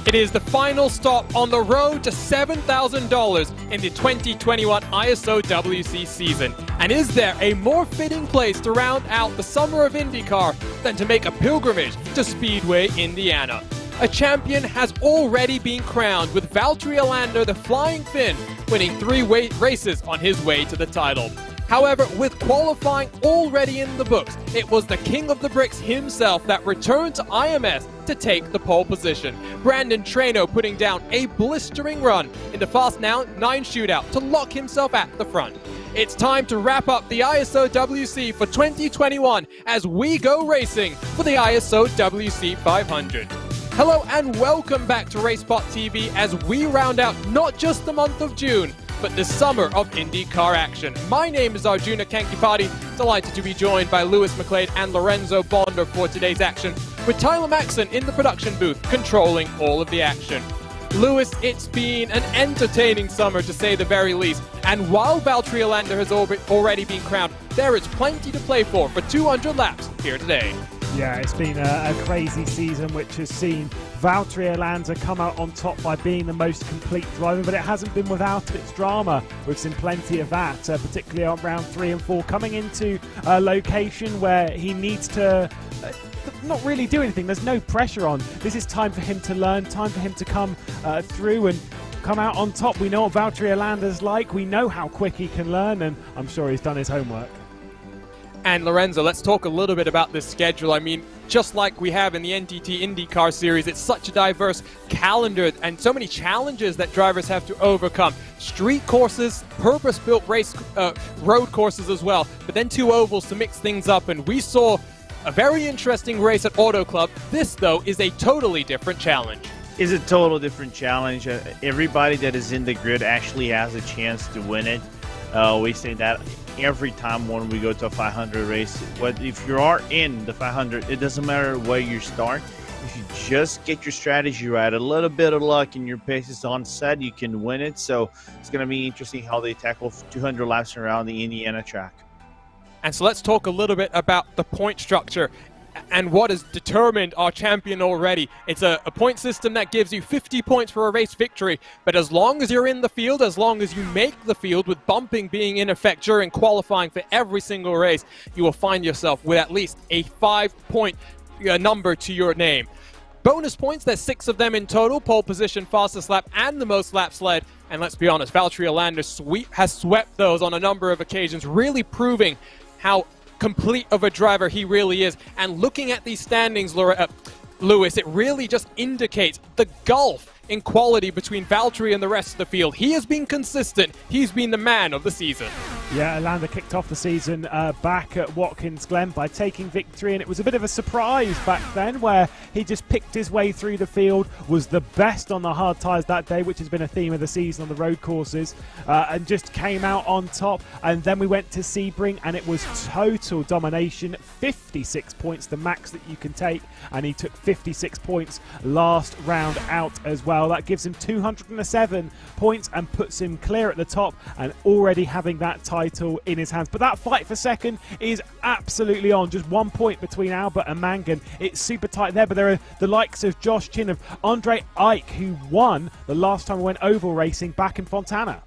It is the final stop on the road to $7,000 in the 2021 ISOWC season. And is there a more fitting place to round out the summer of IndyCar than to make a pilgrimage to Speedway, Indiana? A champion has already been crowned, with Valtteri Alander, the Flying Finn, winning 3 races on his way to the title. However, with qualifying already in the books, it was the King of the Bricks himself that returned to IMS to take the pole position. Brandon Traino putting down a blistering run in the Fast 9 shootout to lock himself at the front. It's time to wrap up the ISOWC for 2021 as we go racing for the ISOWC 500. Hello and welcome back to RaceSpotTV as we round out not just the month of June, but the summer of IndyCar action. My name is Arjuna Kankipati, delighted to be joined by Lewis McLeod and Lorenzo Bonder for today's action, with Tyler Maxson in the production booth controlling all of the action. Lewis, it's been an entertaining summer to say the very least, and while Valtteri Alander has already been crowned, there is plenty to play for 200 laps here today. Yeah, it's been a crazy season which has seen Valtteri Alander come out on top by being the most complete driver, but it hasn't been without its drama. We've seen plenty of that, particularly on round 3 and 4, coming into a location where he needs to not really do anything. There's no pressure on. This is time for him to learn, time for him to come through and come out on top. We know what Valtteri Alander's like. We know how quick he can learn, and I'm sure he's done his homework. And Lorenzo, let's talk a little bit about this schedule. I mean, just like we have in the NTT IndyCar Series, it's such a diverse calendar and so many challenges that drivers have to overcome. Street courses, purpose-built road courses as well, but then 2 ovals to mix things up. And we saw a very interesting race at Auto Club. This, though, is a totally different challenge. It's a total different challenge. Everybody that is in the grid actually has a chance to win it. We say that every time when we go to a 500 race. But if you are in the 500, it doesn't matter where you start. If you just get your strategy right, a little bit of luck and your pace is on set, you can win it. So it's going to be interesting how they tackle 200 laps around the Indiana track. And so let's talk a little bit about the point structure and what has determined our champion already. It's a point system that gives you 50 points for a race victory, but as long as you're in the field, as long as you make the field, with bumping being in effect during qualifying for every single race, you will find yourself with at least a 5-point number to your name. Bonus points, there's 6 of them in total: pole position, fastest lap, and the most laps led. And let's be honest, Valtteri Alander has swept those on a number of occasions, really proving how complete of a driver he really is. And looking at these standings, Lewis, it really just indicates the gulf in quality between Valtteri and the rest of the field. He has been consistent. He's been the man of the season. Yeah, Alander kicked off the season back at Watkins Glen by taking victory, and it was a bit of a surprise back then where he just picked his way through the field, was the best on the hard tyres that day, which has been a theme of the season on the road courses, and just came out on top. And then we went to Sebring, and it was total domination. 56 points, the max that you can take, and he took 56 points last round out as well. That gives him 207 points and puts him clear at the top and already having that title in his hands. But that fight for second is absolutely on. Just 1 point between Albert and Mangan. It's super tight there, but there are the likes of Josh Chin, of Andre Ike, who won the last time we went oval racing back in Fontana.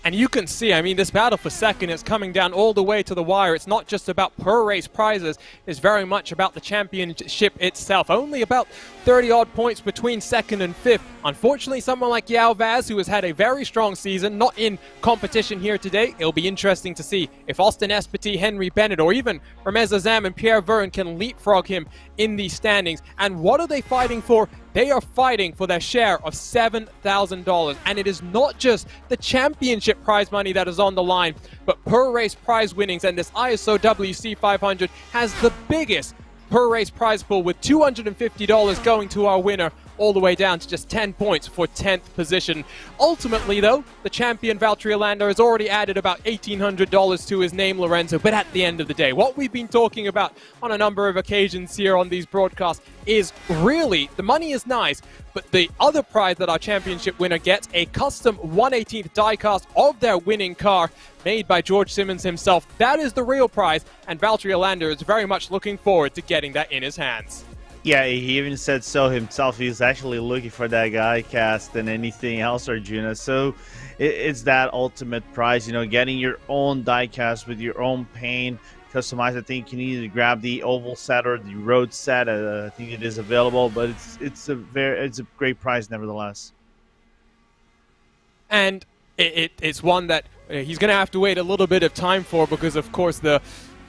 And you can see, I mean, this battle for second is coming down all the way to the wire. It's not just about per race prizes. It's very much about the championship itself. Only about 30-odd points between second and fifth. Unfortunately, someone like Yao Vaz, who has had a very strong season, not in competition here today. It'll be interesting to see if Austin Espetit, Henry Bennett, or even Ramez Azam and Pierre Verne can leapfrog him in these standings. And what are they fighting for? They are fighting for their share of $7,000. And it is not just the championship prize money that is on the line, but per race prize winnings. And this ISOWC 500 has the biggest per race prize pool, with $250 going to our winner, all the way down to just 10 points for 10th position. Ultimately, though, the champion Valtteri Alander has already added about $1,800 to his name, Lorenzo. But at the end of the day, what we've been talking about on a number of occasions here on these broadcasts is really, the money is nice, but the other prize that our championship winner gets, a custom 1/18th diecast of their winning car, made by George Simmons himself. That is the real prize, and Valtteri Alander is very much looking forward to getting that in his hands. Yeah, he even said so himself. He's actually looking for that guy cast than anything else, Arjuna. So it's that ultimate prize, getting your own die cast with your own paint, customized. I think you need to grab the oval set or the road set. I think it is available, but it's a great prize nevertheless. And it's one that he's going to have to wait a little bit of time for, because of course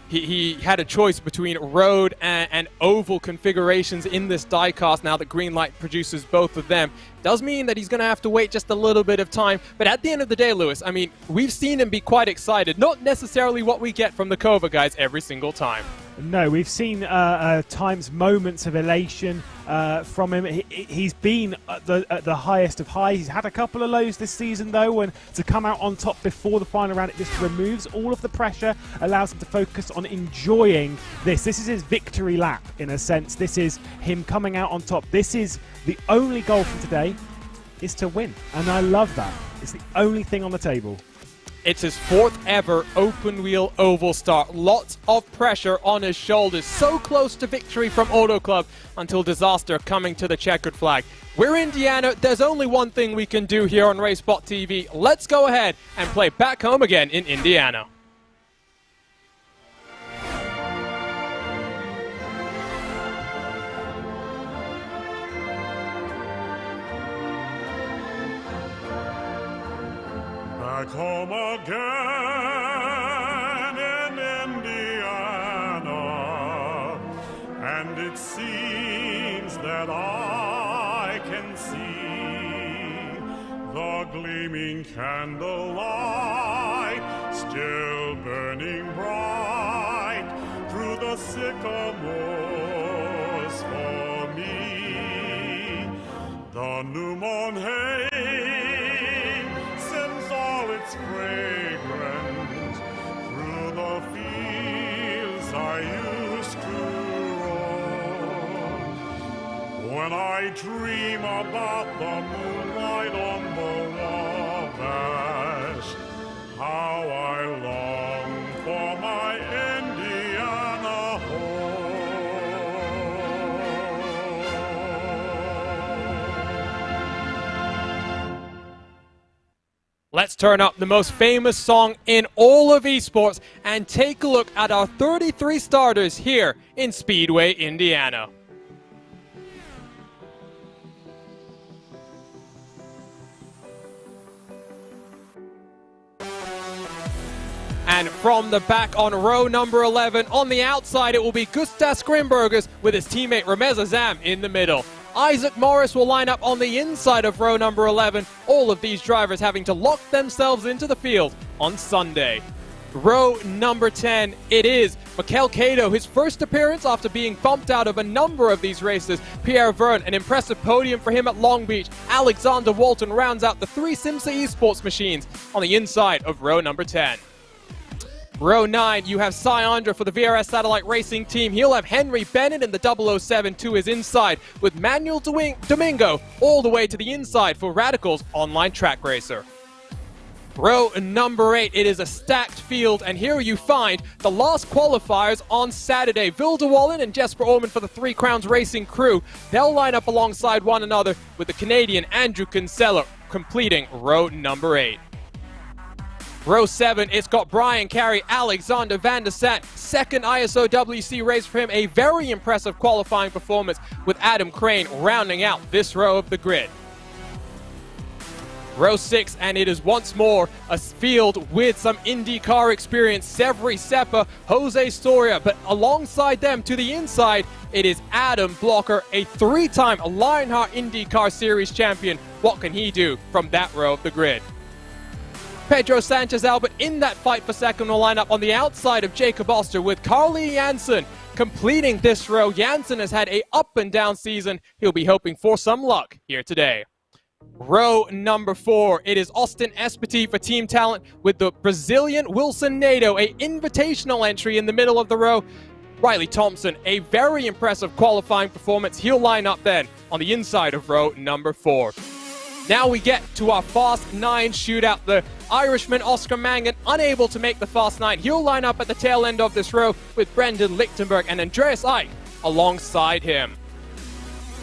he had a choice between road and oval configurations in this diecast. Now that Greenlight produces both of them, does mean that he's going to have to wait just a little bit of time. But at the end of the day, Lewis, I mean, we've seen him be quite excited. Not necessarily what we get from the Kova guys every single time. No, we've seen times moments of elation from him. He's been at the highest of highs. He's had a couple of lows this season, though, and to come out on top before the final round, it just removes all of the pressure, allows him to focus on enjoying this. This is his victory lap, in a sense. This is him coming out on top. This is the only goal from today, is to win, and I love that. It's the only thing on the table. It's his 4th ever open wheel oval start. Lots of pressure on his shoulders. So close to victory from Auto Club until disaster coming to the checkered flag. We're Indiana. There's only one thing we can do here on RaceSpotTV. Let's go ahead and play back home again in Indiana. Back home again in Indiana, and it seems that I can see the gleaming candlelight still burning bright through the sycamores for me. The new moon hay its fragrance through the fields I used to roam. When I dream about the moonlight on the Wabash, how I long for my Indiana home. Let's turn up the most famous song in all of esports and take a look at our 33 starters here in Speedway, Indiana. And from the back on row number 11, on the outside it will be Gustav Skrimbergers with his teammate Ramez Azam in the middle. Isaac Morris will line up on the inside of row number 11, all of these drivers having to lock themselves into the field on Sunday. Row number 10, it is Mikel Cato, his first appearance after being bumped out of a number of these races. Pierre Verne, an impressive podium for him at Long Beach. Alexander Walton rounds out the 3 Simsa Esports machines on the inside of row number 10. Row 9, you have Syandra for the VRS Satellite Racing team. He'll have Henry Bennett in the 007 to his inside, with Manuel Domingo all the way to the inside for Radical's online track racer. Row number 8, it is a stacked field, and here you find the last qualifiers on Saturday. Vilde Wallen and Jesper Orman for the 3 Crowns Racing crew. They'll line up alongside one another, with the Canadian Andrew Kinsella completing row number 8. Row 7, it's got Brian Carey, Alexander Van der Sant. Second ISOWC race for him, a very impressive qualifying performance with Adam Crane rounding out this row of the grid. Row 6, and it is once more a field with some IndyCar experience. Severi Seppa, Jose Storia, but alongside them to the inside, it is Adam Blocker, a 3-time Lionheart IndyCar Series champion. What can he do from that row of the grid? Pedro Sanchez Albert in that fight for second will line up on the outside of Jacob Oster with Carly Jansen completing this row. Jansen has had a up and down season. He'll be hoping for some luck here today. Row number 4, it is Austin Espiti for Team Talent with the Brazilian Wilson Nato, a invitational entry in the middle of the row. Riley Thompson, a very impressive qualifying performance. He'll line up then on the inside of row number 4. Now we get to our Fast 9 shootout. The Irishman Oscar Mangan unable to make the Fast 9. He'll line up at the tail end of this row with Brendan Lichtenberg and Andreas Eich alongside him.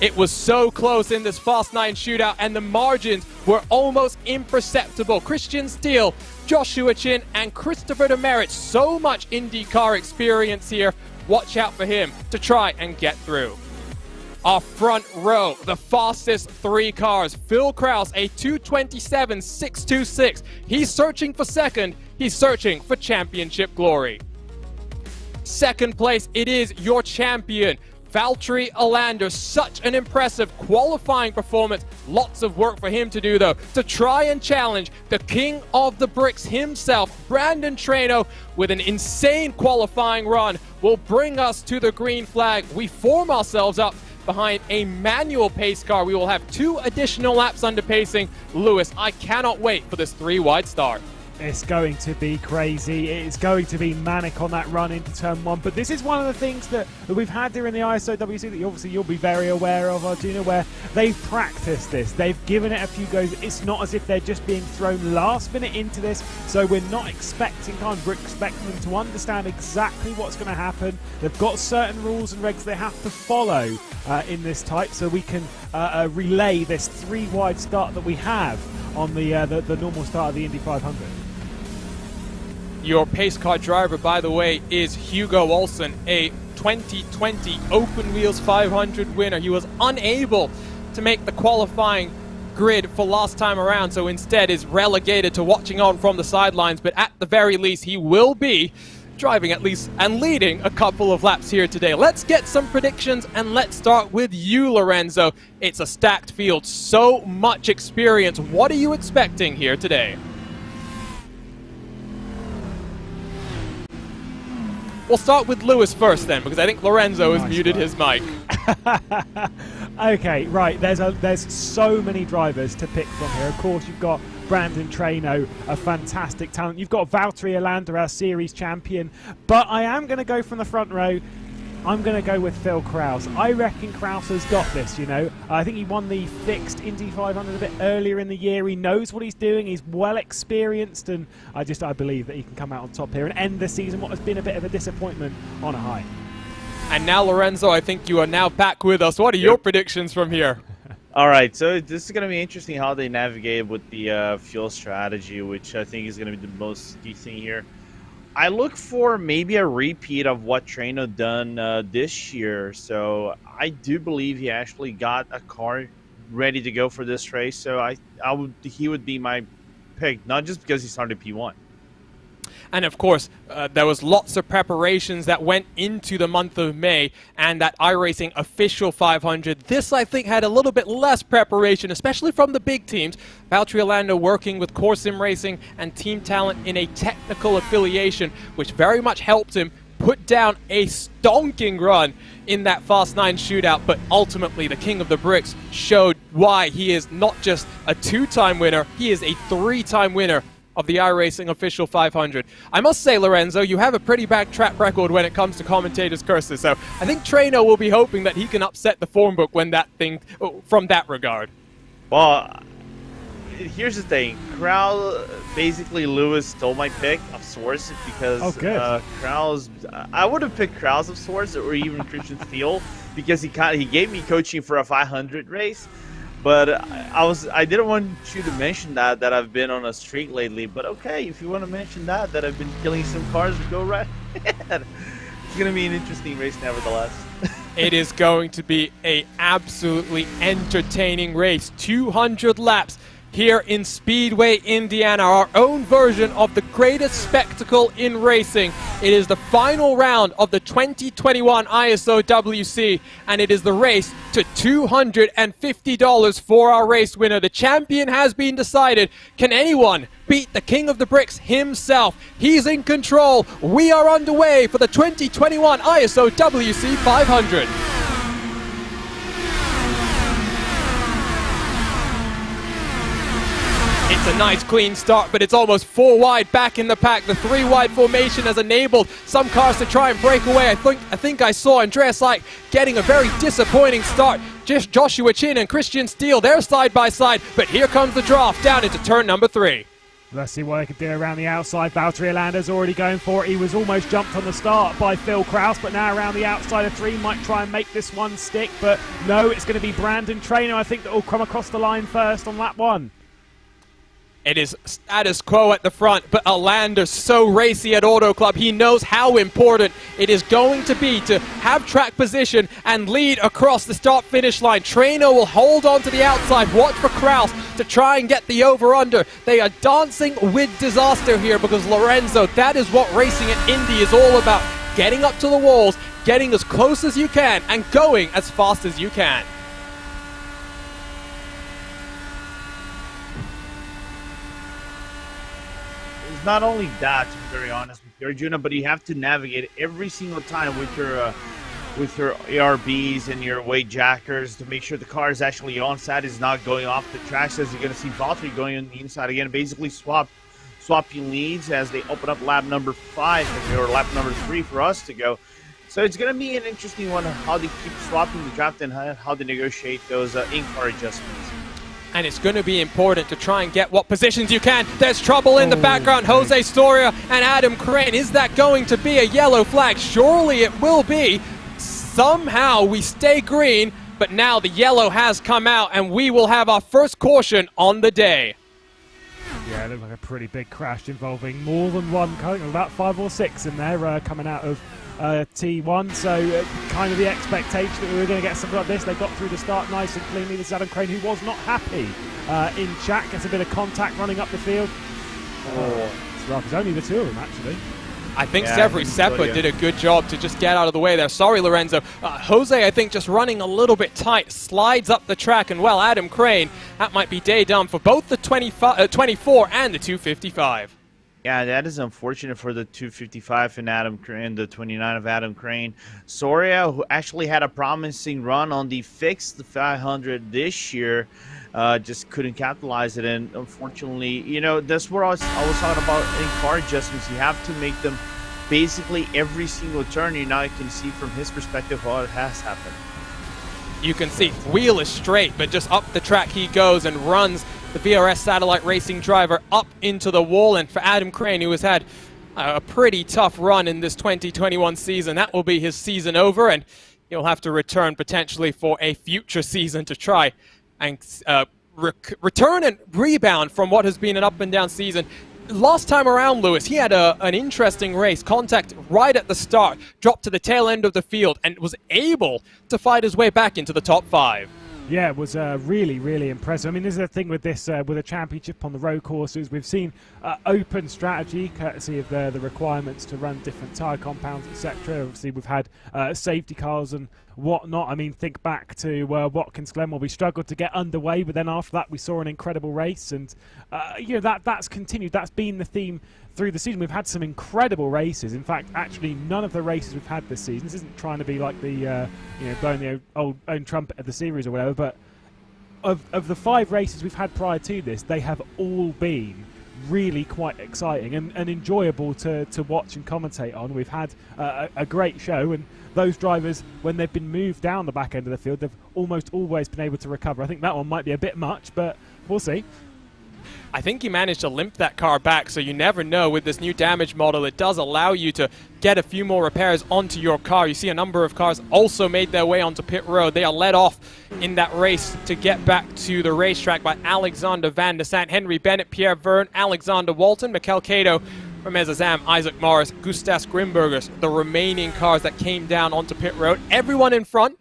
It was so close in this Fast 9 shootout, and the margins were almost imperceptible. Christian Steele, Joshua Chin, and Christopher Demerit, so much IndyCar experience here. Watch out for him to try and get through. Our front row, the fastest 3 cars. Phil Kraus, a 2:27.626. He's searching for second. He's searching for championship glory. Second place, it is your champion, Valtteri Alander. Such an impressive qualifying performance. Lots of work for him to do, though, to try and challenge the king of the bricks himself, Brandon Traino, with an insane qualifying run, will bring us to the green flag. We form ourselves up behind a manual pace car. We will have 2 additional laps under pacing. Lewis, I cannot wait for this 3-wide start. It's going to be crazy. It's going to be manic on that run into turn 1. But this is one of the things that we've had here in the ISOWC that you'll be very aware of, Arjuna, where they've practiced this. They've given it a few goes. It's not as if they're just being thrown last minute into this. So we're not expecting them to understand exactly what's going to happen. They've got certain rules and regs they have to follow in this type, so we can relay this 3-wide start that we have on the normal start of the Indy 500. Your pace car driver, by the way, is Hugo Olsen, a 2020 Open Wheels 500 winner. He was unable to make the qualifying grid for last time around, so instead is relegated to watching on from the sidelines. But at the very least, he will be driving at least and leading a couple of laps here today. Let's get some predictions, and let's start with you, Lorenzo. It's a stacked field, so much experience. What are you expecting here today? We'll start with Lewis first then, because I think Lorenzo has muted his mic. Okay, right. There's so many drivers to pick from here. Of course, you've got Brandon Traino, a fantastic talent. You've got Valtteri Alander, our series champion. But I am going to go from the front row. I'm going to go with Phil Kraus. I reckon Kraus has got this, you know. I think he won the fixed Indy 500 a bit earlier in the year. He knows what he's doing. He's well experienced, and I believe that he can come out on top here and end the season, what has been a bit of a disappointment, on a high. And now, Lorenzo, I think you are now back with us. What are your predictions from here? All right, so this is going to be interesting how they navigate with the fuel strategy, which I think is going to be the most key thing here. I look for maybe a repeat of what Traino done this year. So I do believe he actually got a car ready to go for this race. So he would be my pick, not just because he started P1. And of course, there was lots of preparations that went into the month of May and that iRacing official 500. This, I think, had a little bit less preparation, especially from the big teams. Valtteri Alander working with Sim Racing and Team Talent in a technical affiliation, which very much helped him put down a stonking run in that Fast 9 shootout. But ultimately, the King of the Bricks showed why he is not just a 2-time winner, he is a 3-time winner of the iRacing official 500. I must say, Lorenzo, you have a pretty bad track record when it comes to commentators' curses, so I think Traino will be hoping that he can upset the form book when from that regard. Well, here's the thing. Basically, Lewis stole my pick of sorts because Kraus, I would have picked Kraus of sorts, or even Christian Steele, because he gave me coaching for a 500 race. But I didn't want you to mention that I've been on a streak lately. But okay, if you want to mention that I've been killing some cars, go right ahead. It's going to be an interesting race nevertheless. It is going to be an absolutely entertaining race. 200 laps here in Speedway, Indiana, our own version of the greatest spectacle in racing. It is the final round of the 2021 ISOWC, and it is the race to $250 for our race winner. The champion has been decided. Can anyone beat the King of the Bricks himself? He's in control. We are underway for the 2021 ISOWC 500. It's a nice clean start, but it's almost 4 wide back in the pack. The 3 wide formation has enabled some cars to try and break away. I think I saw Andreas Like getting a very disappointing start. Just Joshua Chin and Christian Steele, they're side by side, but here comes the draft down into turn number 3. Let's see what they can do around the outside. Valtteri Alander's already going for it. He was almost jumped on the start by Phil Kraus, but now around the outside of 3 might try and make this one stick. But no, it's going to be Brandon Trainer, I think, that will come across the line first on lap 1. It is status quo at the front, but Alander's so racy at Auto Club. He knows how important it is going to be to have track position and lead across the start-finish line. Trainer will hold on to the outside. Watch for Kraus to try and get the over-under. They are dancing with disaster here because, Lorenzo, that is what racing at Indy is all about. Getting up to the walls, getting as close as you can, and going as fast as you can. Not only that, to be very honest with you, Arjuna, but you have to navigate every single time with your ARBs and your weight jackers to make sure the car is actually on side, is not going off the tracks. As you're going to see Valtteri going on the inside again, basically swapping leads as they open up lap number 5 or lap number 3 for us to go. So it's going to be an interesting one how they keep swapping the draft and how they negotiate those in-car adjustments. And it's going to be important to try and get what positions you can. There's trouble in the background. Jose Storia and Adam Crane. Is that going to be a yellow flag? Surely it will be. Somehow we stay green, but now the yellow has come out, and we will have our first caution on the day. Yeah, it looked like a pretty big crash involving more than one car. About 5 or 6 in there coming out of T1, so kind of the expectation that we were going to get something like this. They got through the start nice and cleanly. This is Adam Crane, who was not happy in chat, gets a bit of contact running up the field. It's rough. It's only the 2 of them, actually. I think Severi Seppa did a good job to just get out of the way there. Sorry, Lorenzo. Jose, I think, just running a little bit tight, slides up the track, and, well, Adam Crane, that might be day done for both the 24 and the 255. Yeah, that is unfortunate for the 255 and Adam Crane, the 29 of Adam Crane. Soria, who actually had a promising run on the fixed 500 this year, just couldn't capitalize it. And unfortunately, you know, that's where I was talking about in-car adjustments. You have to make them basically every single turn. You now can see from his perspective what has happened. You can see wheel is straight, but just up the track he goes and runs the VRS Satellite Racing driver up into the wall. And for Adam Crane, who has had a pretty tough run in this 2021 season, that will be his season over, and he'll have to return potentially for a future season to try and return and rebound from what has been an up-and-down season. Last time around, Lewis, he had an interesting race. Contact right at the start, dropped to the tail end of the field, and was able to fight his way back into the top 5. Yeah, it was really, really impressive. I mean, this is the thing with this, with a championship on the road courses. We've seen open strategy, courtesy of the requirements to run different tyre compounds, etc. Obviously, we've had safety cars and whatnot. I mean, think back to Watkins Glen, where we struggled to get underway, but then after that, we saw an incredible race, and you know, that's continued. That's been the theme through the season. We've had some incredible races. In fact, actually, none of the races we've had this season, this isn't trying to be like the you know, blowing the own trumpet of the series or whatever, but of the 5 races we've had prior to this, they have all been really quite exciting and enjoyable to watch and commentate on. We've had a great show, and those drivers, when they've been moved down the back end of the field, they've almost always been able to recover. I think that one might be a bit much, but we'll see. I think he managed to limp that car back, so you never know. With this new damage model, it does allow you to get a few more repairs onto your car. You see a number of cars also made their way onto pit road. They are led off in that race to get back to the racetrack by Alexander Van der Sant, Henry Bennett, Pierre Verne, Alexander Walton, Mikel Cato, Ramez Azam, Isaac Morris, Gustas Grimbergers, the remaining cars that came down onto pit road. Everyone in front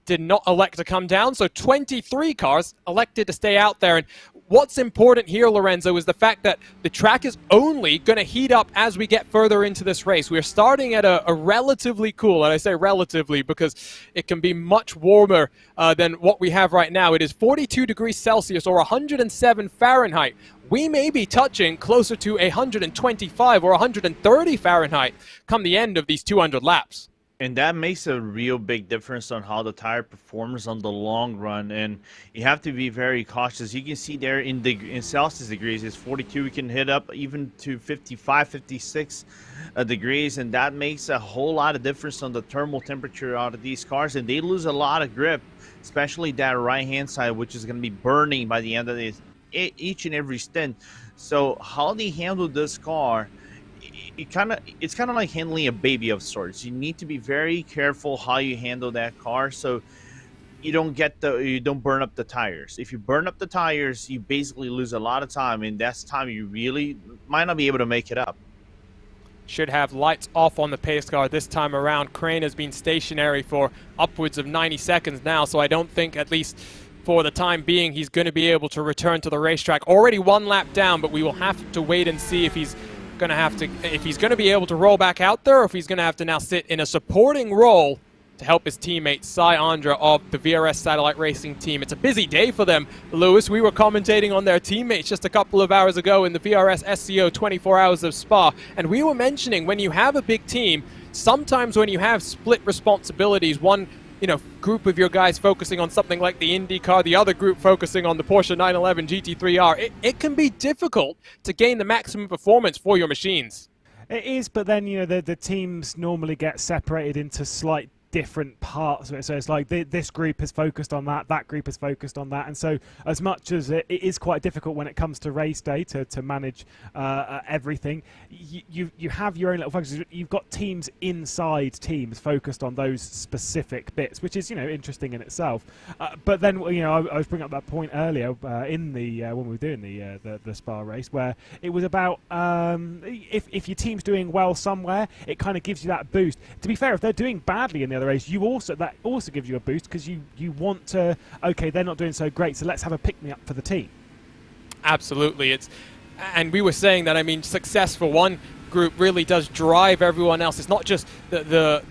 did not elect to come down, so 23 cars elected to stay out there. And what's important here, Lorenzo, is the fact that the track is only going to heat up as we get further into this race. We're starting at a relatively cool, and I say relatively because it can be much warmer than what we have right now. It is 42 degrees Celsius or 107 Fahrenheit. We may be touching closer to 125 or 130 Fahrenheit come the end of these 200 laps. And that makes a real big difference on how the tire performs on the long run, and you have to be very cautious. You can see there in Celsius degrees, it's 42. We can hit up even to 55, 56 degrees, and that makes a whole lot of difference on the thermal temperature out of these cars, and they lose a lot of grip, especially that right-hand side, which is going to be burning by the end of each and every stint. So how they handle this car, it's kind of like handling a baby of sorts. You need to be very careful how you handle that car, so you don't burn up the tires. If you burn up the tires, you basically lose a lot of time, and that's time you really might not be able to make it up. Should have lights off on the pace car this time around. Crane has been stationary for upwards of 90 seconds now, so I don't think, at least for the time being, he's going to be able to return to the racetrack. Already one lap down, but we will have to wait and see if he's going to be able to roll back out there, or if he's going to have to now sit in a supporting role to help his teammate Cy Andra of the VRS Satellite Racing team. It's a busy day for them, Lewis. We were commentating on their teammates just a couple of hours ago in the VRS SCO 24 Hours of Spa, and we were mentioning when you have a big team, sometimes when you have split responsibilities, one group of your guys focusing on something like the IndyCar, the other group focusing on the Porsche 911 GT3R, it can be difficult to gain the maximum performance for your machines. It is, but then the teams normally get separated into slight different parts of it. So it's like this group is focused on that group is focused on that, and so as much as it is quite difficult when it comes to race day to manage everything, you have your own little focuses. You've got teams inside teams focused on those specific bits, which is interesting in itself. But then I was bringing up that point earlier in the when we were doing the Spa race, where it was about if your team's doing well somewhere, it kind of gives you that boost. To be fair, if they're doing badly in the other race, that also gives you a boost, because you want to, okay, they're not doing so great, so let's have a pick-me-up for the team. Absolutely. And we were saying that, success for one group really does drive everyone else. It's not just the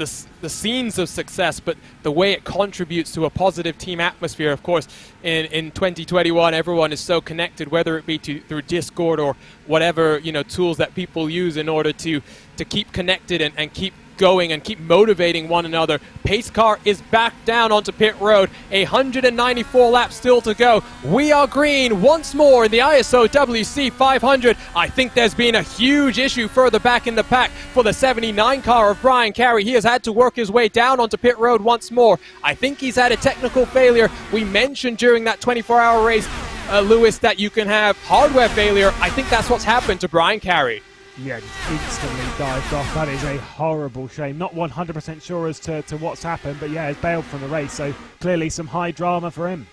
scenes of success, but the way it contributes to a positive team atmosphere. Of course, in 2021, everyone is so connected, whether it be through Discord or whatever tools that people use in order to keep connected and keep going and keep motivating one another. Pace car is back down onto pit road. 194 laps still to go. We are green once more in the ISOWC 500. I think there's been a huge issue further back in the pack for the 79 car of Brian Carey. He has had to work his way down onto pit road once more. I think he's had a technical failure. We mentioned during that 24-hour race, Lewis, that you can have hardware failure. I think that's what's happened to Brian Carey. Yeah, just instantly dived off. That is a horrible shame. Not 100% sure as to what's happened, but yeah, he's bailed from the race, so clearly some high drama for him.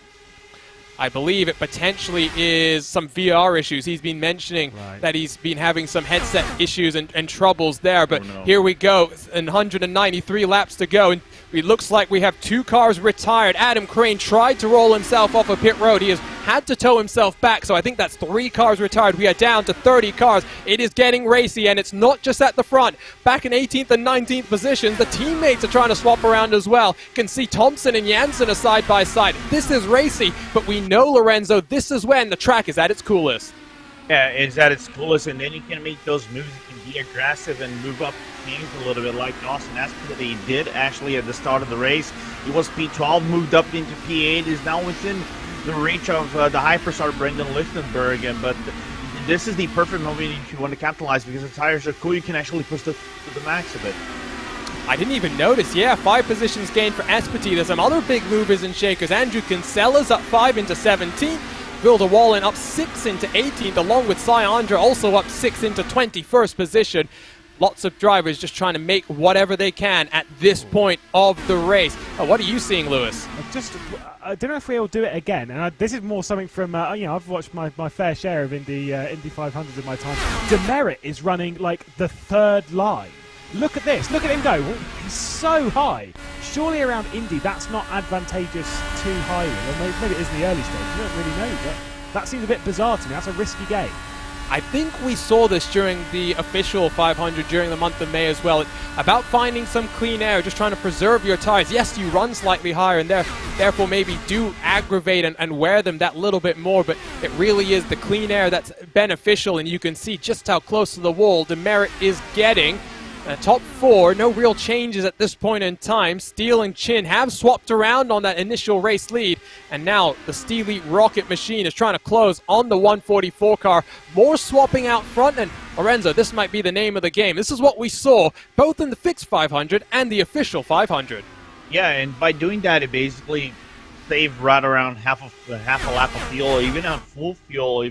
I believe it potentially is some VR issues. He's been mentioning that he's been having some headset issues and troubles there, but here we go, 193 laps to go, and it looks like we have two cars retired. Adam Crane tried to roll himself off of pit road. He has had to tow himself back, so I think that's 3 cars retired. We are down to 30 cars. It is getting racy, and it's not just at the front. Back in 18th and 19th positions, the teammates are trying to swap around as well. You can see Thompson and Janssen are side by side. This is racy, but we know, Lorenzo, this is when the track is at its coolest. Yeah, it's at its coolest, and then you can make those moves. You can be aggressive and move up games a little bit, like Austin Espen that he did actually at the start of the race. He was P12, moved up into P8, is now within the reach of the hyperstar Brendan Lichtenberg, but this is the perfect moment if you want to capitalize, because the tires are cool. You can actually push to the max of it. I didn't even notice. Yeah, 5 positions gained for Espety. There's some other big movers and shakers. Andrew Kinsella's up 5 into 17th. Bill DeWallen up 6 into 18th, along with Cy Andra also up 6 into 21st position. Lots of drivers just trying to make whatever they can at this point of the race. What are you seeing, Lewis? I don't know if we'll do it again, and this is more something from, I've watched my fair share of Indy 500s in my time. Demerit is running like the 3rd line. Look at this. Look at him go. He's so high. Surely around Indy, that's not advantageous too highly. Or maybe it is in the early stage. I don't really know, but that seems a bit bizarre to me. That's a risky game. I think we saw this during the official 500 during the month of May as well. It's about finding some clean air, just trying to preserve your tires. Yes, you run slightly higher and therefore maybe do aggravate and wear them that little bit more, but it really is the clean air that's beneficial, and you can see just how close to the wall Demerit is getting. Top 4, no real changes at this point in time. Steele and Chin have swapped around on that initial race lead, and now the Steely Rocket Machine is trying to close on the 144 car. More swapping out front, and Lorenzo, this might be the name of the game. This is what we saw both in the fixed 500 and the official 500. Yeah, and by doing that, it basically save right around half a lap of fuel, or even on full fuel,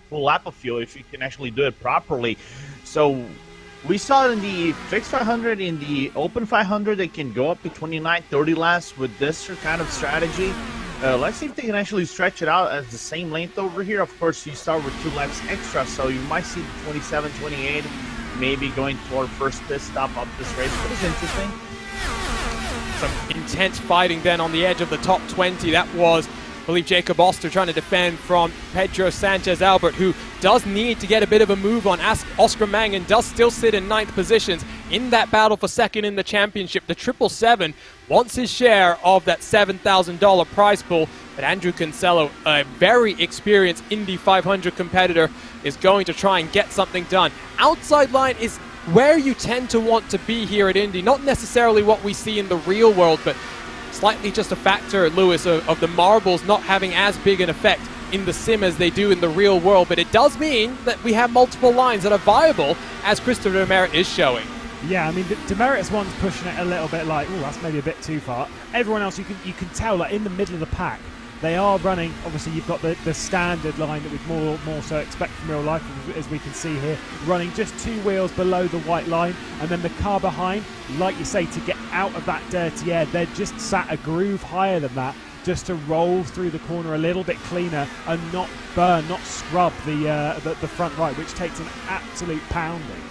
full lap of fuel, if you can actually do it properly. So we saw in the fixed 500, in the open 500, they can go up to 29, 30 laps with this kind of strategy. Let's see if they can actually stretch it out as the same length over here. Of course, you start with 2 laps extra, so you might see the 27, 28, maybe going toward first pit stop up this race. But it's interesting. Some intense fighting then on the edge of the top 20. That was, I believe, Jacob Oster trying to defend from Pedro Sanchez Albert, who does need to get a bit of a move on. Oscar Mangan does still sit in 9th positions in that battle for second in the championship. The 777 wants his share of that $7,000 prize pool, but Andrew Cancelo, a very experienced Indy 500 competitor, is going to try and get something done. Outside line is where you tend to want to be here at Indy. Not necessarily what we see in the real world, but slightly just a factor, Lewis, of the marbles not having as big an effect in the sim as they do in the real world. But it does mean that we have multiple lines that are viable, as Christopher Demerit is showing. Yeah, I mean, Demerit's one's pushing it a little bit like, oh, that's maybe a bit too far. Everyone else, you can tell, like, in the middle of the pack, they are running. Obviously, you've got the standard line that we'd more so expect from real life, as we can see here, running just 2 wheels below the white line, and then the car behind, like you say, to get out of that dirty air, they're just sat a groove higher than that, just to roll through the corner a little bit cleaner and not burn, not scrub the front right, which takes an absolute pounding.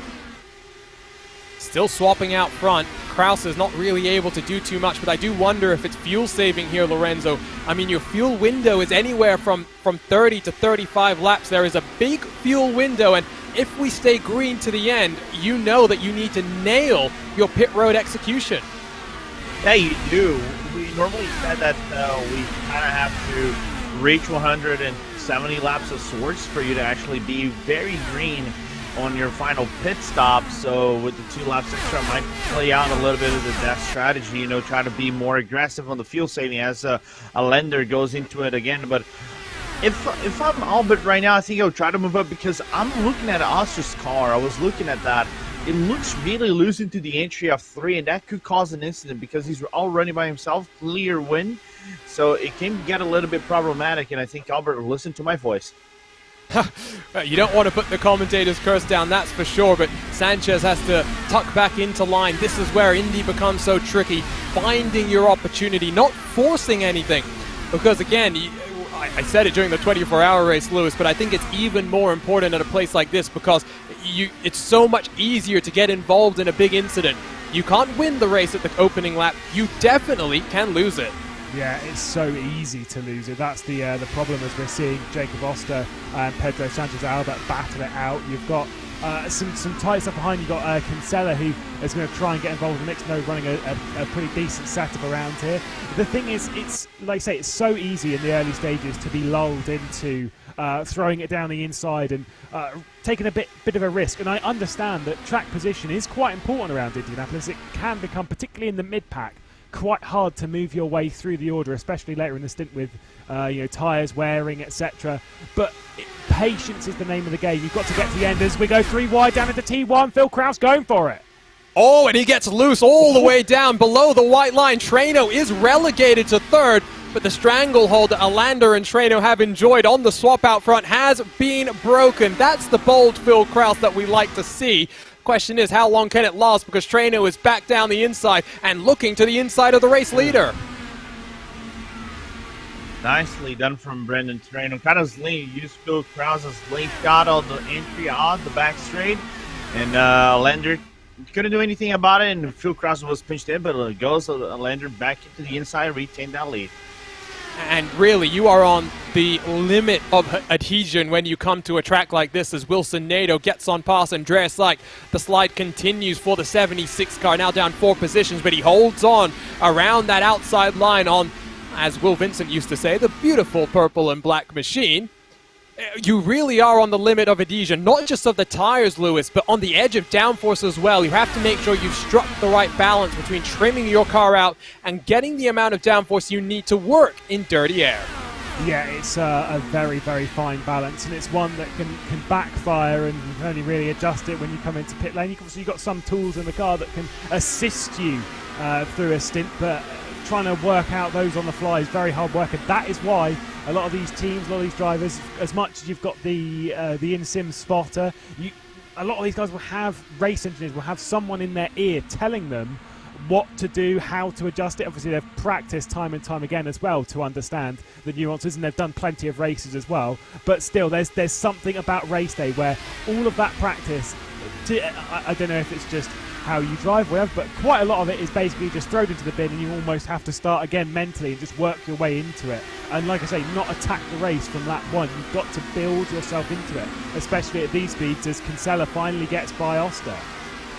Still swapping out front. Kraus is not really able to do too much, but I do wonder if it's fuel saving here, Lorenzo. I mean, your fuel window is anywhere from 30 to 35 laps. There is a big fuel window, and if we stay green to the end, you know that you need to nail your pit road execution. Yeah, you do. We normally said that we kind of have to reach 170 laps of sorts for you to actually be very green on your final pit stop. So with the 2 laps extra, might play out a little bit of the death strategy, try to be more aggressive on the fuel saving as a lender goes into it again. But if I'm Albert right now, I think I'll try to move up, because I'm looking at Oster's car. I was looking at that. It looks really loose into the entry of 3, and that could cause an incident because he's all running by himself, clear win. So it can get a little bit problematic, and I think Albert will listen to my voice. You don't want to put the commentator's curse down, that's for sure, but Sanchez has to tuck back into line. This is where Indy becomes so tricky, finding your opportunity, not forcing anything. Because again, I said it during the 24-hour race, Lewis, but I think it's even more important at a place like this, because it's so much easier to get involved in a big incident. You can't win the race at the opening lap. You definitely can lose it. Yeah, it's so easy to lose it. That's the problem, as we're seeing Jacob Oster and Pedro Sanchez Albert battle it out. You've got some tight stuff behind. You've got Cancelo, who is going to try and get involved in the mix, running a pretty decent setup around here. The thing is, it's like I say, it's so easy in the early stages to be lulled into throwing it down the inside and taking a bit of a risk. And I understand that track position is quite important around Indianapolis. It can become, particularly in the mid-pack, quite hard to move your way through the order, especially later in the stint with tyres wearing, etc. But patience is the name of the game. You've got to get to the end as we go 3 wide down into T1. Phil Kraus going for it. Oh, and he gets loose all the way down below the white line. Treno is relegated to 3rd, but the stranglehold that Alander and Treno have enjoyed on the swap out front has been broken. That's the bold Phil Kraus that we like to see. Question is, how long can it last? Because Treno is back down the inside and looking to the inside of the race leader. Nicely done from Brendan Treno. Kind of lean, used Phil Kraus's late shot on the entry on the back straight. And Lander couldn't do anything about it, and Phil Kraus was pinched in, but it goes Lander back into the inside, retain that lead. And really, you are on the limit of adhesion when you come to a track like this, as Wilson Nato gets on past Andreas Seich. The slide continues for the 76 car, now down 4 positions, but he holds on around that outside line on, as Will Vincent used to say, the beautiful purple and black machine. You really are on the limit of adhesion, not just of the tires, Lewis, but on the edge of downforce as well. You have to make sure you've struck the right balance between trimming your car out and getting the amount of downforce you need to work in dirty air. Yeah, it's a very, very fine balance, and it's one that can backfire, and you can only really adjust it when you come into pit lane. You've got some tools in the car that can assist you through a stint, but trying to work out those on the fly is very hard work, and that is why a lot of these teams, a lot of these drivers, as much as you've got the in-sim spotter, a lot of these guys will have, race engineers will have someone in their ear telling them what to do, how to adjust it. Obviously, they've practiced time and time again as well to understand the nuances, and they've done plenty of races as well. But still, there's something about race day where all of that practice, I don't know if it's just how you drive, whatever, but quite a lot of it is basically just thrown into the bin, and you almost have to start again mentally and just work your way into it. And like I say, not attack the race from lap one. You've got to build yourself into it, especially at these speeds as Kinsella finally gets by Oster.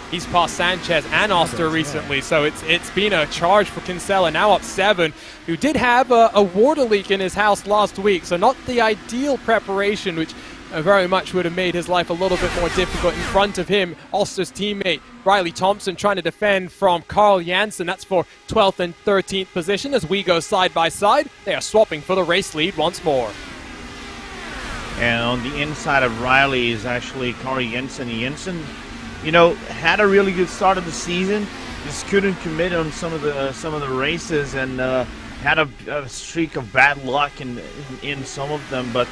He's passed Sanchez and Oster recently, so it's been a charge for Kinsella, now up 7, who did have a water leak in his house last week, so not the ideal preparation, which very much would have made his life a little bit more difficult. In front of him, Oster's teammate Riley Thompson trying to defend from Carl Janssen. That's for 12th and 13th position as we go side by side. They are swapping for the race lead once more. And on the inside of Riley is actually Carl Janssen. Janssen, you know, had a really good start of the season. Just couldn't commit on some of the races, and had a streak of bad luck in some of them. But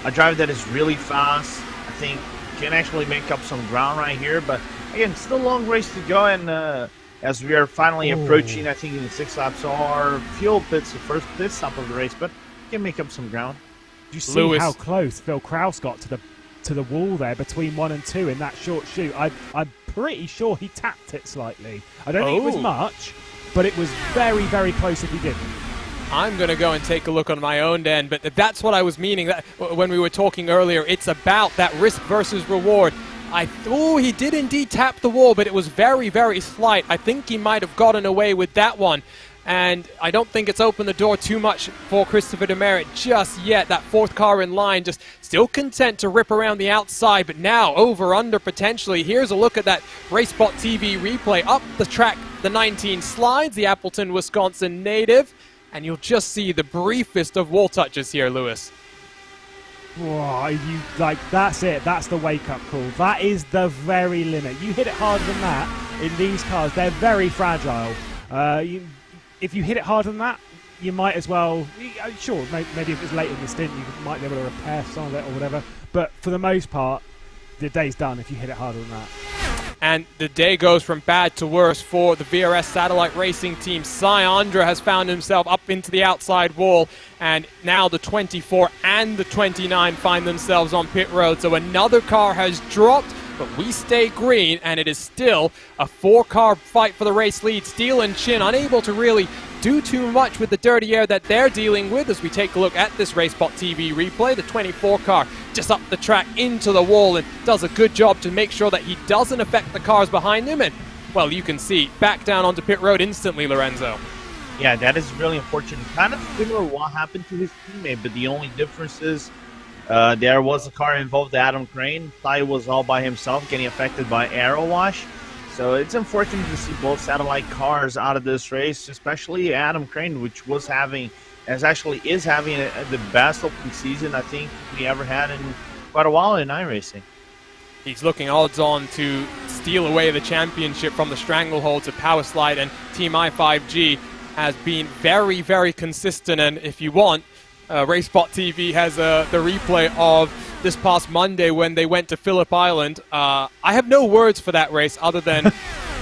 a driver that is really fast, I think, can actually make up some ground right here. But again, still a long race to go, and as we are finally approaching, I think in the 6 laps, so our fuel pit's the first pit stop of the race, but can make up some ground. You see how close Phil Kraus got to the wall there between 1 and 2 in that short shoot. I'm pretty sure he tapped it slightly. I don't think it was much, but it was very, very close if he didn't. I'm going to go and take a look on my own end, but that's what I was meaning that when we were talking earlier. It's about that risk versus reward. He did indeed tap the wall, but it was very, very slight. I think he might have gotten away with that one. And I don't think it's opened the door too much for Christopher Demerit just yet. That 4th car in line just still content to rip around the outside, but now over under potentially. Here's a look at that RaceSpotTV replay. Up the track, the 19 slides, the Appleton, Wisconsin native, and you'll just see the briefest of wall touches here, Lewis. Whoa, that's it. That's the wake-up call. That is the very limit. You hit it harder than that in these cars. They're very fragile. If you hit it harder than that, you might as well, sure, maybe if it's late in the stint, you might be able to repair some of it or whatever. But for the most part, the day's done if you hit it harder than that. And the day goes from bad to worse for the VRS Satellite Racing team. Syandra has found himself up into the outside wall, and now the 24 and the 29 find themselves on pit road. So another car has dropped, but we stay green, and it is still a 4-car fight for the race lead. Steele and Chin unable to really do too much with the dirty air that they're dealing with as we take a look at this RaceSpotTV replay. The 24 car just up the track into the wall and does a good job to make sure that he doesn't affect the cars behind him. And, well, you can see back down onto pit road instantly, Lorenzo. Yeah, that is really unfortunate. Kind of similar to what happened to his teammate, but the only difference is there was a car involved, Adam Crane. Thought he was all by himself, getting affected by aero wash. So it's unfortunate to see both satellite cars out of this race, especially Adam Crane, which is having the best open season I think we ever had in quite a while in iRacing. He's looking odds-on to steal away the championship from the strangleholds of Powerslide, and Team i5G has been very, very consistent. And if you want, RaceSpotTV has the replay of this past Monday when they went to Phillip Island. I have no words for that race other than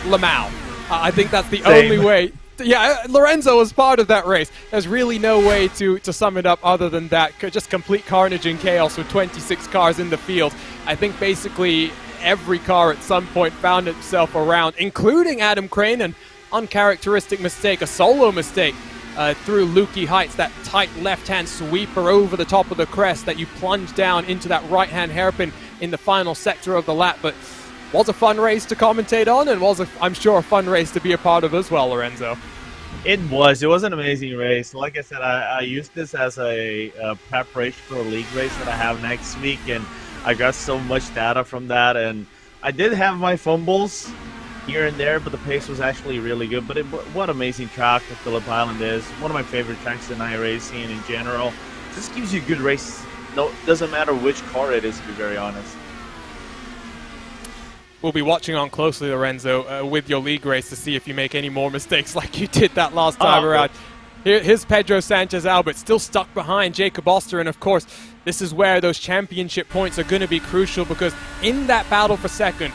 Lamau. I think that's the only way. Yeah, Lorenzo was part of that race. There's really no way to sum it up other than that. Just complete carnage and chaos with 26 cars in the field. I think basically every car at some point found itself around, including Adam Crane, an uncharacteristic mistake, a solo mistake. Through Lukey Heights, that tight left-hand sweeper over the top of the crest that you plunge down into that right-hand hairpin in the final sector of the lap. But was a fun race to commentate on, and was, I'm sure, a fun race to be a part of as well, Lorenzo. It was an amazing race. Like I said, I used this as a preparation for a league race that I have next week, and I got so much data from that. And I did have my fumbles here and there, but the pace was actually really good. But what amazing track that Phillip Island is. One of my favorite tracks in iRacing in general. Just gives you a good race. No, doesn't matter which car it is, to be very honest. we'll be watching on closely, Lorenzo, with your league race to see if you make any more mistakes like you did that last time around. Here's Pedro Sanchez Albert still stuck behind Jacob Oster, and of course this is where those championship points are going to be crucial, because in that battle for second,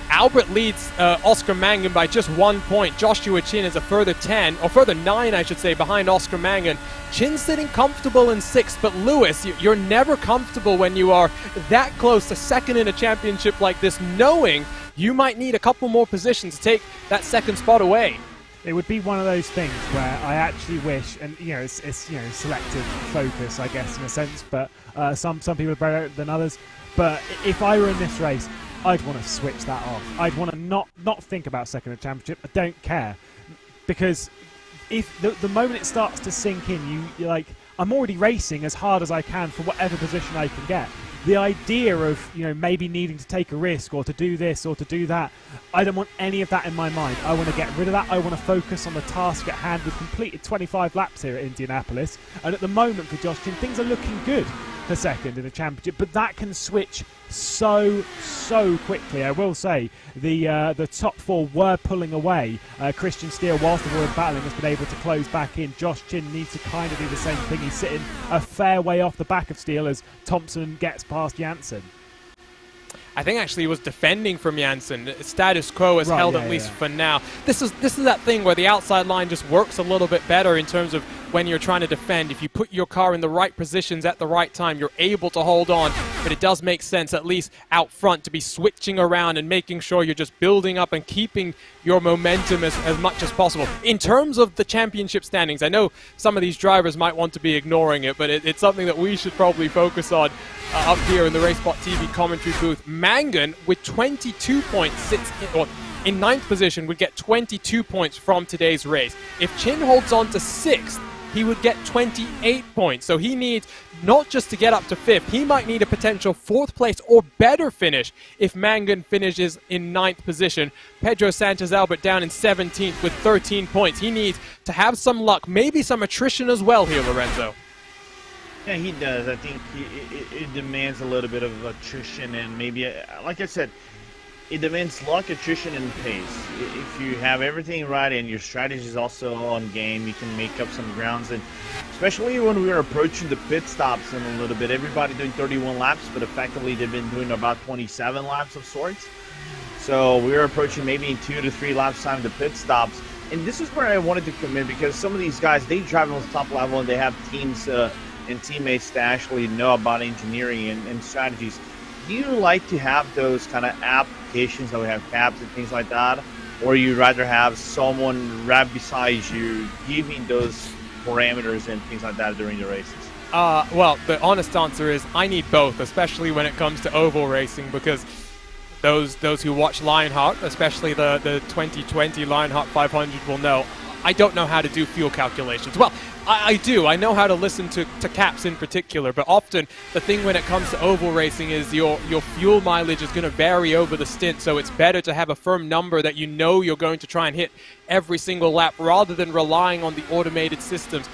Albert leads Oscar Mangan by just 1 point. Joshua Chin is a further 10, or further 9 I should say, behind Oscar Mangan. Chin sitting comfortable in 6th, but Lewis, you're never comfortable when you are that close to second in a championship like this, knowing you might need a couple more positions to take that second spot away. It would be one of those things where I actually wish, and it's selective focus, I guess, in a sense, but some people are better than others. But if I were in this race, I'd want to switch that off. I'd want to not think about second in the championship. I don't care, because if the moment it starts to sink in, you're like, I'm already racing as hard as I can for whatever position I can get. The idea of maybe needing to take a risk or to do this or to do that, I don't want any of that in my mind. I want to get rid of that. I want to focus on the task at hand. We've completed 25 laps here at Indianapolis, and at the moment for Josh Chin, things are looking good for second in the championship, but that can switch so quickly. I will say the top 4 were pulling away. Christian Steele, whilst they were battling, has been able to close back in. Josh Chin needs to kind of do the same thing. He's sitting a fair way off the back of Steele as Thompson gets past Janssen. I think actually he was defending from Janssen. Status quo is held at least for now. This is that thing where the outside line just works a little bit better in terms of when you're trying to defend. If you put your car in the right positions at the right time, you're able to hold on. But it does make sense, at least out front, to be switching around and making sure you're just building up and keeping your momentum as much as possible. In terms of the championship standings, I know some of these drivers might want to be ignoring it, but it's something that we should probably focus on up here in the RaceSpotTV commentary booth. Mangan, with 22 points, sits in 9th position, would get 22 points from today's race. If Chin holds on to 6th, he would get 28 points. So he needs not just to get up to 5th, he might need a potential 4th place or better finish if Mangan finishes in 9th position. Pedro Sanchez Albert down in 17th with 13 points. He needs to have some luck, maybe some attrition as well here, Lorenzo. Yeah, he does. I think it demands a little bit of attrition, and maybe, like I said, it demands luck, attrition, and pace. If you have everything right and your strategy is also on game, you can make up some grounds. And especially when we are approaching the pit stops in a little bit, everybody doing 31 laps, but effectively they've been doing about 27 laps of sorts. So we're approaching maybe in 2 to 3 laps time the pit stops. And this is where I wanted to come in, because some of these guys, they drive on the top level and they have teams and teammates to actually know about engineering and strategies. Do you like to have those kind of applications that we have caps and things like that, or you rather have someone right beside you giving those parameters and things like that during the races? Well, the honest answer is I need both, especially when it comes to oval racing, because those who watch Lionheart, especially the 2020 Lionheart 500, will know I don't know how to do fuel calculations. Well, I do. I know how to listen to caps in particular, but often the thing when it comes to oval racing is your fuel mileage is going to vary over the stint, so it's better to have a firm number that you know you're going to try and hit every single lap rather than relying on the automated systems.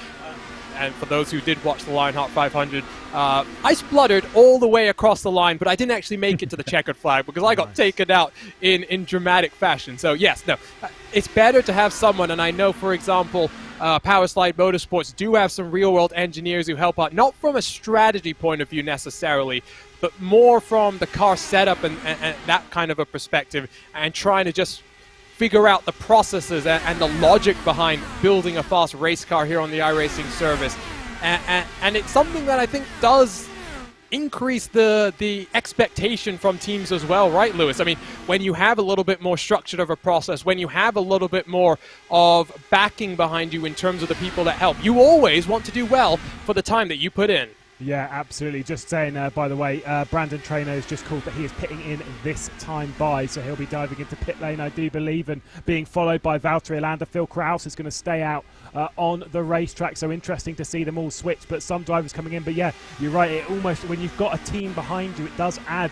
And for those who did watch the Lionheart 500, I spluttered all the way across the line, but I didn't actually make it to the checkered flag because I got taken out in dramatic fashion. So yes, no, it's better to have someone, and I know, for example, Powerslide Motorsports do have some real-world engineers who help out, not from a strategy point of view necessarily, but more from the car setup and that kind of a perspective, and trying to just figure out the processes and the logic behind building a fast race car here on the iRacing service. And it's something that I think does increase the expectation from teams as well, right, Lewis? I mean, when you have a little bit more structured of a process, when you have a little bit more of backing behind you in terms of the people that help, you always want to do well for the time that you put in. Yeah, absolutely. Just saying, by the way, Brandon Traynor has just called that he is pitting in this time by, so he'll be diving into pit lane, I do believe, and being followed by Valtteri Alander. Phil Kraus is going to stay out on the racetrack, so interesting to see them all switch, but some drivers coming in. But yeah, you're right, it almost, when you've got a team behind you, it does add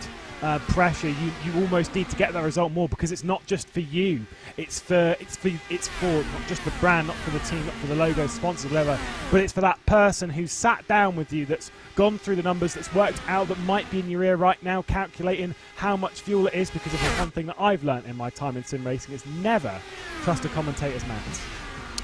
pressure. You almost need to get that result more, because it's not just for you, it's for not just the brand, not for the team, not for the logo, sponsors, whatever, but it's for that person who sat down with you, that's gone through the numbers, that's worked out that might be in your ear right now, calculating how much fuel it is, because of one thing that I've learned in my time in sim racing is never trust a commentator's maths.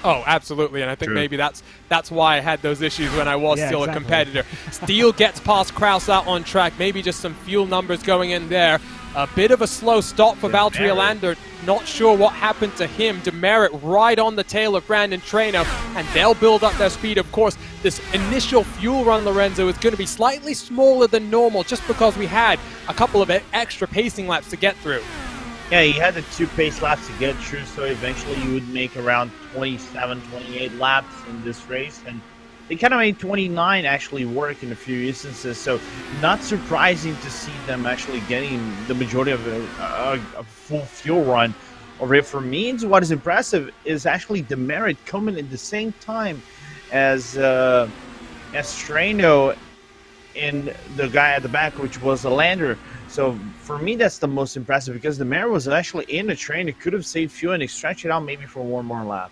Oh, absolutely, and I think maybe that's why I had those issues when I was still a competitor. Steele gets past Kraus out on track, maybe just some fuel numbers going in there. A bit of a slow stop for Valtteri Alander. Not sure what happened to him. Demerit right on the tail of Brandon Traino, and they'll build up their speed. Of course, this initial fuel run, Lorenzo, is going to be slightly smaller than normal just because we had a couple of extra pacing laps to get through. Yeah, he had the 2 pace laps to get through, so eventually you would make around 27, 28 laps in this race. And they kind of made 29 actually work in a few instances, so not surprising to see them actually getting the majority of a full fuel run. Or for me, what is impressive is actually Demerit coming at the same time as Traino and the guy at the back, which was Alander. So for me, that's the most impressive, because the Demerit was actually in the train. It could have saved fuel and stretched it out maybe for one more lap.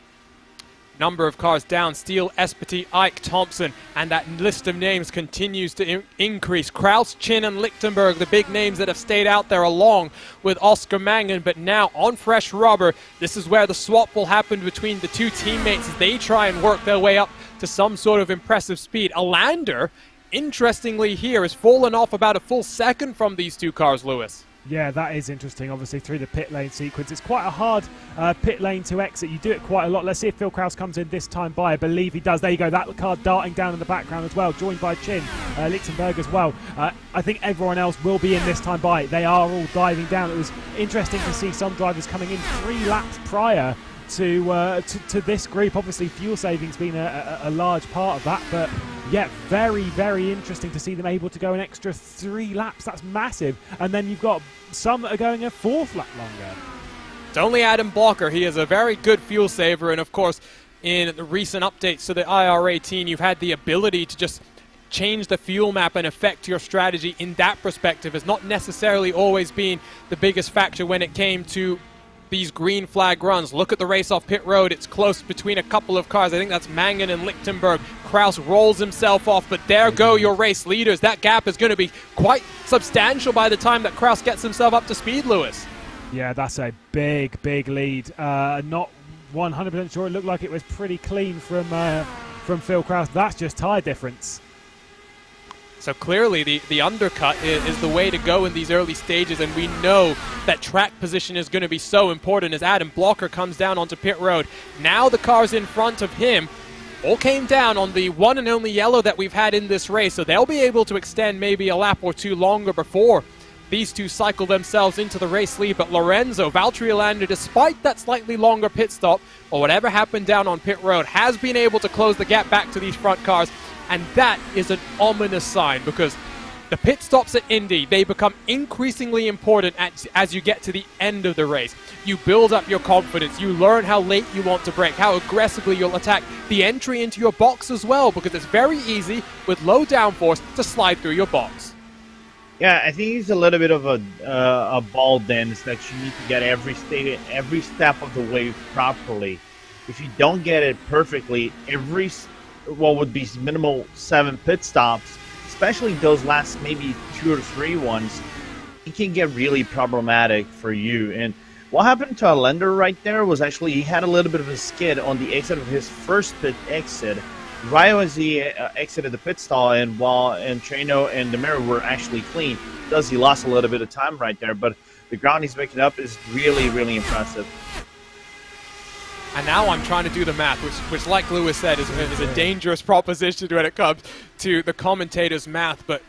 Number of cars down: Steele, Espety, Ike, Thompson, and that list of names continues to increase. Kraus, Chin, and Lichtenberg, the big names that have stayed out there, along with Oscar Mangan. But now on fresh rubber, this is where the swap will happen between the two teammates as they try and work their way up to some sort of impressive speed. Alander, interestingly here, has fallen off about a full second from these two cars, Lewis. Yeah, that is interesting, obviously, through the pit lane sequence. It's quite a hard pit lane to exit. You do it quite a lot. Let's see if Phil Kraus comes in this time by. I believe he does. There you go. That car darting down in the background as well, joined by Chin, Lichtenberg as well. I think everyone else will be in this time by. They are all diving down. It was interesting to see some drivers coming in 3 laps prior to this group. Obviously, fuel savings being a large part of that, but yeah, very, very interesting to see them able to go an extra 3 laps. That's massive. And then you've got some that are going a 4th lap longer. It's only Adam Blocker. He is a very good fuel saver, and of course, in the recent updates to the IR18, you've had the ability to just change the fuel map and affect your strategy in that perspective. Has not necessarily always been the biggest factor when it came to these green flag runs. Look at the race off pit road. It's close between a couple of cars. I think that's Mangan and Lichtenberg. Kraus rolls himself off, but there go your race leaders. That gap is going to be quite substantial by the time that Kraus gets himself up to speed, Lewis. Yeah, that's a big, big lead. Not 100% sure. It looked like it was pretty clean from Phil Kraus. That's just tyre difference. So clearly the undercut is the way to go in these early stages, and we know that track position is going to be so important as Adam Blocker comes down onto pit road. Now the cars in front of him all came down on the one and only yellow that we've had in this race, so they'll be able to extend maybe a lap or 2 longer before these two cycle themselves into the race lead. But Lorenzo, Valtteri Alander, despite that slightly longer pit stop or whatever happened down on pit road, has been able to close the gap back to these front cars. And that is an ominous sign, because the pit stops at Indy, they become increasingly important as you get to the end of the race. You build up your confidence. You learn how late you want to brake, how aggressively you'll attack the entry into your box as well, because it's very easy with low downforce to slide through your box. Yeah, I think it's a little bit of a ball dance that you need to get every step of the way properly. If you don't get it perfectly, what would be minimal 7 pit stops, especially those last maybe 2 or 3 ones, it can get really problematic for you. And what happened to Alander right there was actually he had a little bit of a skid on the exit of his first pit exit, right as he exited the pit stall, and Traino and Demerit were actually clean. Thus, he lost a little bit of time right there, but the ground he's making up is really, really impressive. And now I'm trying to do the math, which like Lewis said, is a dangerous proposition when it comes to the commentator's math. But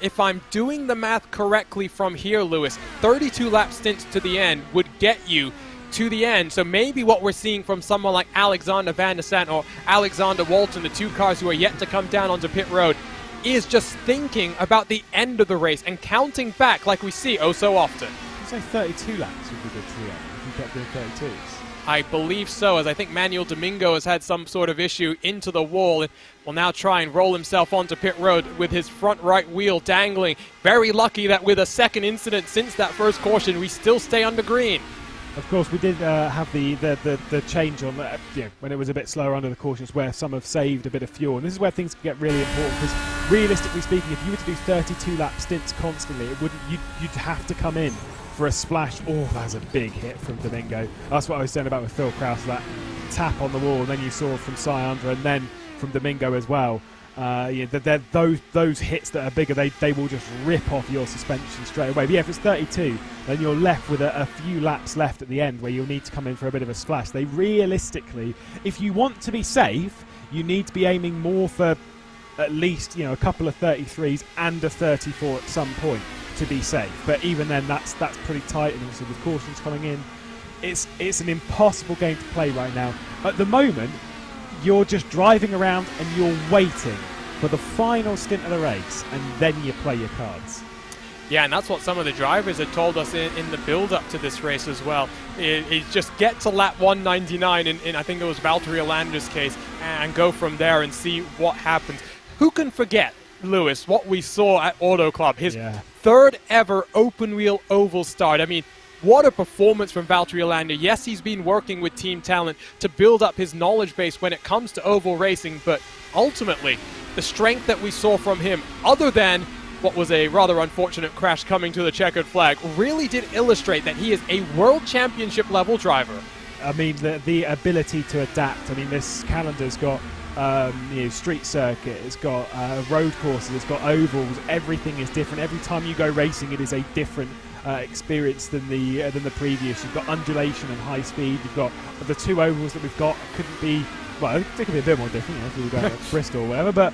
if I'm doing the math correctly from here, Lewis, 32 lap stints to the end would get you to the end. So maybe what we're seeing from someone like Alexander Van der Sant or Alexander Walton, the 2 cars who are yet to come down onto pit road, is just thinking about the end of the race and counting back like we see oh so often. I'd say 32 laps would be good to the end if you kept doing 32s. I believe so, as I think Manuel Domingo has had some sort of issue into the wall and will now try and roll himself onto pit road with his front right wheel dangling. Very lucky that with a second incident since that first caution, we still stay under green. Of course, we did have the change on when it was a bit slower under the cautions, where some have saved a bit of fuel, and this is where things can get really important, because realistically speaking, if you were to do 32-lap stints constantly, you'd have to come in for a splash. Oh, that's a big hit from Domingo. That's what I was saying about with Phil Krause, that tap on the wall, and then you saw from Syandra, and then from Domingo as well. Those hits that are bigger, they will just rip off your suspension straight away. But yeah, if it's 32, then you're left with a few laps left at the end where you'll need to come in for a bit of a splash. They realistically, if you want to be safe, you need to be aiming more for at least a couple of 33s and a 34 at some point to be safe. But even then, that's pretty tight, and obviously with cautions coming in, it's an impossible game to play right now. At the moment, you're just driving around and you're waiting for the final stint of the race, and then you play your cards. Yeah, and that's what some of the drivers had told us in the build-up to this race as well. Is just get to lap 199 in I think it was Valtteri Alander's case, and go from there and see what happens. Who can forget, Lewis, what we saw at Auto Club, his third ever open-wheel oval start. I mean, what a performance from Valtteri Alander. Yes, he's been working with Team Talent to build up his knowledge base when it comes to oval racing, but ultimately, the strength that we saw from him, other than what was a rather unfortunate crash coming to the checkered flag, really did illustrate that he is a world championship level driver. I mean, the ability to adapt. I mean, this calendar's got street circuit, it's got road courses, it's got ovals. Everything is different. Every time you go racing, it is a different experience than the previous. You've got undulation and high speed. You've got the two ovals that we've got couldn't be. Well, it could be a bit more different if we were going to Bristol or whatever. But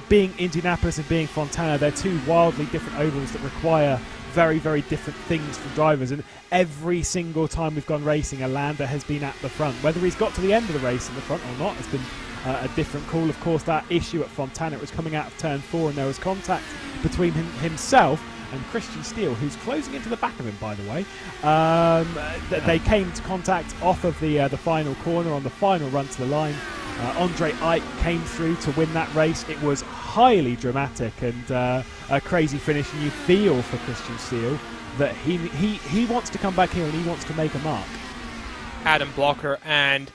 being Indianapolis and being Fontana, they're two wildly different ovals that require very, very different things from drivers. And every single time we've gone racing, Alander has been at the front. Whether he's got to the end of the race in the front or not has been a different call. Of course, that issue at Fontana, it was coming out of turn 4, and there was contact between himself and Christian Steele, who's closing into the back of him, by the way. They came to contact off of the final corner on the final run to the line. Andre Ike came through to win that race. It was highly dramatic and a crazy finish, and you feel for Christian Steele that he wants to come back here and he wants to make a mark. Adam Blocker and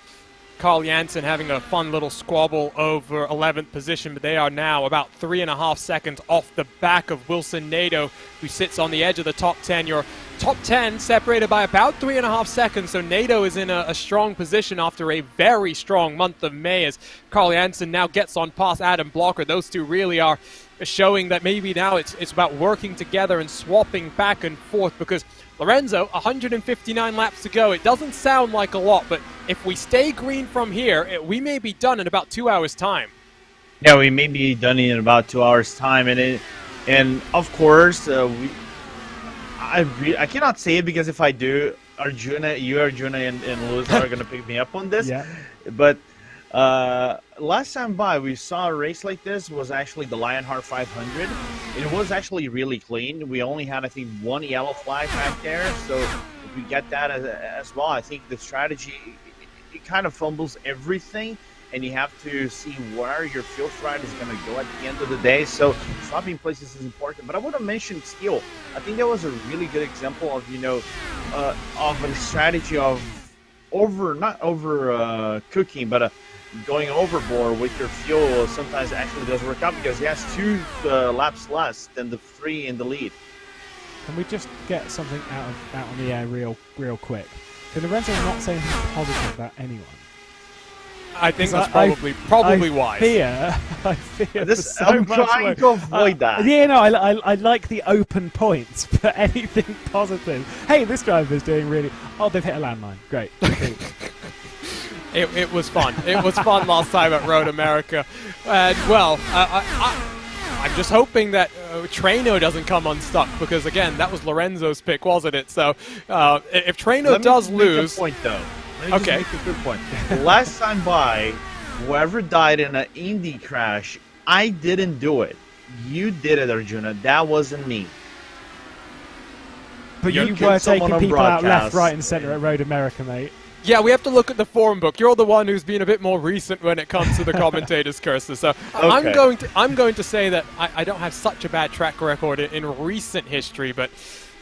Carl Janssen having a fun little squabble over 11th position, but they are now about 3.5 seconds off the back of Wilson Nadeau, who sits on the edge of the top 10. Your top 10 separated by about 3.5 seconds, so Nadeau is in a strong position after a very strong month of May as Carl Janssen now gets on past Adam Blocker. Those two really are showing that maybe now it's about working together and swapping back and forth, because Lorenzo, 159 laps to go. It doesn't sound like a lot, but if we stay green from here, we may be done in about 2 hours' time. Yeah, we may be done in about 2 hours' time, and of course, I cannot say it, because if I do, Arjuna and Lewis are going to pick me up on this. Yeah. But last time by, we saw a race like this was actually the Lionheart 500. It was actually really clean. We only had, I think, one yellow flag back there. So if we get that as well, I think the strategy, it kind of fumbles everything, and you have to see where your field stride is going to go at the end of the day. So swapping places is important. But I would have mentioned Steele. I think that was a really good example of, of a strategy of not over cooking, but going overboard with your fuel sometimes actually does work out, because he has 2 laps less than the 3 in the lead. Can we just get something out on the air real quick? Can Lorenzo not say anything positive about anyone? I think that's probably wise. I fear this. So I'm much trying to avoid that. Yeah, no, I like the open points, but anything positive. Hey, this driver's doing really. Oh, they've hit a landmine. Great. It was fun. It was fun last time at Road America. And, well, I'm just hoping that Treno doesn't come unstuck, because, again, that was Lorenzo's pick, wasn't it? So if Treno does lose... Let me make a point, though. Let me just make a good point. Last time by, whoever died in an Indy crash, I didn't do it. You did it, Arjuna. That wasn't me. But you were taking people out left, right, and center at Road America, mate. Yeah, we have to look at the forum book. You're the one who's been a bit more recent when it comes to the commentators' curses. So okay. I'm going to say that I don't have such a bad track record in recent history, but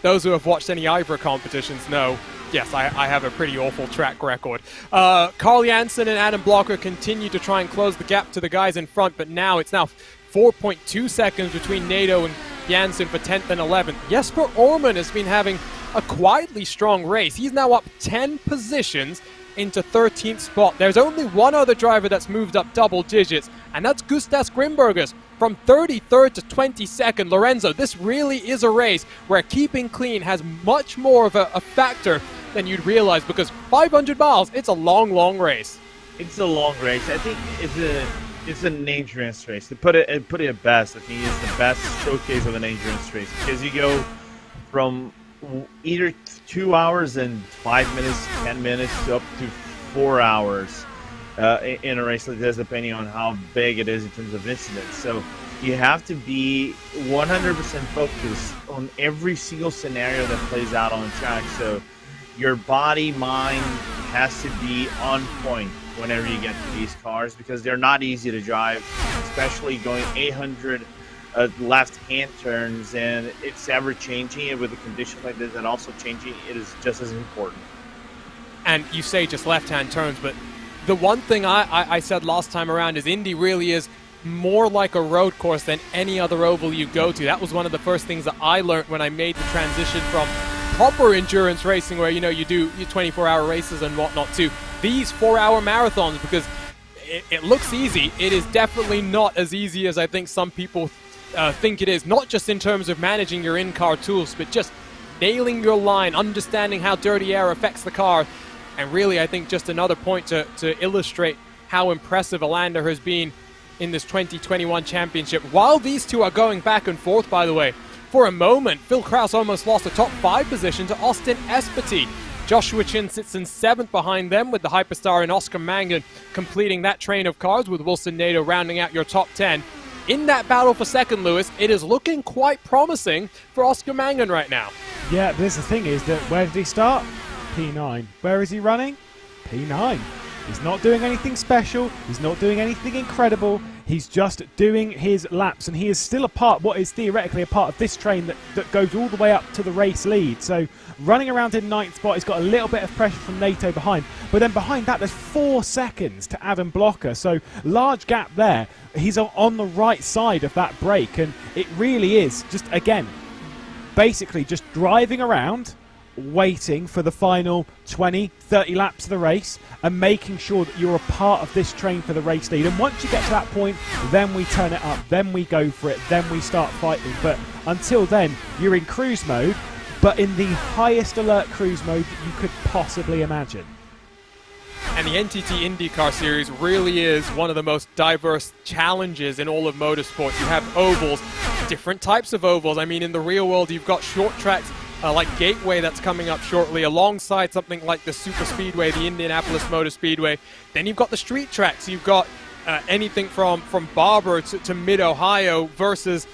those who have watched any Ivor competitions know, yes, I have a pretty awful track record. Carl Janssen and Adam Blocker continue to try and close the gap to the guys in front, but now it's 4.2 seconds between Nato and Janssen for 10th and 11th. Jesper Orman has been having a quietly strong race. He's now up 10 positions into 13th spot. There's only one other driver that's moved up double digits, and that's Gustas Grimbergers from 33rd to 22nd. Lorenzo, this really is a race where keeping clean has much more of a factor than you'd realize, because 500 miles, it's a long, long race. It's a long race. I think it's an endurance race. To put it best, I think it's the best showcase of an endurance race, because you go from either 2 hours and 5 minutes, 10 minutes, up to 4 hours in a race like this, depending on how big it is in terms of incidents. So you have to be 100% focused on every single scenario that plays out on the track. So your body, mind has to be on point whenever you get to these cars, because they're not easy to drive, especially going 800 left-hand turns, and it's ever changing. And with a condition like this and also changing, it is just as important. And you say just left-hand turns, but the one thing I said last time around is Indy really is more like a road course than any other oval you go to. That was one of the first things that I learned when I made the transition from proper endurance racing, where you do your 24-hour races and whatnot, to these 4-hour marathons, because it looks easy. It is definitely not as easy as I think some people think it is, not just in terms of managing your in-car tools, but just nailing your line, understanding how dirty air affects the car. And really, I think just another point to illustrate how impressive Alander has been in this 2021 championship. While these two are going back and forth, by the way, for a moment, Phil Krause almost lost a top 5 position to Austin Espety. Joshua Chin sits in 7th behind them, with the Hyperstar and Oscar Mangan completing that train of cars, with Wilson Nato rounding out your top 10. In that battle for second, Lewis, it is looking quite promising for Oscar Mangan right now. Yeah, there's the thing is that where did he start? P9. Where is he running? P9. He's not doing anything special. He's not doing anything incredible. He's just doing his laps, and he is still a part, what is theoretically a part of this train that goes all the way up to the race lead. So running around in 9th spot, he's got a little bit of pressure from Nato behind. But then behind that, there's 4 seconds to Adam Blocker. So large gap there. He's on the right side of that break, and it really is just, again, basically just driving around, waiting for the final 20, 30 laps of the race and making sure that you're a part of this train for the race lead. And once you get to that point, then we turn it up, then we go for it, then we start fighting. But until then, you're in cruise mode, but in the highest alert cruise mode that you could possibly imagine. And the NTT IndyCar Series really is one of the most diverse challenges in all of motorsport. You have ovals, different types of ovals. I mean, in the real world, you've got short tracks like Gateway that's coming up shortly, alongside something like the Super Speedway, the Indianapolis Motor Speedway. Then you've got the street tracks. You've got anything from Barber to Mid-Ohio versus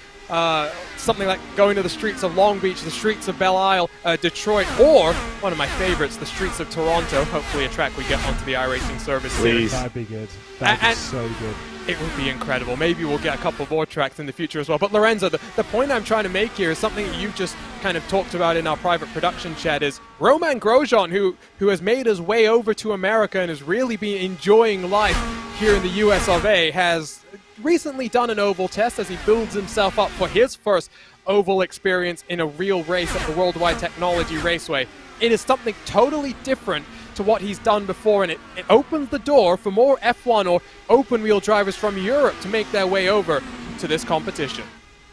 something like going to the streets of Long Beach, the streets of Belle Isle, Detroit, or one of my favorites, the streets of Toronto. Hopefully a track we get onto the iRacing Service Series. That'd be good. That'd be so good. It would be incredible. Maybe we'll get a couple more tracks in the future as well. But Lorenzo, the point I'm trying to make here is something that you've just kind of talked about in our private production chat, is Roman Grosjean, who has made his way over to America and has really been enjoying life here in the US of A, has recently done an oval test as he builds himself up for his first oval experience in a real race at the Worldwide Technology Raceway. It is something totally different to what he's done before, and it opens the door for more F1 or open-wheel drivers from Europe to make their way over to this competition.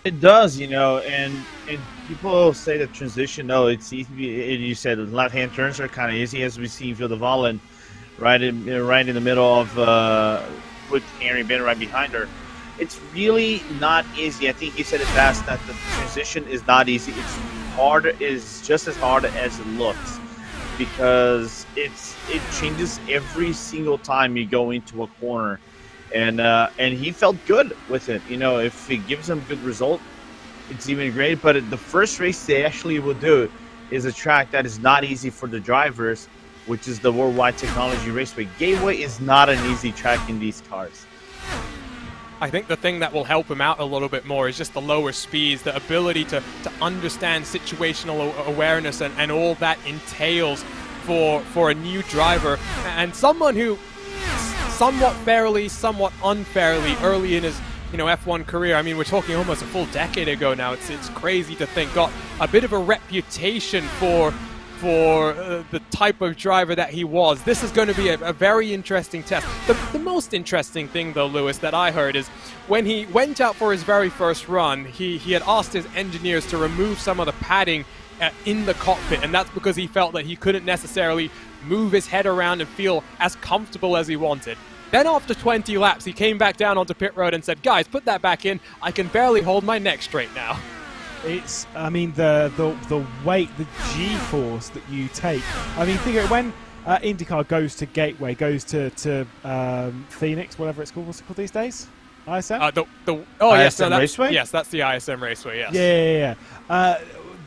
It does, and people say the transition, no, it's easy. You said left-hand turns are kind of easy, as we see in Field of Holland, right in the middle of with Henry Ben right behind her. It's really not easy. I think you said it best, that the transition is not easy. It's hard, is just as hard as it looks, because it changes every single time you go into a corner, and he felt good with it. If it gives him good result, it's even great. But the first race they actually will do is a track that is not easy for the drivers, which is the Worldwide Technology Raceway. Gateway is not an easy track in these cars. I think the thing that will help him out a little bit more is just the lower speeds, the ability to understand situational awareness and all that entails for a new driver and someone who somewhat fairly, somewhat unfairly early in his F1 career. I mean, we're talking almost a full decade ago now. It's crazy to think. Got a bit of a reputation for the type of driver that he was. This is going to be a very interesting test. The most interesting thing, though, Lewis, that I heard is when he went out for his very first run, he had asked his engineers to remove some of the padding in the cockpit, and that's because he felt that he couldn't necessarily move his head around and feel as comfortable as he wanted. Then after 20 laps, he came back down onto pit road and said, guys, put that back in. I can barely hold my neck straight now. It's, I mean, the weight, the G-force that you take. I mean, think of it, when IndyCar goes to Gateway, goes to Phoenix, whatever it's called. What's it called these days? ISM? ISM Raceway? Yes, that's the ISM Raceway, yes. Yeah.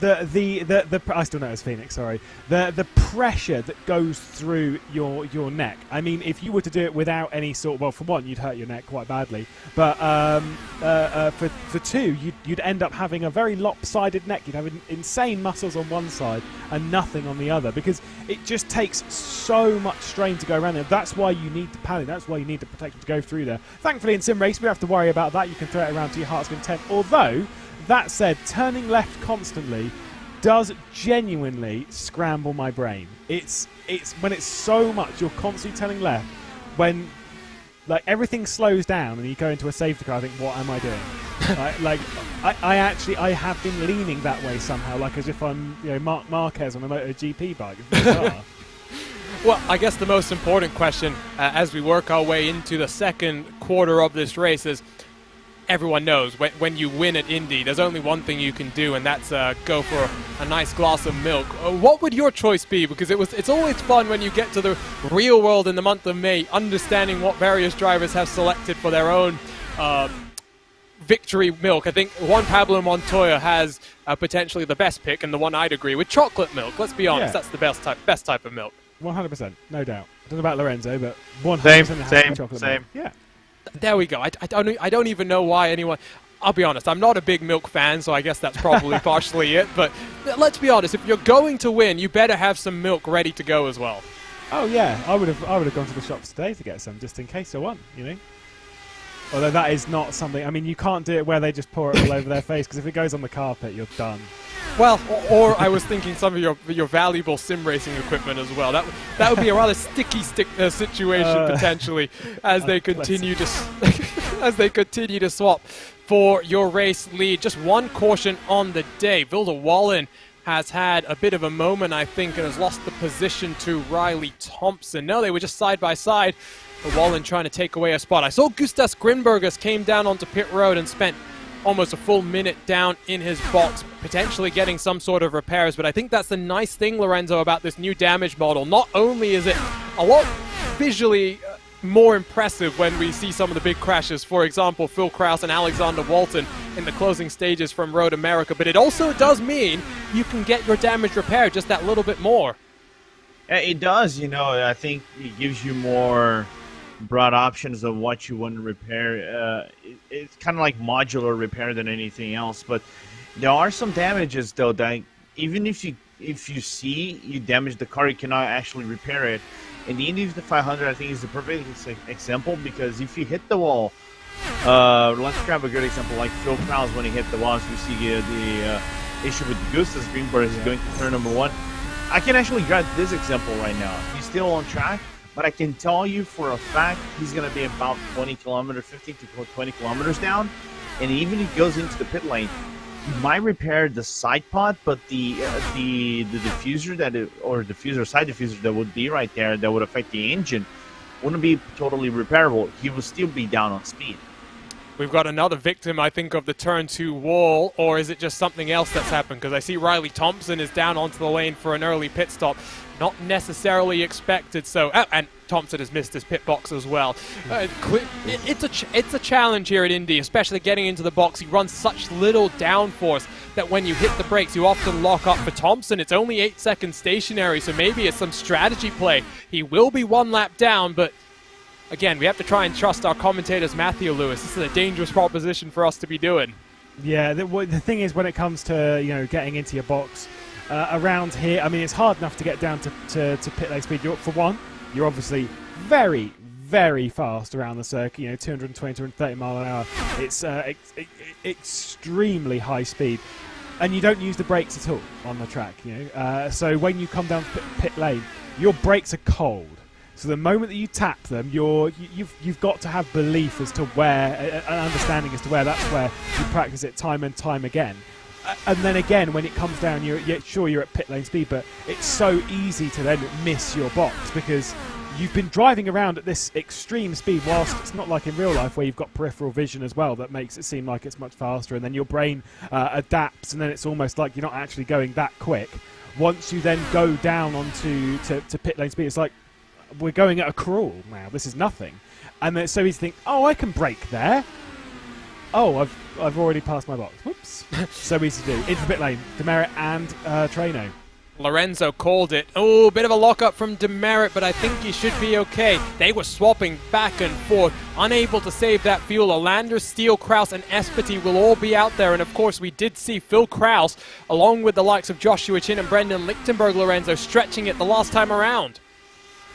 I still know it's Phoenix, sorry. The pressure that goes through your neck. I mean, if you were to do it without any sort, well, for one, you'd hurt your neck quite badly. But for two, you'd end up having a very lopsided neck. You'd have insane muscles on one side and nothing on the other, because it just takes so much strain to go around there. That's why you need the padding. That's why you need the protection to go through there. Thankfully, in Sim Race, we don't have to worry about that. You can throw it around to your heart's content. Although, that said, turning left constantly does genuinely scramble my brain. It's when it's so much, you're constantly turning left, when like everything slows down and you go into a safety car, I think, what am I doing? I have been leaning that way somehow, like as if I'm Marc Marquez on a MotoGP bike. It's bizarre. Well, I guess the most important question as we work our way into the second quarter of this race is, everyone knows when you win at Indy, there's only one thing you can do, and that's go for a nice glass of milk. What would your choice be? Because it's always fun when you get to the real world in the month of May, understanding what various drivers have selected for their own victory milk. I think Juan Pablo Montoya has potentially the best pick, and the one I'd agree with, chocolate milk. Let's be honest, That's the best type of milk. 100%, no doubt. I don't know about Lorenzo, but 100% chocolate milk. Yeah. There we go. I don't even know why anyone... I'll be honest, I'm not a big milk fan, so I guess that's probably partially it. But let's be honest, if you're going to win, you better have some milk ready to go as well. Oh yeah, I would have gone to the shops today to get some, just in case I won, Although that is not something... I mean, you can't do it where they just pour it all over their face, because if it goes on the carpet, you're done. Well, or I was thinking some of your valuable sim racing equipment as well. That would be a rather sticky situation potentially as they continue to swap for your race lead. Just one caution on the day. Vilda Wallin has had a bit of a moment, I think, and has lost the position to Riley Thompson. No, they were just side by side. Wallin trying to take away a spot. I saw Gustas Grimbergus came down onto pit road and spent almost a full minute down in his box, potentially getting some sort of repairs. But I think that's the nice thing, Lorenzo, about this new damage model. Not only is it a lot visually more impressive when we see some of the big crashes, for example, Phil Krause and Alexander Walton in the closing stages from Road America, but it also does mean you can get your damage repaired just that little bit more. It does, I think it gives you more broad options of what you want to repair. It's kind of like modular repair than anything else, but there are some damages though that even if you see you damage the car, you cannot actually repair it. And the Indy 500, I think, is the perfect example, because if you hit the wall, let's grab a good example like Phil Krause when he hit the wall. As we see the issue with Gustas Greenberg is going to turn number one. I can actually grab this example right now. He's still on track, but I can tell you for a fact he's going to be about 20 kilometers, 15 to 20 kilometers down. And even if he goes into the pit lane, he might repair the side pod, but the diffuser side diffuser that would be right there that would affect the engine wouldn't be totally repairable. He would still be down on speed. We've got another victim, I think, of the turn 2 wall, or is it just something else that's happened? Because I see Riley Thompson is down onto the lane for an early pit stop. Not necessarily expected, so... and Thompson has missed his pit box as well. It's a challenge here at Indy, especially getting into the box. He runs such little downforce that when you hit the brakes, you often lock up. For Thompson, it's only 8 seconds stationary, so maybe it's some strategy play. He will be one lap down, but again, we have to try and trust our commentators, Matthew Lewis. This is a dangerous proposition for us to be doing. Yeah, the thing is, when it comes to getting into your box around here, I mean, it's hard enough to get down to pit lane speed. For one, you're obviously very, very fast around the circuit. 220, 230 mile an hour. It's extremely high speed, and you don't use the brakes at all on the track. So when you come down to pit lane, your brakes are cold. So the moment that you tap them, you've got to have belief as to where, an understanding as to where. That's where you practice it time and time again. And then again, when it comes down, you're at pit lane speed, but it's so easy to then miss your box because you've been driving around at this extreme speed, whilst it's not like in real life where you've got peripheral vision as well that makes it seem like it's much faster, and then your brain adapts, and then it's almost like you're not actually going that quick. Once you then go down onto pit lane speed, it's like, we're going at a crawl now. This is nothing. And then it's so easy to think, oh, I can brake there. Oh, I've already passed my box. Whoops. So easy to do. Into the pit lane. Demerit and Traino. Lorenzo called it. Oh, bit of a lockup from Demerit, but I think he should be okay. They were swapping back and forth, unable to save that fuel. Olander, Steele, Kraus, and Espety will all be out there. And of course, we did see Phil Kraus, along with the likes of Joshua Chin and Brendan Lichtenberg, Lorenzo, stretching it the last time around.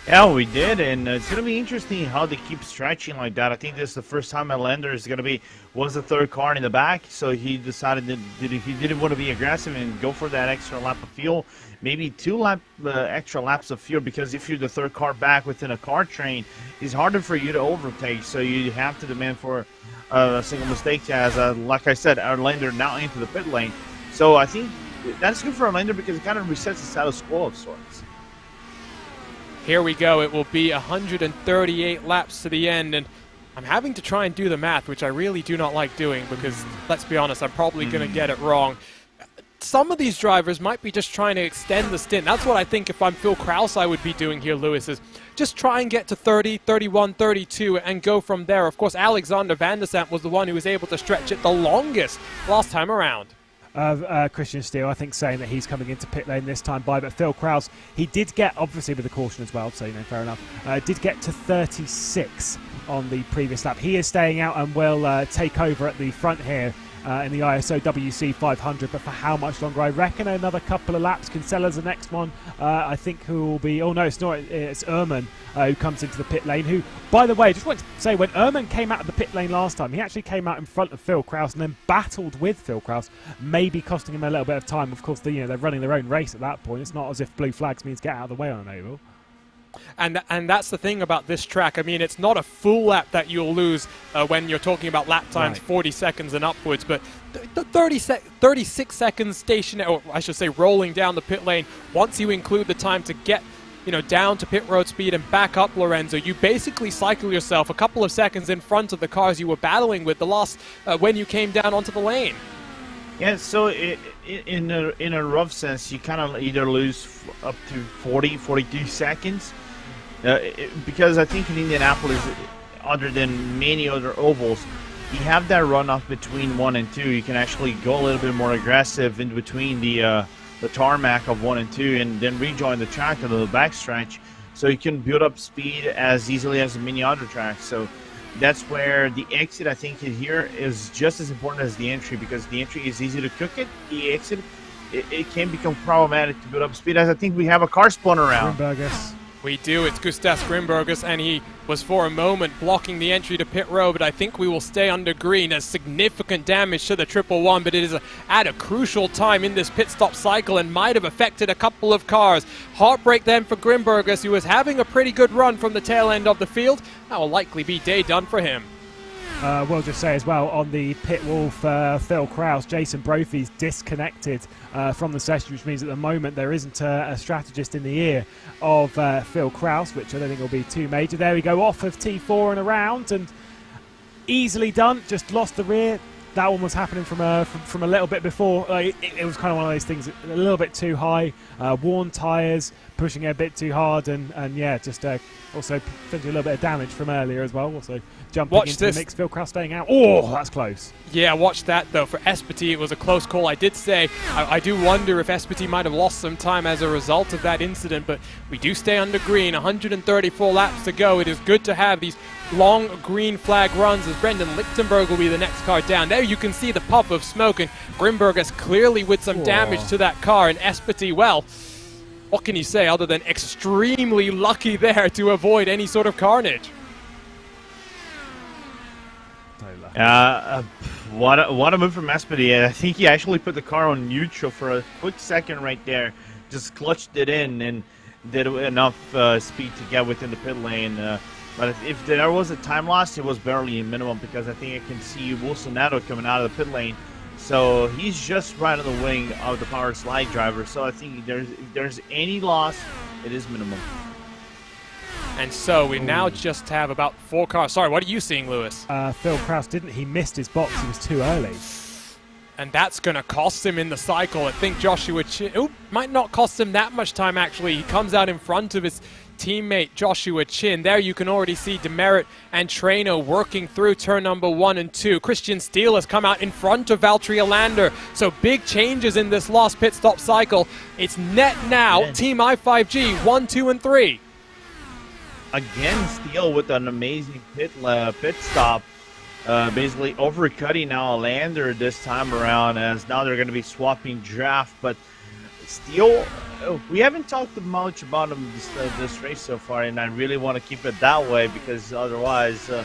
Yeah, we did, and it's going to be interesting how they keep stretching like that. I think this is the first time Olander is going to was the third car in the back, so he decided that he didn't want to be aggressive and go for that extra lap of fuel, maybe two extra laps of fuel, because if you're the third car back within a car train, it's harder for you to overtake, so you have to demand for a single mistake as, like I said, Olander now into the pit lane. So I think that's good for Olander because it kind of resets the status quo of sorts. Here we go. It will be 138 laps to the end, and I'm having to try and do the math, which I really do not like doing because, let's be honest, I'm probably going to get it wrong. Some of these drivers might be just trying to extend the stint. That's what I think if I'm Phil Kraus I would be doing here, Lewis, is just try and get to 30, 31, 32 and go from there. Of course, Alexander Van der Sant was the one who was able to stretch it the longest last time around. Christian Steele, I think, saying that he's coming into pit lane this time by, but Phil Kraus, he did get, obviously with the caution as well, so fair enough, did get to 36 on the previous lap. He is staying out and will take over at the front here in the ISOWC 500, but for how much longer? I reckon another couple of laps. Kinsella's the next one, I think, who will be, oh no, it's not, it's Ehrman who comes into the pit lane, who, by the way, just want to say, when Ehrman came out of the pit lane last time, he actually came out in front of Phil Kraus and then battled with Phil Kraus, maybe costing him a little bit of time. Of course, they're running their own race at that point. It's not as if blue flags means get out of the way on an oval. And that's the thing about this track. I mean, it's not a full lap that you'll lose when you're talking about lap times, right. 40 seconds and upwards, but 36 seconds stationary, or I should say rolling down the pit lane, once you include the time to get down to pit road speed and back up, Lorenzo, you basically cycle yourself a couple of seconds in front of the cars you were battling with the last when you came down onto the lane. Yeah, so in a rough sense, you kind of either lose up to 40, 42 seconds. Because I think in Indianapolis, other than many other ovals, you have that runoff between 1 and 2. You can actually go a little bit more aggressive in between the tarmac of 1 and 2 and then rejoin the track to the backstretch. So you can build up speed as easily as many other tracks. So that's where the exit, I think, here is just as important as the entry, because the entry is easy to cook it. The exit, it can become problematic to build up speed, as I think we have a car spun around. We do. It's Gustas Grimbergus, and he was for a moment blocking the entry to pit road, but I think we will stay under green as significant damage to the 111, but it is at a crucial time in this pit stop cycle and might have affected a couple of cars. Heartbreak then for Grimbergus, who was having a pretty good run from the tail end of the field. That will likely be day done for him. We'll just say as well, on the pit wall for Phil Kraus, Jason Brophy's disconnected from the session, which means at the moment there isn't a strategist in the ear of Phil Kraus, which I don't think will be too major. There we go, off of T4 and around, and easily done, just lost the rear. That one was happening from a little bit before. It was kind of one of those things, a little bit too high, worn tyres, pushing it a bit too hard, and yeah, just also potentially a little bit of damage from earlier as well. Also jumping into the mix, Phil Kraus staying out. Oh, that's close. Yeah, watch that though. For Espity, it was a close call. I did say I do wonder if Espity might have lost some time as a result of that incident, but we do stay under green. 134 laps to go. It is good to have these long green flag runs as Brendan Lichtenberg will be the next car down. There you can see the puff of smoke, and Grimberg is clearly with some damage to that car, and Espity, well, what can you say other than extremely lucky there to avoid any sort of carnage? What a move from Espity. I think he actually put the car on neutral for a quick second right there. Just clutched it in and did enough speed to get within the pit lane. But if there was a time loss, it was barely a minimum, because I think I can see Wilson Nato coming out of the pit lane. So he's just right on the wing of the power slide driver. So I think if there's any loss, it is minimum. And so we now just have about 4 cars. Sorry, what are you seeing, Lewis? Phil Kraus he missed his box. He was too early. And that's going to cost him in the cycle. I think Joshua Chin might not cost him that much time, actually. He comes out in front of his teammate Joshua Chin. There you can already see Demerit and Treno working through turn number 1 and 2. Christian Steele has come out in front of Valtteri Alander. So big changes in this last pit stop cycle. It's net now. Team I5G 1, 2, and 3. Again, Steele with an amazing pit stop. Basically overcutting now Alander this time around, as now they're going to be swapping draft. But Steele, we haven't talked much about him this race so far, and I really want to keep it that way, because otherwise the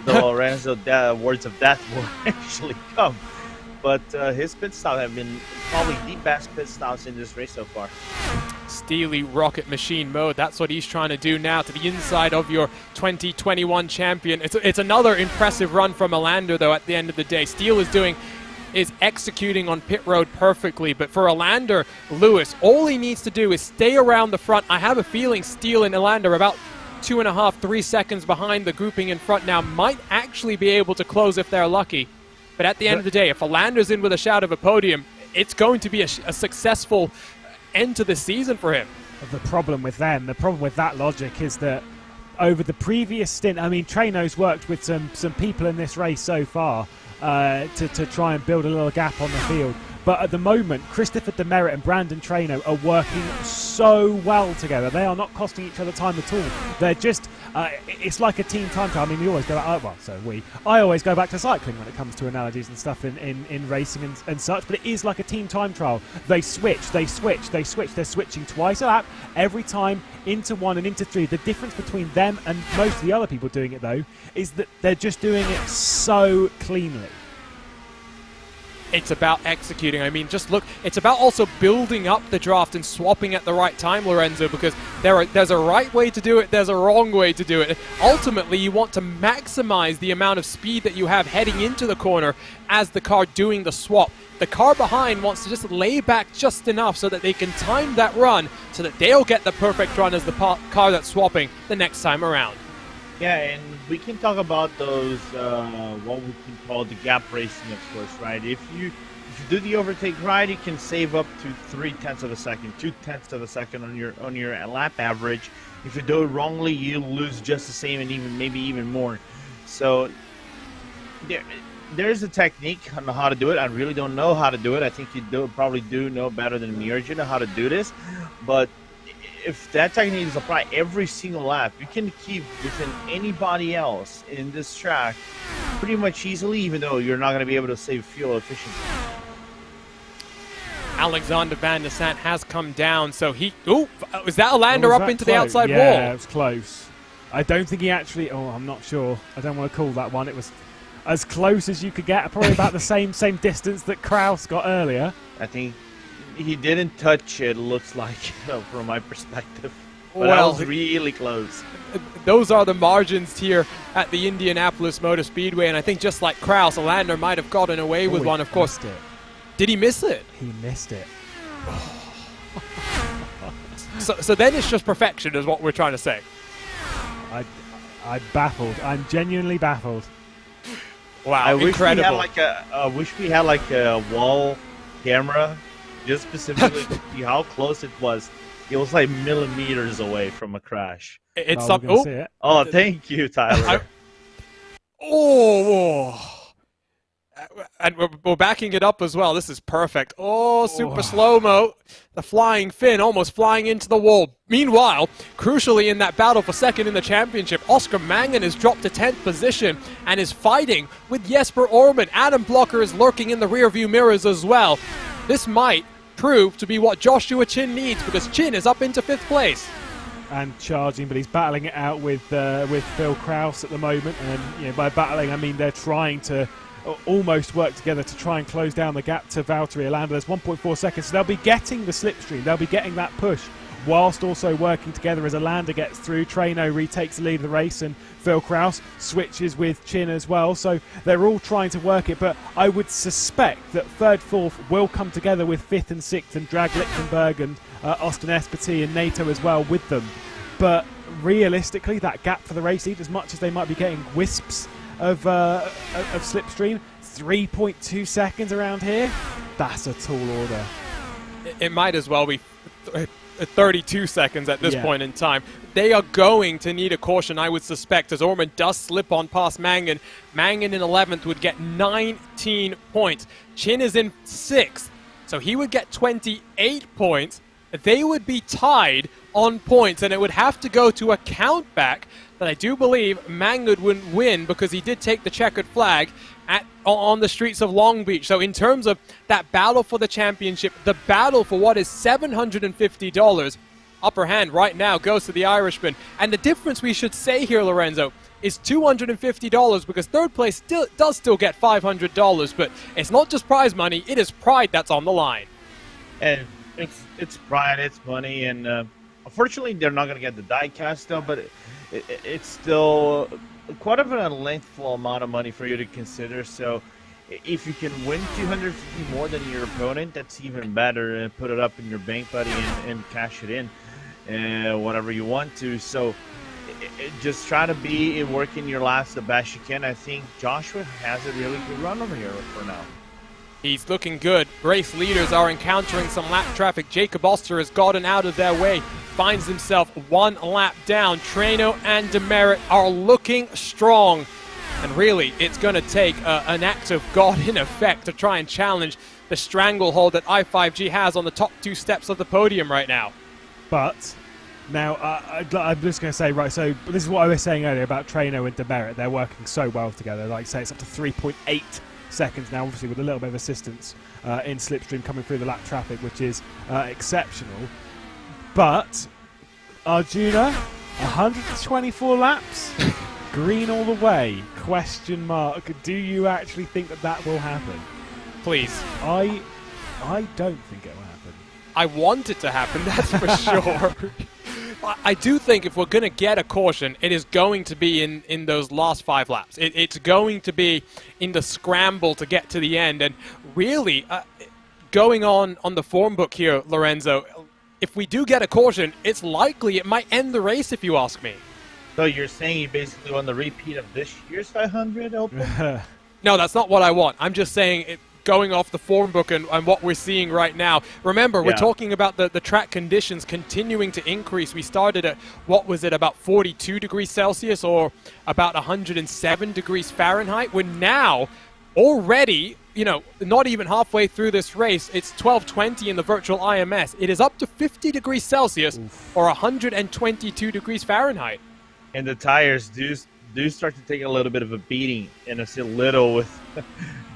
Lorenzo words of death will actually come. But his pit stops have been probably the best pit stops in this race so far. Steely rocket machine mode. That's what he's trying to do now to the inside of your 2021 champion. It's another impressive run from Alander, though, at the end of the day. Steele is executing on pit road perfectly. But for Alander, Lewis, all he needs to do is stay around the front. I have a feeling Steele and Alander are about 2.5, 3 seconds behind the grouping in front now. Might actually be able to close if they're lucky. But at the end of the day, if Alander's in with a shout of a podium, it's going to be a successful end to the season for him. The problem with that logic is that over the previous stint, I mean, Treno's worked with some people in this race so far to try and build a little gap on the field. But at the moment, Christopher Demerit and Brandon Treno are working so well together. They are not costing each other time at all. They're just, it's like a team time trial. I mean, we always go back, I always go back to cycling when it comes to analogies and stuff in racing and such, but it is like a team time trial. They switch. They're switching twice a lap every time into 1 and into 3. The difference between them and most of the other people doing it, though, is that they're just doing it so cleanly. It's about executing. I mean, just look, it's about also building up the draft and swapping at the right time, Lorenzo, because there's a right way to do it, there's a wrong way to do it. Ultimately, you want to maximize the amount of speed that you have heading into the corner as the car doing the swap. The car behind wants to just lay back just enough so that they can time that run so that they'll get the perfect run as the car that's swapping the next time around. Yeah, and we can talk about those, what we can call the gap racing, of course, right? If you do the overtake right, you can save up to 0.3 of a second, 0.2 of a second on your lap average. If you do it wrongly, you lose just the same, and maybe even more. So there's a technique on how to do it. I really don't know how to do it. I think you probably do know better than me, Arjun, how to do this, but if that technique is applied every single lap, you can keep within anybody else in this track pretty much easily, even though you're not going to be able to save fuel efficiently. Alexander Van der Sant has come down, so is that Alander up into the outside wall? Yeah, it was close. I don't think he actually, I'm not sure. I don't want to call that one. It was as close as you could get, probably about the same distance that Kraus got earlier. I think he didn't touch it, looks like, from my perspective. But that was really close. Those are the margins here at the Indianapolis Motor Speedway, and I think just like Kraus, Alander might have gotten away with one, of course. Did he miss it? He missed it. So then it's just perfection is what we're trying to say. I'm baffled. I'm genuinely baffled. Wow, incredible. I wish we had like a wall camera just specifically to see how close it was. He was like millimeters away from a crash. It's we're gonna see it. Oh, thank you, Tyler. And we're backing it up as well. This is perfect. Oh, super slow-mo. The flying Finn almost flying into the wall. Meanwhile, crucially in that battle for second in the championship, Oscar Mangan has dropped to 10th position and is fighting with Jesper Orman. Adam Blocker is lurking in the rearview mirrors as well. This might prove to be what Joshua Chin needs, because Chin is up into 5th place. And charging, but he's battling it out with Phil Kraus at the moment. And by battling, I mean they're trying to almost work together to try and close down the gap to Valtteri Alander. There's 1.4 seconds, so they'll be getting the slipstream. They'll be getting that push, whilst also working together as Alander gets through. Traino retakes the lead of the race, and Phil Kraus switches with Chin as well. So they're all trying to work it, but I would suspect that 3rd, 4th will come together with 5th and 6th, and drag Lichtenberg and Austin Esparti and NATO as well with them. But realistically, that gap for the race lead, as much as they might be getting wisps of slipstream, 3.2 seconds around here, that's a tall order. It might as well be 32 seconds at this point in time. They are going to need a caution, I would suspect, as Orman does slip on past Mangan. Mangan in 11th would get 19 points. Chin is in 6th, so he would get 28 points. They would be tied on points, and it would have to go to a countback that I do believe Mangan wouldn't win, because he did take the checkered flag on the streets of Long Beach. So in terms of that battle for the championship, the battle for what is $750, upper hand right now goes to the Irishman. And the difference, we should say here, Lorenzo, is $250, because 3rd place does still get $500, but it's not just prize money, it is pride that's on the line. And it's pride, it's money, and unfortunately they're not going to get the die cast though, but it's still quite of a lengthful amount of money for you to consider. So if you can win 250 more than your opponent, that's even better, and put it up in your bank, buddy, and cash it in, whatever you want to. So just try to be working your last the best you can. I think Joshua has a really good run over here for now. He's looking good. Race leaders are encountering some lap traffic. Jacob Oster has gotten out of their way, finds himself 1 lap down. Traino and Demerit are looking strong. And really, it's going to take an act of God in effect to try and challenge the stranglehold that i5G has on the top 2 steps of the podium right now. But now, I'm just going to say, right, so this is what I was saying earlier about Traino and Demerit. They're working so well together. Like I say, it's up to 3.8 seconds now, obviously with a little bit of assistance in slipstream coming through the lap traffic, which is exceptional. But Arjuna, 124 laps, green all the way, question mark. Do you actually think that will happen? Please. I don't think it will happen. I want it to happen, that's for sure. I do think if we're going to get a caution, it is going to be in those last 5 laps. It's going to be in the scramble to get to the end. And really, going on the form book here, Lorenzo, if we do get a caution, it's likely it might end the race, if you ask me. So you're saying you basically want the repeat of this year's 500 Open? No, that's not what I want. I'm just saying going off the form book and what we're seeing right now. Remember, we're talking about the track conditions continuing to increase. We started at, what was it, about 42 degrees Celsius or about 107 degrees Fahrenheit. We're now already, not even halfway through this race. It's 12:20 in the virtual IMS. It is up to 50 degrees Celsius or 122 degrees Fahrenheit. And the tires do start to take a little bit of a beating, and I say little with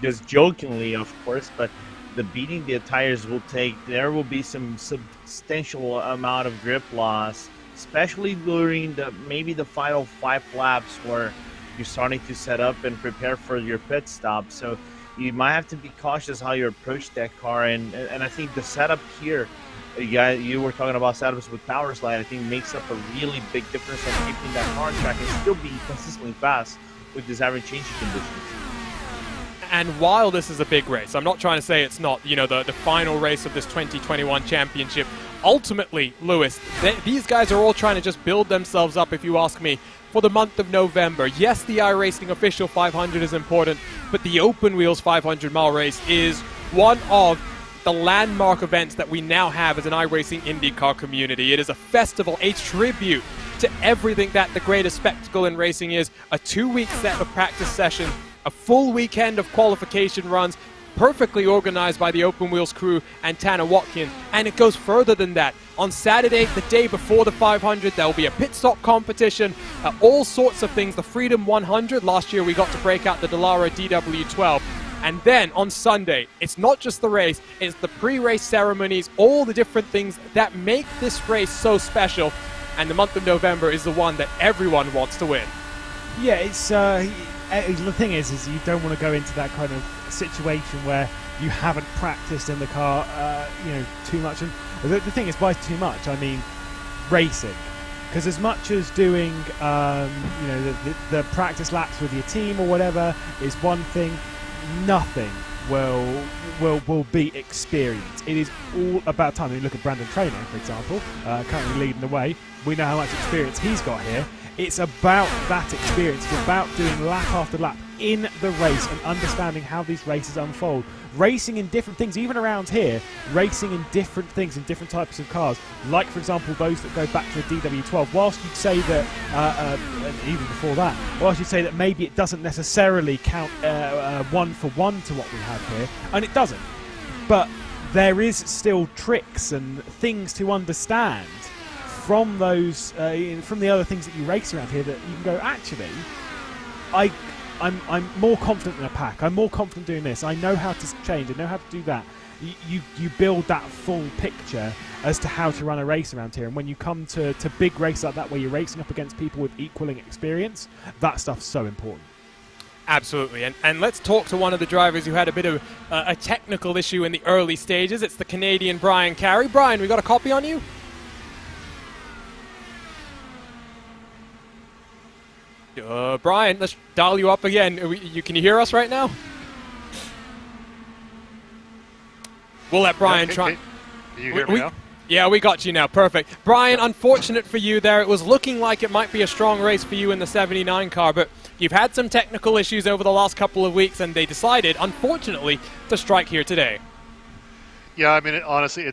just jokingly, of course, but the beating the tires will take, there will be some substantial amount of grip loss, especially during maybe the final 5 laps where you're starting to set up and prepare for your pit stop. So you might have to be cautious how you approach that car, and I think the setup here, you were talking about setups with power slide, I think makes up a really big difference on keeping that car on track and still be consistently fast with these average changing conditions. And while this is a big race, I'm not trying to say it's not, the final race of this 2021 championship. Ultimately, Lewis, these guys are all trying to just build themselves up, if you ask me, for the month of November. Yes, the iRacing official 500 is important, but the Open Wheels 500-mile race is one of the landmark events that we now have as an iRacing IndyCar community. It is a festival, a tribute to everything that the greatest spectacle in racing is. A 2-week set of practice sessions, a full weekend of qualification runs, perfectly organized by the Open Wheels crew and Tanner Watkins. And it goes further than that. On Saturday, the day before the 500, there will be a pit stop competition, all sorts of things. The Freedom 100, last year we got to break out the Dallara DW12. And then on Sunday, it's not just the race, it's the pre-race ceremonies, all the different things that make this race so special. And the month of November is the one that everyone wants to win. Yeah, it's the thing is you don't want to go into that kind of situation where you haven't practiced in the car, too much. And the thing is, by too much, I mean racing. Because as much as doing, the practice laps with your team or whatever is one thing, nothing will be experience. It is all about time. I mean, look at Brandon Traynor, for example, currently leading the way. We know how much experience he's got here. It's about that experience. It's about doing lap after lap in the race and understanding how these races unfold. Racing in different things, even around here, racing in different things, in different types of cars. Like, for example, those that go back to the DW12. Whilst you'd say that, and even before that, whilst you'd say that maybe it doesn't necessarily count one for one to what we have here, and it doesn't. But there is still tricks and things to understand from those, from the other things that you race around here, that you can go, actually, I'm more confident in a pack. I'm more confident doing this. I know how to change. I know how to do that. You build that full picture as to how to run a race around here. And when you come to big races like that, where you're racing up against people with equaling experience, that stuff's so important. Absolutely. And let's talk to one of the drivers who had a bit of a technical issue in the early stages. It's the Canadian Brian Carey. Brian, we got a copy on you? Brian, let's dial you up again. Can you hear us right now? We'll let Brian try. Can you hear me now? Yeah, we got you now. Perfect. Brian, unfortunate for you there. It was looking like it might be a strong race for you in the 79 car, but you've had some technical issues over the last couple of weeks, and they decided, unfortunately, to strike here today. Yeah, I mean, honestly,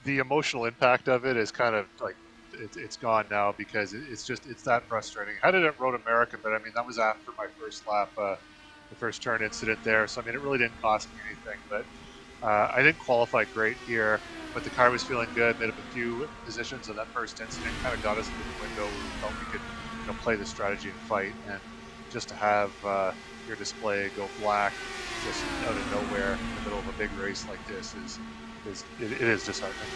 the emotional impact of it is kind of like, it's gone now, because it's that frustrating. I had it at Road America, but I mean, that was after my first lap, the first turn incident there. So I mean, it really didn't cost me anything, but I didn't qualify great here, but the car was feeling good, made up a few positions, and that first incident kind of got us into the window where we felt we could play the strategy and fight. And just to have your display go black just out of nowhere in the middle of a big race like this it is disheartening.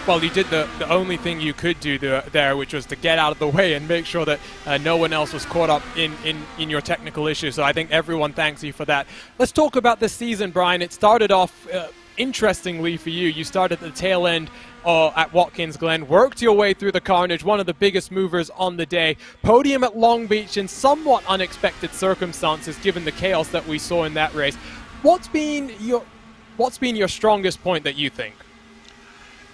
Well, you did the only thing you could do there, which was to get out of the way and make sure that no one else was caught up in your technical issues. So I think everyone thanks you for that. Let's talk about this season, Brian. It started off interestingly for you. You started at the tail end at Watkins Glen, worked your way through the carnage, one of the biggest movers on the day. Podium at Long Beach in somewhat unexpected circumstances, given the chaos that we saw in that race. What's been your strongest point that you think?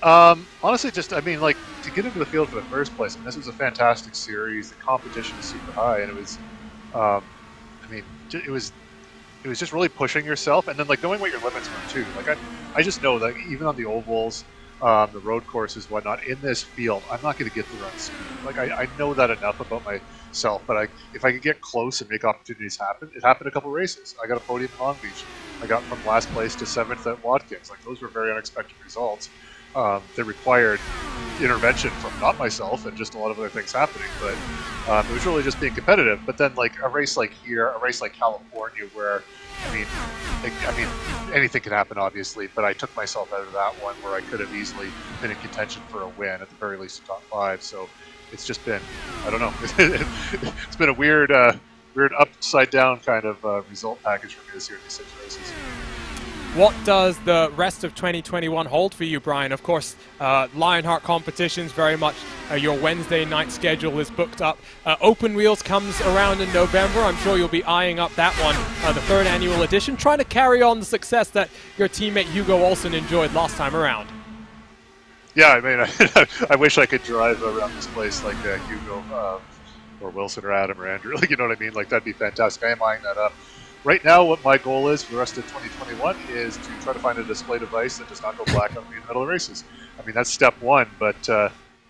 Honestly, just, I mean, like, to get into the field for the first place, I mean, this was a fantastic series. The competition is super high, and it was, it was just really pushing yourself, and then, like, knowing what your limits were, too. Like, I just know that even on the ovals, the road courses, whatnot, in this field, I'm not going to get the run speed. Like, I know that enough about myself, but if I could get close and make opportunities happen, it happened a couple races. I got a podium in Long Beach. I got from last place to 7th at Watkins. Like, those were very unexpected results. That required intervention from not myself and just a lot of other things happening, but it was really just being competitive. But then, like, a race like here, a race like California, where I mean, anything can happen, obviously, but I took myself out of that one where I could have easily been in contention for a win, at the very least, top 5. So it's just been, I don't know, it's been a weird upside down kind of result package for me this year in these 6 races. What does the rest of 2021 hold for you, Brian? Of course, Lionheart competitions, very much your Wednesday night schedule is booked up. Open Wheels comes around in November. I'm sure you'll be eyeing up that one, the 3rd annual edition, trying to carry on the success that your teammate Hugo Olsen enjoyed last time around. Yeah, I mean, I wish I could drive around this place like Hugo or Wilson or Adam or Andrew. Like, you know what I mean? Like, that'd be fantastic. I am eyeing that up. right now, what my goal is for the rest of 2021 is to try to find a display device that does not go black on me in the middle of races. I mean, that's step one, but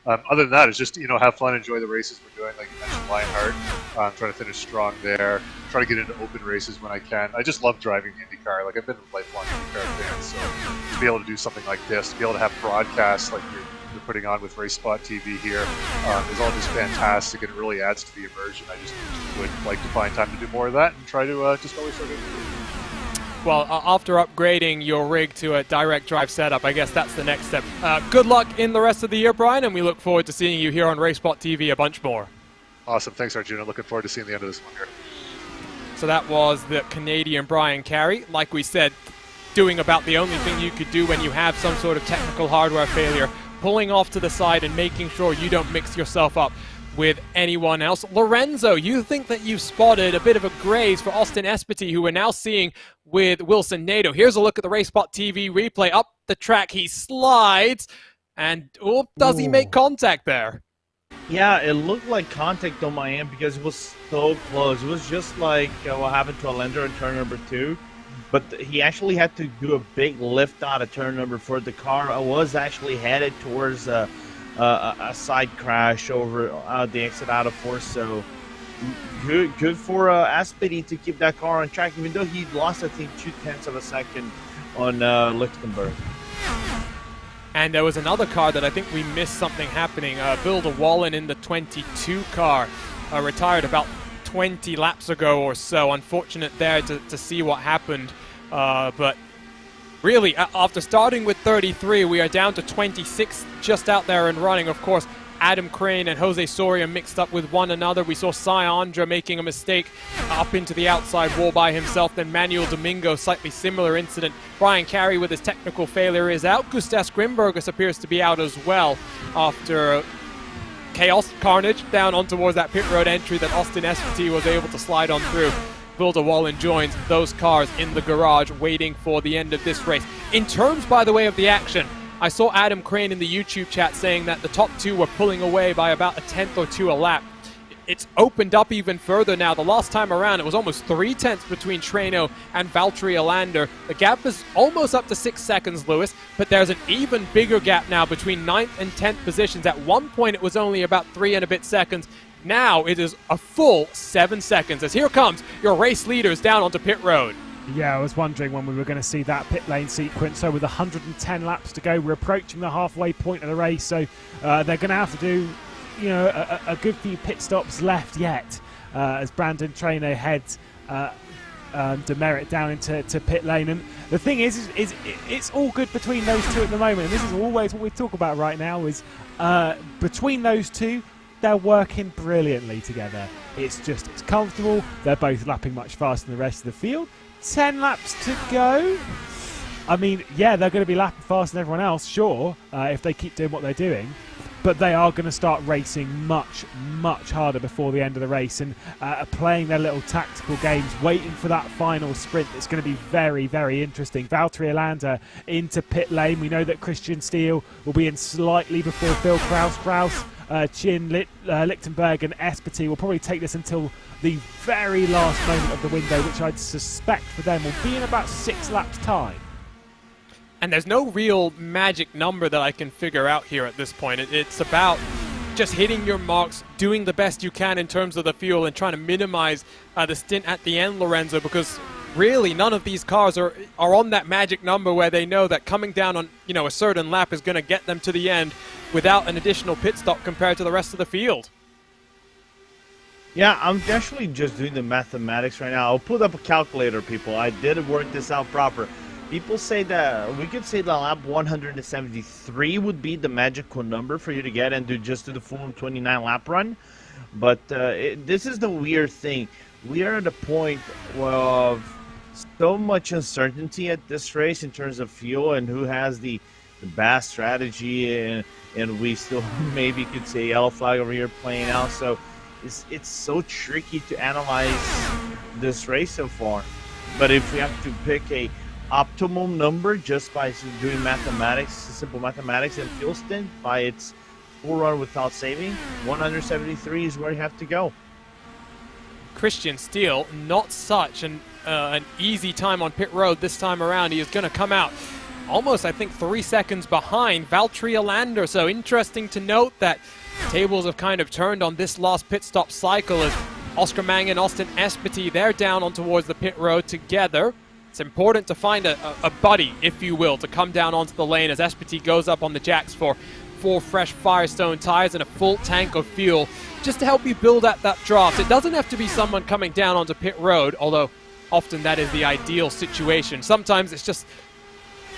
other than that, it's just, have fun, enjoy the races we're doing. Like you mentioned, Lionheart, trying to finish strong there, try to get into open races when I can. I just love driving IndyCar. Like, I've been a lifelong IndyCar fan, so to be able to do something like this, to be able to have broadcasts like you're putting on with RaceSpotTV here is all just fantastic, and it really adds to the immersion. I just would like to find time to do more of that and try to just always sort of. Well, after upgrading your rig to a direct drive setup, I guess that's the next step. Good luck in the rest of the year, Brian, and we look forward to seeing you here on RaceSpotTV a bunch more. Awesome. Thanks, Arjuna. Looking forward to seeing the end of this one here. So that was the Canadian Brian Carey. Like we said, doing about the only thing you could do when you have some sort of technical hardware failure, pulling off to the side and making sure you don't mix yourself up with anyone else. Lorenzo, you think that you've spotted a bit of a graze for Austin Espety, who we're now seeing with Wilson Nato. Here's a look at the RaceSpotTV replay. Up the track, he slides, and does he make contact there? Yeah, it looked like contact on my end because it was so close. It was just like what happened to Allender in turn number 2. But he actually had to do a big lift out of turn number 4. The car was actually headed towards a side crash over the exit out of 4. So good for Espety to keep that car on track, even though he lost, I think, 0.2 of a second on Lichtenberg. And there was another car that I think we missed something happening. Vilde Wallen in the 22 car retired about 20 laps ago or so. Unfortunate there to see what happened. But really, after starting with 33, we are down to 26 just out there and running. Of course, Adam Crane and Jose Soria mixed up with one another. We saw Sayandra making a mistake up into the outside wall by himself. Then Manuel Domingo, slightly similar incident. Brian Carey with his technical failure is out. Gustas Grimbergus appears to be out as well after chaos, carnage, down on towards that pit road entry that Austin Espety was able to slide on through. Vilde Wallen joins those cars in the garage waiting for the end of this race. In terms, by the way, of the action, I saw Adam Crane in the YouTube chat saying that the top 2 were pulling away by about a 10th or 2 a lap. It's opened up even further now. The last time around, it was almost 3/10 between Treno and Valtteri Alander. The gap is almost up to 6 seconds, Lewis, but there's an even bigger gap now between 9th and 10th positions. At one point, it was only about 3 and a bit seconds. Now it is a full 7 seconds, as here comes your race leaders down onto pit road. Yeah, I was wondering when we were going to see that pit lane sequence. So with 110 laps to go, we're approaching the halfway point of the race. So they're going to have to do, a good few pit stops left yet as Brandon Treno heads demerit down into pit lane. And the thing is it's all good between those two at the moment. And this is always what we talk about right now is between those two, they're working brilliantly together. It's comfortable. They're both lapping much faster than the rest of the field. 10 laps to go. I mean, yeah, they're going to be lapping faster than everyone else, sure, if they keep doing what they're doing. But they are going to start racing much, much harder before the end of the race and playing their little tactical games, waiting for that final sprint. It's going to be very, very interesting. Valtteri Alander into pit lane. We know that Christian Steele will be in slightly before Phil Kraus. Chin, Lichtenberg and Espety will probably take this until the very last moment of the window, which I'd suspect for them will be in about 6 laps' time. And there's no real magic number that I can figure out here at this point. It's about just hitting your marks, doing the best you can in terms of the fuel, and trying to minimize the stint at the end, Lorenzo, because really none of these cars are on that magic number where they know that coming down on a certain lap is going to get them to the end without an additional pit stop compared to the rest of the field. Yeah, I'm actually just doing the mathematics right now. I'll put up a calculator, people. I did work this out proper. People say that we could say that lap 173 would be the magical number for you to get and do the full 29 lap run. But this is the weird thing. We are at a point of so much uncertainty at this race in terms of fuel and who has the best strategy, and we still maybe could say yellow flag over here playing out. So it's so tricky to analyze this race so far. But if we have to pick a optimum number just by doing mathematics, simple mathematics, and fuel stint by its full run without saving, 173 is where you have to go. Christian Steele, not such an an easy time on pit road this time around. He is going to come out almost, I think, 3 seconds behind Valtteri Alander. So interesting to note that tables have kind of turned on this last pit stop cycle as Oscar Mang and Austin Espety, they're down on towards the pit road together. It's important to find a buddy, if you will, to come down onto the lane as Espety goes up on the jacks for 4 fresh Firestone tires and a full tank of fuel, just to help you build at that draft. It doesn't have to be someone coming down onto pit road, although often that is the ideal situation. Sometimes it's just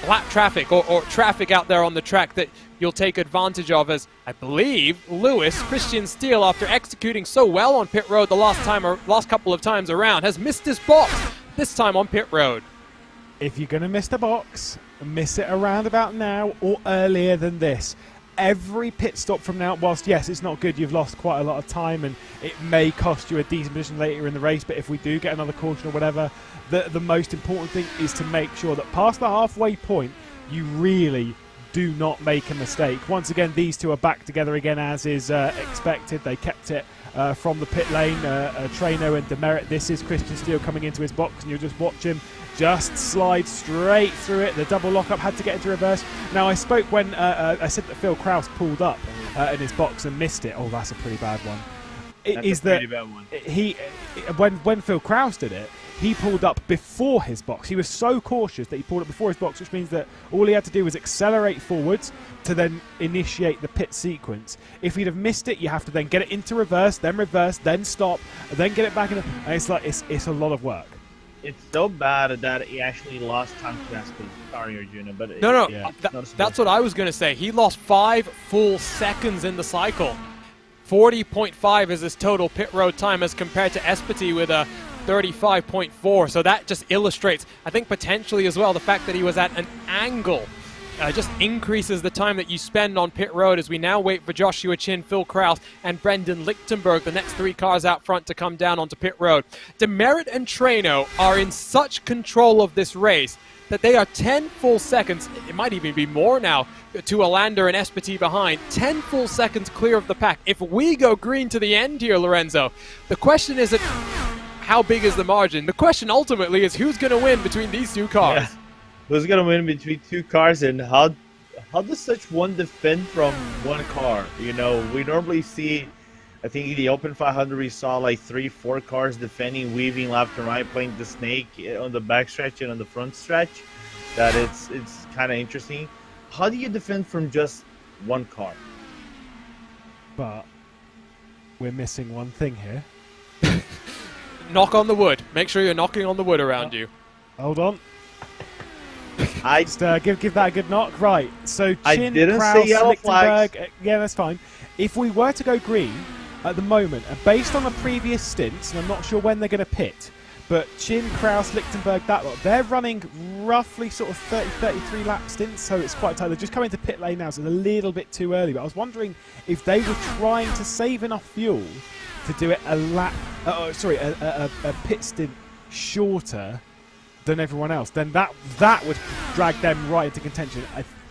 lap traffic or traffic out there on the track that you'll take advantage of, as I believe Christian Steele, after executing so well on pit road the last couple of times around, has missed his box, this time on pit road. If you're going to miss the box, miss it around about now or earlier than this. Every pit stop from now, whilst yes, it's not good, you've lost quite a lot of time and it may cost you a decent position later in the race, but if we do get another caution or whatever, the most important thing is to make sure that past the halfway point, you really do not make a mistake. Once again, these two are back together again as is expected. They kept it from the pit lane, Traino and Demerit. This is Christian Steele coming into his box and you'll just watch him just slide straight through it. The double lockup had to get into reverse. Now, I spoke when I said that Phil Krause pulled up in his box and missed it. Oh, that's a pretty bad one. That's a pretty bad one. When Phil Krause did it, he pulled up before his box. He was so cautious that he pulled up before his box, which means that all he had to do was accelerate forwards to then initiate the pit sequence. If he'd have missed it, you have to then get it into reverse, then stop, and then get it back in. And it's like it's a lot of work. It's so bad that he actually lost time to Espety. Sorry, Arjuna, but that's what I was going to say. He lost 5 full seconds in the cycle. 40.5 is his total pit road time as compared to Espety with a 35.4. So that just illustrates, I think, potentially as well, the fact that he was at an angle just increases the time that you spend on pit road, as we now wait for Joshua Chin, Phil Krause, and Brendan Lichtenberg, the next 3 cars out front, to come down onto pit road. Demerit and Traino are in such control of this race that they are 10 full seconds, it might even be more now, to Alander and Espety behind, 10 full seconds clear of the pack. If we go green to the end here, Lorenzo, the question isn't how big is the margin. The question ultimately is who's going to win between these 2 cars. Yeah. Who's going to win between 2 cars, and how does such one defend from 1 car? You know, we normally see, I think in the Open 500 we saw like 3-4 cars defending, weaving left and right, playing the snake on the back stretch and on the front stretch. That it's kind of interesting. How do you defend from just 1 car? But we're missing one thing here. Knock on the wood. Make sure you're knocking on the wood around you. Hold on. Just give that a good knock. Right, so Chin, Krause, Lichtenberg, yeah, that's fine. If we were to go green at the moment, based on the previous stints, and I'm not sure when they're going to pit, but Chin, Krause, Lichtenberg, that lot, they're running roughly sort of 33 lap stints, so it's quite tight. They're just coming to pit lane now, so it's a little bit too early, but I was wondering if they were trying to save enough fuel to do it a pit stint shorter than everyone else, then that would drag them right into contention.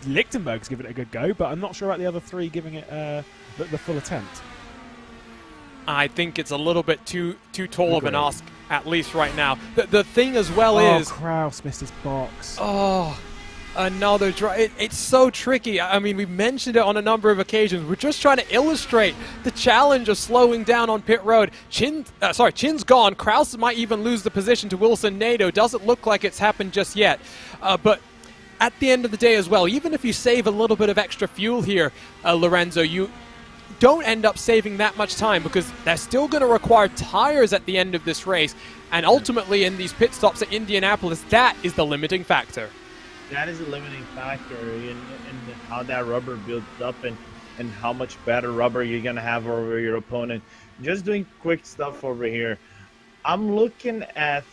Lichtenberg's given it a good go, but I'm not sure about the other 3 giving it the full attempt. I think it's a little bit too tall of an ask, at least right now. The thing as well is... Krause missed his box. Oh, another drive. It's so tricky. I mean, we've mentioned it on a number of occasions. We're just trying to illustrate the challenge of slowing down on pit road. Chin's gone. Krause might even lose the position to Wilson Nato. Doesn't look like it's happened just yet. But at the end of the day as well, even if you save a little bit of extra fuel here, Lorenzo, you don't end up saving that much time, because they're still going to require tires at the end of this race. And ultimately, in these pit stops at Indianapolis, that is the limiting factor. That is a limiting factor in how that rubber builds up and how much better rubber you're going to have over your opponent. Just doing quick stuff over here. I'm looking at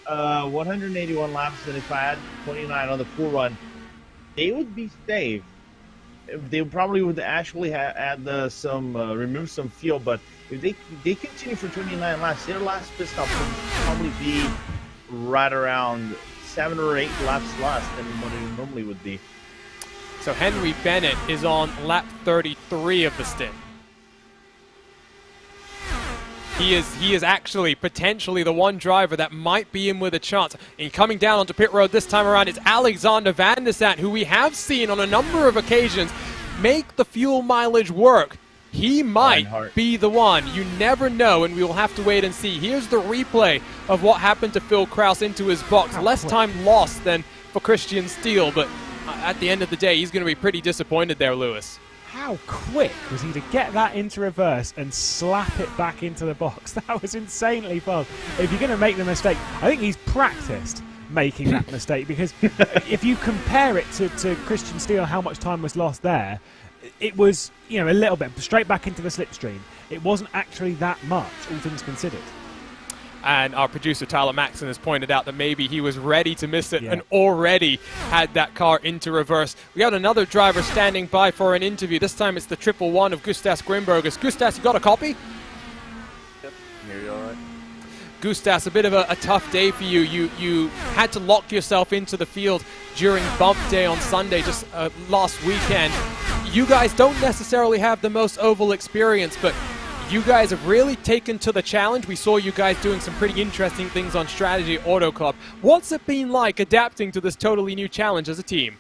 181 laps, and if I had 29 on the full run, they would be safe. They probably would actually add remove some fuel, but if they continue for 29 laps, their last pit stop would probably be right around 7 or 8 laps less than what it normally would be. So Henry Bennett is on lap 33 of the stint. he is actually potentially the one driver that might be in with a chance. And coming down onto pit road this time around, it's Alexander Van der Sant, who we have seen on a number of occasions make the fuel mileage work. He might be the one. You never know, and we will have to wait and see. Here's the replay of what happened to Phil Kraus into his box. Less time lost than for Christian Steele, but at the end of the day, he's going to be pretty disappointed there, Lewis. How quick was he to get that into reverse and slap it back into the box? That was insanely fast. If you're going to make the mistake, I think he's practiced making that mistake, because if you compare it to Christian Steele, how much time was lost there, it was, a little bit straight back into the slipstream. It wasn't actually that much, all things considered. And our producer Tyler Maxson has pointed out that maybe he was ready to miss it and already had that car into reverse. We got another driver standing by for an interview. This time it's the 111 of Gustas Grimbergus. Gustas, you got a copy? Yep, hear you all right. Gustas, a bit of a tough day for you. You had to lock yourself into the field during bump day on Sunday, just last weekend. You guys don't necessarily have the most oval experience, but you guys have really taken to the challenge. We saw you guys doing some pretty interesting things on Strategy Auto Club. What's it been like adapting to this totally new challenge as a team?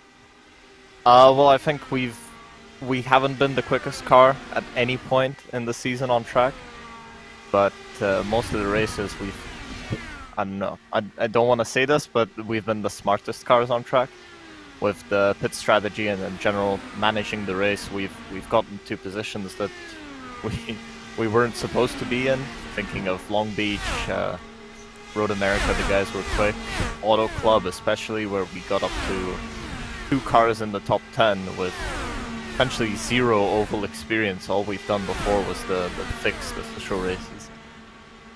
Well, I think we haven't been the quickest car at any point in the season on track, but most of the races I don't know. I don't want to say this, but we've been the smartest cars on track. With the pit strategy and in general managing the race, we've gotten to positions that we weren't supposed to be in. Thinking of Long Beach, Road America, the guys were quick. Auto Club especially, where we got up to 2 cars in the top 10 with essentially 0 oval experience. All we've done before was the fixed official races.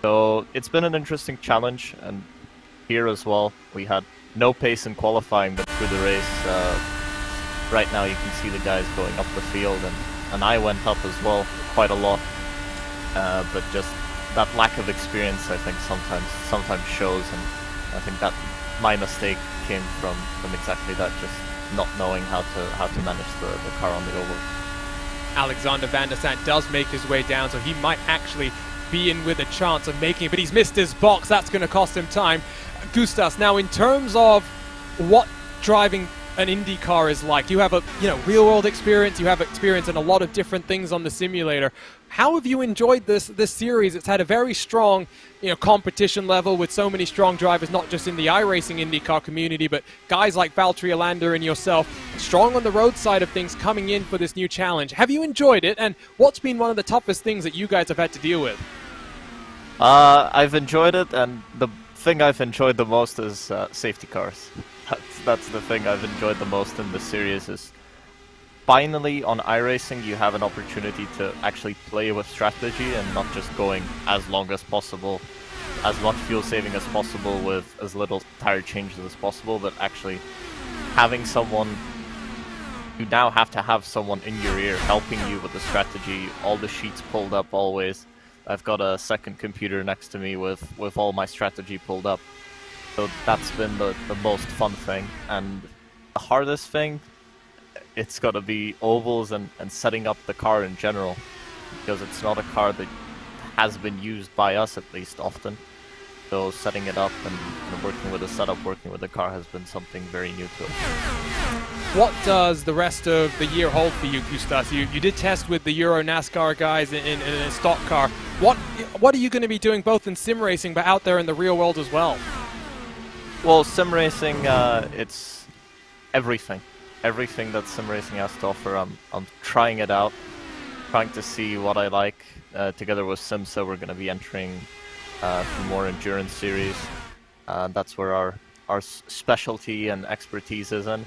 So it's been an interesting challenge, and here as well, we had no pace in qualifying, but through the race, right now you can see the guys going up the field, and I went up as well quite a lot. But just that lack of experience, I think, sometimes shows, and I think that my mistake came from exactly that, just not knowing how to manage the car on the oval. Alexander Van der Sant does make his way down, so he might actually be in with a chance of making it, but he's missed his box. That's going to cost him time. Gustas, now in terms of what driving an Indy car is like, you have a real world experience, you have experience in a lot of different things on the simulator. How have you enjoyed this series? It's had a very strong competition level with so many strong drivers, not just in the iRacing IndyCar community, but guys like Valtteri Alander and yourself, strong on the road side of things coming in for this new challenge. Have you enjoyed it, and what's been one of the toughest things that you guys have had to deal with? I've enjoyed it, and the thing I've enjoyed the most is safety cars. That's the thing I've enjoyed the most in this series. Is finally on iRacing you have an opportunity to actually play with strategy and not just going as long as possible, as much fuel saving as possible with as little tire changes as possible, but actually having someone. You now have to have someone in your ear helping you with the strategy, all the sheets pulled up always. I've got a second computer next to me with all my strategy pulled up. So that's been the most fun thing. And the hardest thing, it's got to be ovals and setting up the car in general. Because it's not a car that has been used by us, at least, often. So setting it up and working with the setup, working with the car has been something very new to us. What does the rest of the year hold for you, Gustas? You did test with the Euro NASCAR guys in a stock car. What are you going to be doing both in sim racing but out there in the real world as well? Well, sim racing, it's everything. Everything that sim racing has to offer, I'm trying it out, trying to see what I like. Together with Simsa, we're going to be entering for more endurance series. That's where our specialty and expertise is in.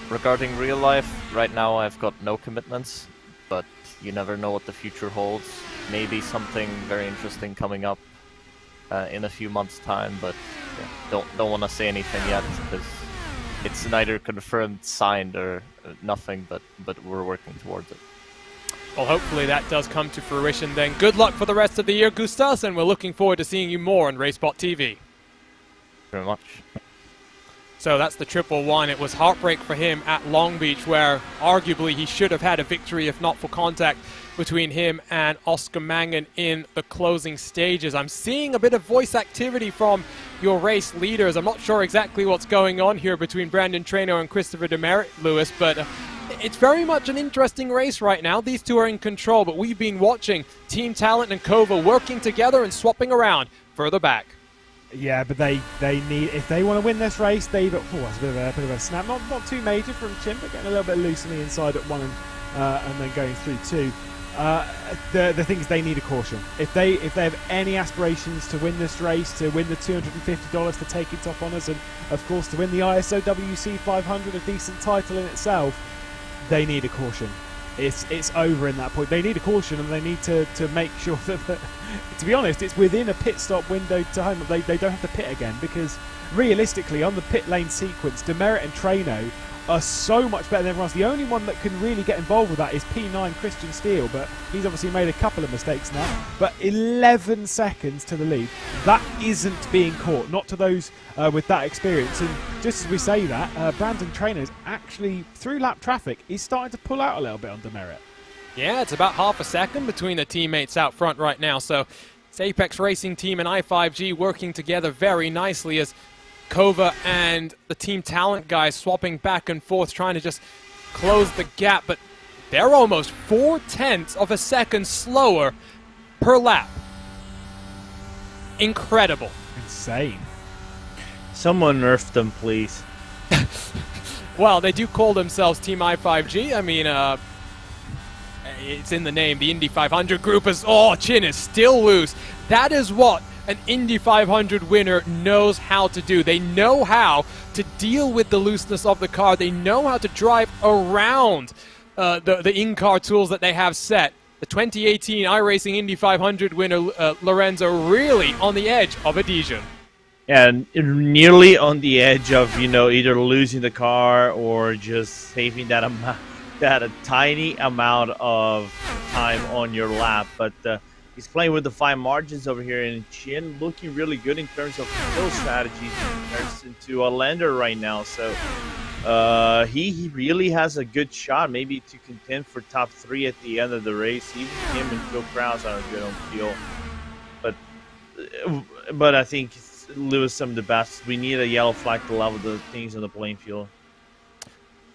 Regarding real life, right now I've got no commitments, but you never know what the future holds. Maybe something very interesting coming up in a few months' time, but yeah, don't want to say anything yet because it's neither confirmed, signed, or nothing. But we're working towards it. Well, hopefully that does come to fruition then. Good luck for the rest of the year, Gustas, and we're looking forward to seeing you more on RaceSpotTV. Very much. So that's the 111. It was heartbreak for him at Long Beach, where arguably he should have had a victory if not for contact between him and Oscar Mangan in the closing stages. I'm seeing a bit of voice activity from your race leaders. I'm not sure exactly what's going on here between Brandon Traynor and Christopher Demerit, Lewis, but it's very much an interesting race right now. These two are in control, but we've been watching Team Talent and Kova working together and swapping around further back. Yeah, but they need, if they want to win this race, that's a bit of a snap. Not too major from Chin, but getting a little bit loose on the inside at 1 and then going through 2. The thing is, they need a caution. If they have any aspirations to win this race, to win the $250 for taking top honours, and of course to win the ISOWC 500, a decent title in itself, they need a caution. It's over in that point. They need a caution, and they need to make sure that, to be honest, it's within a pit stop window to home. They don't have to pit again, because realistically, on the pit lane sequence, Demerit and Traynor are so much better than everyone else. The only one that can really get involved with that is P9 Christian Steele, but he's obviously made a couple of mistakes now. But 11 seconds to the lead. That isn't being caught, not to those with that experience. And just as we say that, Brandon Traynor is actually, through lap traffic, he's starting to pull out a little bit on Demerit. Yeah, it's about half a second between the teammates out front right now. So it's Apex Racing Team and i5G working together very nicely as Kova and the Team Talent guys swapping back and forth, trying to just close the gap, but they're almost 0.4 of a second slower per lap. Incredible. Insane. Someone nerf them, please. Well, they do call themselves Team i5G. I mean, it's in the name. The Indy 500 group is... Oh, Chin is still loose. That is what an Indy 500 winner knows how to do. They know how to deal with the looseness of the car. They know how to drive around the in-car tools that they have set. The 2018 iRacing Indy 500 winner, Lorenzo, really on the edge of adhesion. And nearly on the edge of, either losing the car or just saving that a tiny amount of time on your lap. But he's playing with the fine margins over here, and Chin looking really good in terms of kill strategies in comparison to Lander right now. So he really has a good shot, maybe to contend for top 3 at the end of the race. Even him and Phil Krause are good on fuel. But I think Lewis, some of the best. We need a yellow flag to level the things on the playing field.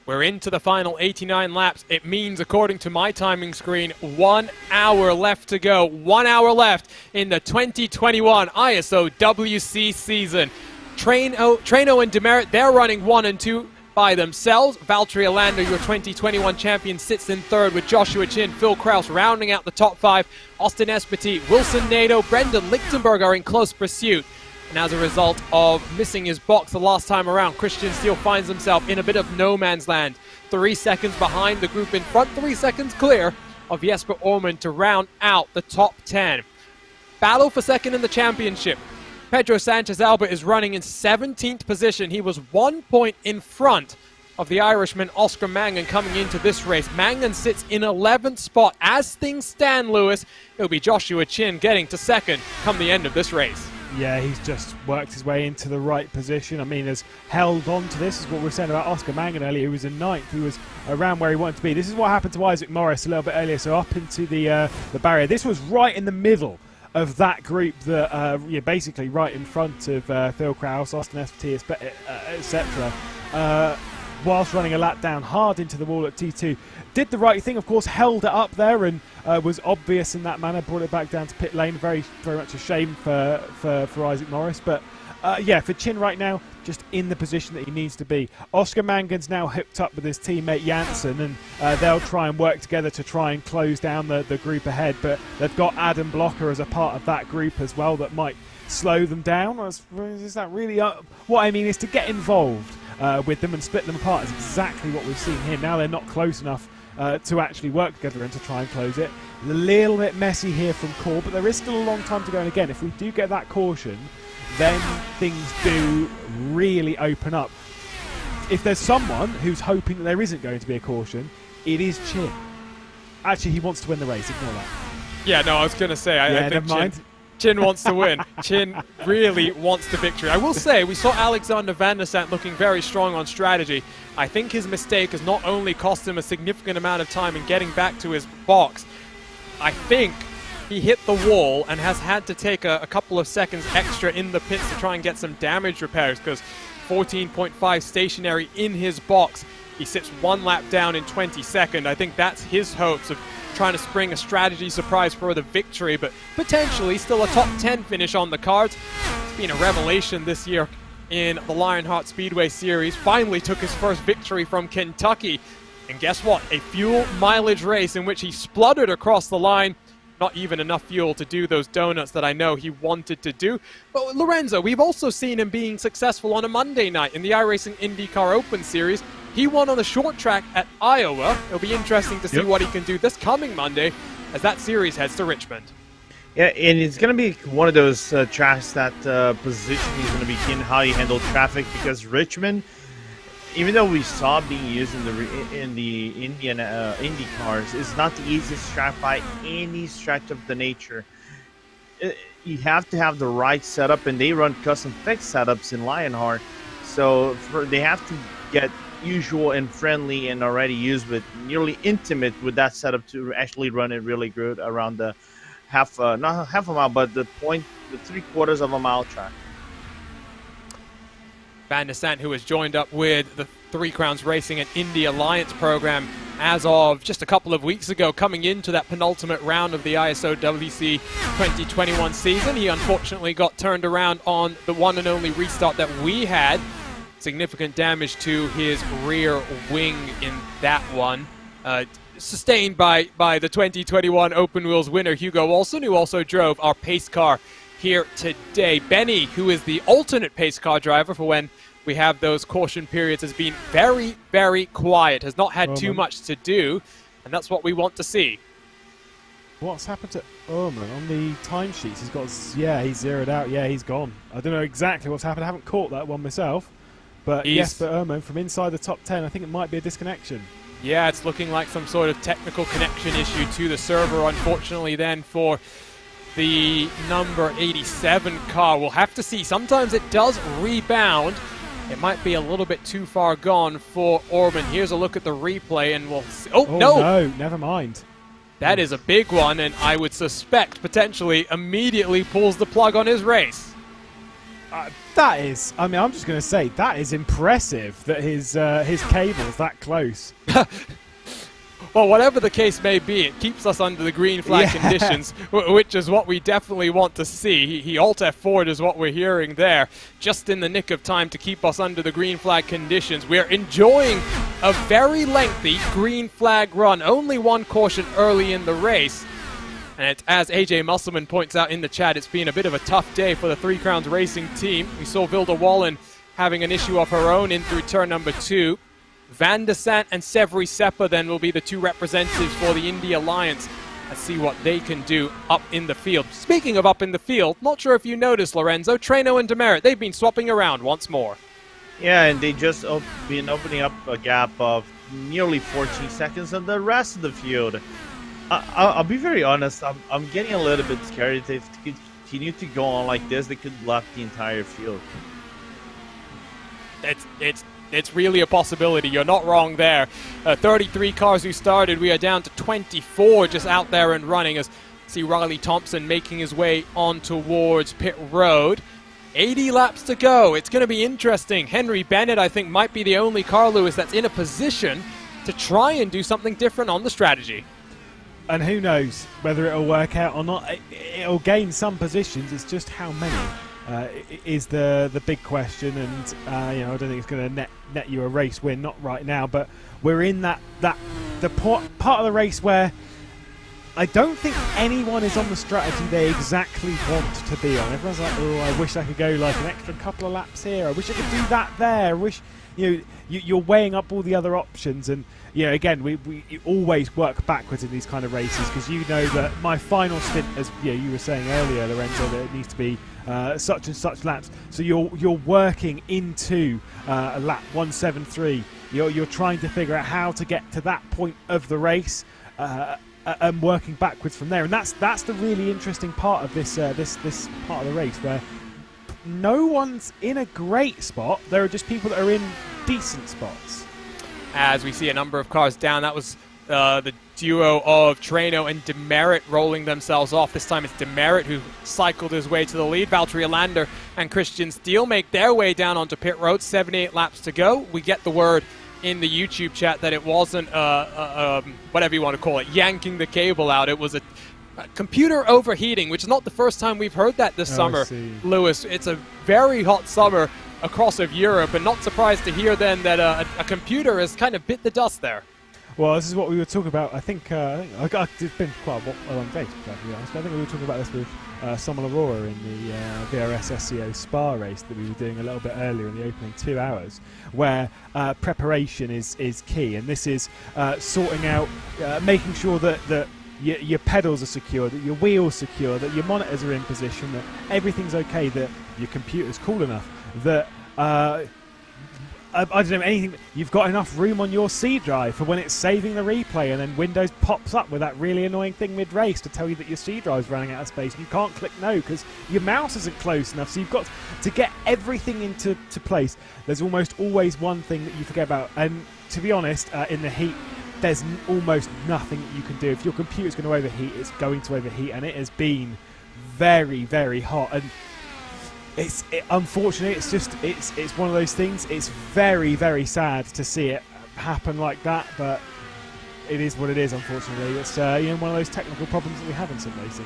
We're into the final 89 laps. It means, according to my timing screen, 1 hour left to go. 1 hour left in the 2021 ISOWC season. Traynor and Demerit, they're running 1 and 2 by themselves. Valtteri Alander, your 2021 champion, sits in 3rd with Joshua Chin, Phil Krause rounding out the top 5. Austin Espetit, Wilson Nato, Brendan Lichtenberg are in close pursuit. And as a result of missing his box the last time around, Christian Steele finds himself in a bit of no man's land. 3 seconds behind the group in front, 3 seconds clear of Jesper Orman to round out the top 10. Battle for second in the championship. Pedro Sanchez Alba is running in 17th position. He was 1 point in front of the Irishman Oscar Mangan coming into this race. Mangan sits in 11th spot. As things stand, Lewis, it'll be Joshua Chin getting to second come the end of this race. Yeah, he's just worked his way into the right position. I mean, has held on to this. Is what we were saying about Oscar Mangan earlier. He was in 9th. He was around where he wanted to be. This is what happened to Isaac Morris a little bit earlier. So up into the barrier. This was right in the middle of that group, that basically right in front of Phil Krause, Austin Espetit, etc. Whilst running a lap down hard into the wall at T2. Did the right thing, of course, held it up there and was obvious in that manner, brought it back down to pit lane. Very, very much a shame for Isaac Morris. But for Chin right now, just in the position that he needs to be. Oscar Mangan's now hooked up with his teammate Janssen, and they'll try and work together to try and close down the group ahead. But they've got Adam Blocker as a part of that group as well that might slow them down. Is that really what I mean is to get involved with them and split them apart is exactly what we've seen here. Now they're not close enough to actually work together and to try and close it. A little bit messy here from Core, but there is still a long time to go. And again, if we do get that caution, then things do really open up. If there's someone who's hoping that there isn't going to be a caution, it is Chin. Actually, he wants to win the race. Ignore that. Yeah, no, I was going to say, I think never mind. Chin wants to win. Chin really wants the victory. I will say, we saw Alexander Van der Sant looking very strong on strategy. I think his mistake has not only cost him a significant amount of time in getting back to his box, I think he hit the wall and has had to take a couple of seconds extra in the pits to try and get some damage repairs, because 14.5 stationary in his box. He sits 1 lap down in 22nd. I think that's his hopes of trying to spring a strategy surprise for the victory, but potentially still a top 10 finish on the cards. It's been a revelation this year in the Lionheart Speedway Series. Finally took his first victory from Kentucky. And guess what? A fuel mileage race in which he spluttered across the line. Not even enough fuel to do those donuts that I know he wanted to do. But Lorenzo, we've also seen him being successful on a Monday night in the iRacing IndyCar Open Series. He won on the short track at Iowa. It'll be interesting to see what he can do this coming Monday as that series heads to Richmond. Yeah, and it's going to be one of those tracks that position is going to be in how you handle traffic, because Richmond, even though we saw it being used in the Indian Indy cars, is not the easiest track by any stretch of the nature. You have to have the right setup, and they run custom fixed setups in Lionheart, so they have to get usual and friendly and already used with nearly intimate with that setup to actually run it really good around the not half a mile, but the 3/4 of a mile track. Van der Sant, who has joined up with the Three Crowns Racing and Indy Alliance program as of just a couple of weeks ago, coming into that penultimate round of the ISOWC 2021 season. He unfortunately got turned around on the one and only restart that we had. Significant damage to his rear wing in that one. Sustained by the 2021 Open Wheels winner, Hugo Olsen, who also drove our pace car here today. Benny, who is the alternate pace car driver for when we have those caution periods, has been very, very quiet, has not had too much to do, and that's what we want to see. What's happened to Ullman on the timesheets? He's got, he's zeroed out. Yeah, he's gone. I don't know exactly what's happened. I haven't caught that one myself. But Jesper Ullman from inside the top 10, I think it might be a disconnection. Yeah, it's looking like some sort of technical connection issue to the server, unfortunately, then for the number 87 car. We'll have to see. Sometimes it does rebound. It might be a little bit too far gone for Orban. Here's a look at the replay, and we'll see. Oh, no, never mind. That is a big one, and I would suspect potentially immediately pulls the plug on his race. That is, I mean, I'm just going to say, that is impressive that his cable's that close. Well, whatever the case may be, it keeps us under the green flag conditions, which is what we definitely want to see. He alt F4'd is what we're hearing there, just in the nick of time to keep us under the green flag conditions. We're enjoying a very lengthy green flag run, only one caution early in the race. And as AJ Musselman points out in the chat, it's been a bit of a tough day for the Three Crowns Racing team. We saw Vilda Wallen having an issue of her own in through turn number 2. Van der Sant and Severi Seppa then will be the two representatives for the Indy Alliance. Let's see what they can do up in the field. Speaking of up in the field, not sure if you noticed, Lorenzo, Treno and Demerit, they've been swapping around once more. Yeah, and they just been opening up a gap of nearly 14 seconds on the rest of the field. I'll be very honest, I'm getting a little bit scared. If they continue to go on like this, they could lap the entire field. It's really a possibility. You're not wrong there. 33 cars who started. We are down to 24 just out there and running as see Riley Thompson making his way on towards pit road. 80 laps to go. It's going to be interesting. Henry Bennett, I think, might be the only car, Lewis, that's in a position to try and do something different on the strategy. And who knows whether it'll work out or not. It'll gain some positions. It's just how many is the big question. And I don't think it's going to net you a race win. Not right now. But we're in the part of the race where I don't think anyone is on the strategy they exactly want to be on. Everyone's like, oh, I wish I could go like an extra couple of laps here. I wish I could do that there. I wish you're weighing up all the other options. And again, we always work backwards in these kind of races, because that my final stint, as you were saying earlier, Lorenzo, that it needs to be such and such laps. So you're working into a lap 173. You're trying to figure out how to get to that point of the race. and working backwards from there. And that's the really interesting part of this this part of the race, where no one's in a great spot. There are just people that are in decent spots. As we see a number of cars down, that was the duo of Treno and Demerit rolling themselves off. This time it's Demerit who cycled his way to the lead. Valtteri Alander and Christian Steele make their way down onto pit road. 78 laps to go. We get the word in the YouTube chat that it wasn't, whatever you want to call it, yanking the cable out. It was a computer overheating, which is not the first time we've heard that this summer, Lewis. It's a very hot summer across of Europe, and not surprised to hear then that a computer has kind of bit the dust there. Well, this is what we were talking about. I think it's been quite a long day, to be honest. But I think we were talking about this with Samuel Aurora in the VRS SEO Spa race that we were doing a little bit earlier in the opening 2 hours, where preparation is key. And this is sorting out, making sure that your pedals are secure, that your wheels secure, that your monitors are in position, that everything's okay, that your computer's cool enough, that I don't know, anything. You've got enough room on your C drive for when it's saving the replay, and then Windows pops up with that really annoying thing mid-race to tell you that your C drive's running out of space, and you can't click no because your mouse isn't close enough. So you've got to get everything into place. There's almost always one thing that you forget about, and to be honest, in the heat, there's almost nothing that you can do. If your computer's going to overheat, it's going to overheat, and it has been very, very hot. And unfortunately, it's one of those things. It's very, very sad to see it happen like that, but it is what it is. Unfortunately, it's one of those technical problems that we have in sim racing.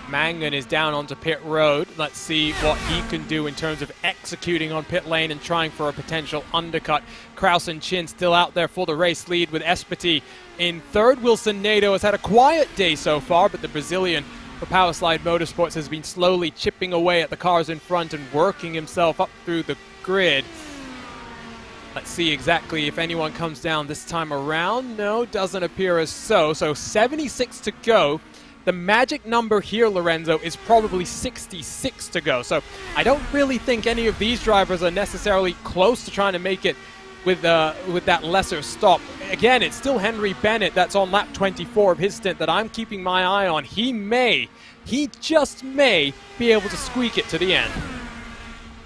Mangan is down onto pit road. Let's see what he can do in terms of executing on pit lane and trying for a potential undercut. Kraus and Chin still out there for the race lead with Espiti in third. Wilson Nato has had a quiet day so far, but the Brazilian for Powerslide Motorsports has been slowly chipping away at the cars in front and working himself up through the grid. Let's see exactly if anyone comes down this time around. No, doesn't appear as so. So 76 to go. The magic number here, Lorenzo, is probably 66 to go. So I don't really think any of these drivers are necessarily close to trying to make it with that lesser stop. Again, it's still Henry Bennett that's on lap 24 of his stint that I'm keeping my eye on. He just may be able to squeak it to the end.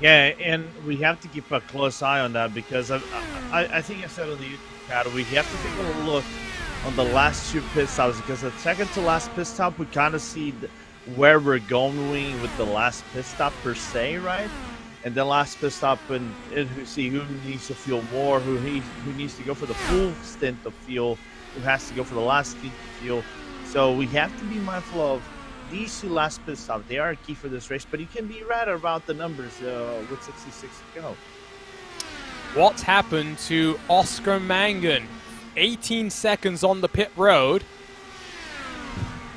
Yeah, and we have to keep a close eye on that, because I think I said on the YouTube chat, we have to take a look on the last two pit stops, because the second to last pit stop, we kind of see where we're going with the last pit stop per se, right? And then last pit stop, and see who needs to fuel more, who needs to go for the full stint of fuel, who has to go for the last stint of fuel. So we have to be mindful of these two last pit stops. They are key for this race, but you can be right about the numbers with 66 to go. What's happened to Oscar Mangan? 18 seconds on the pit road.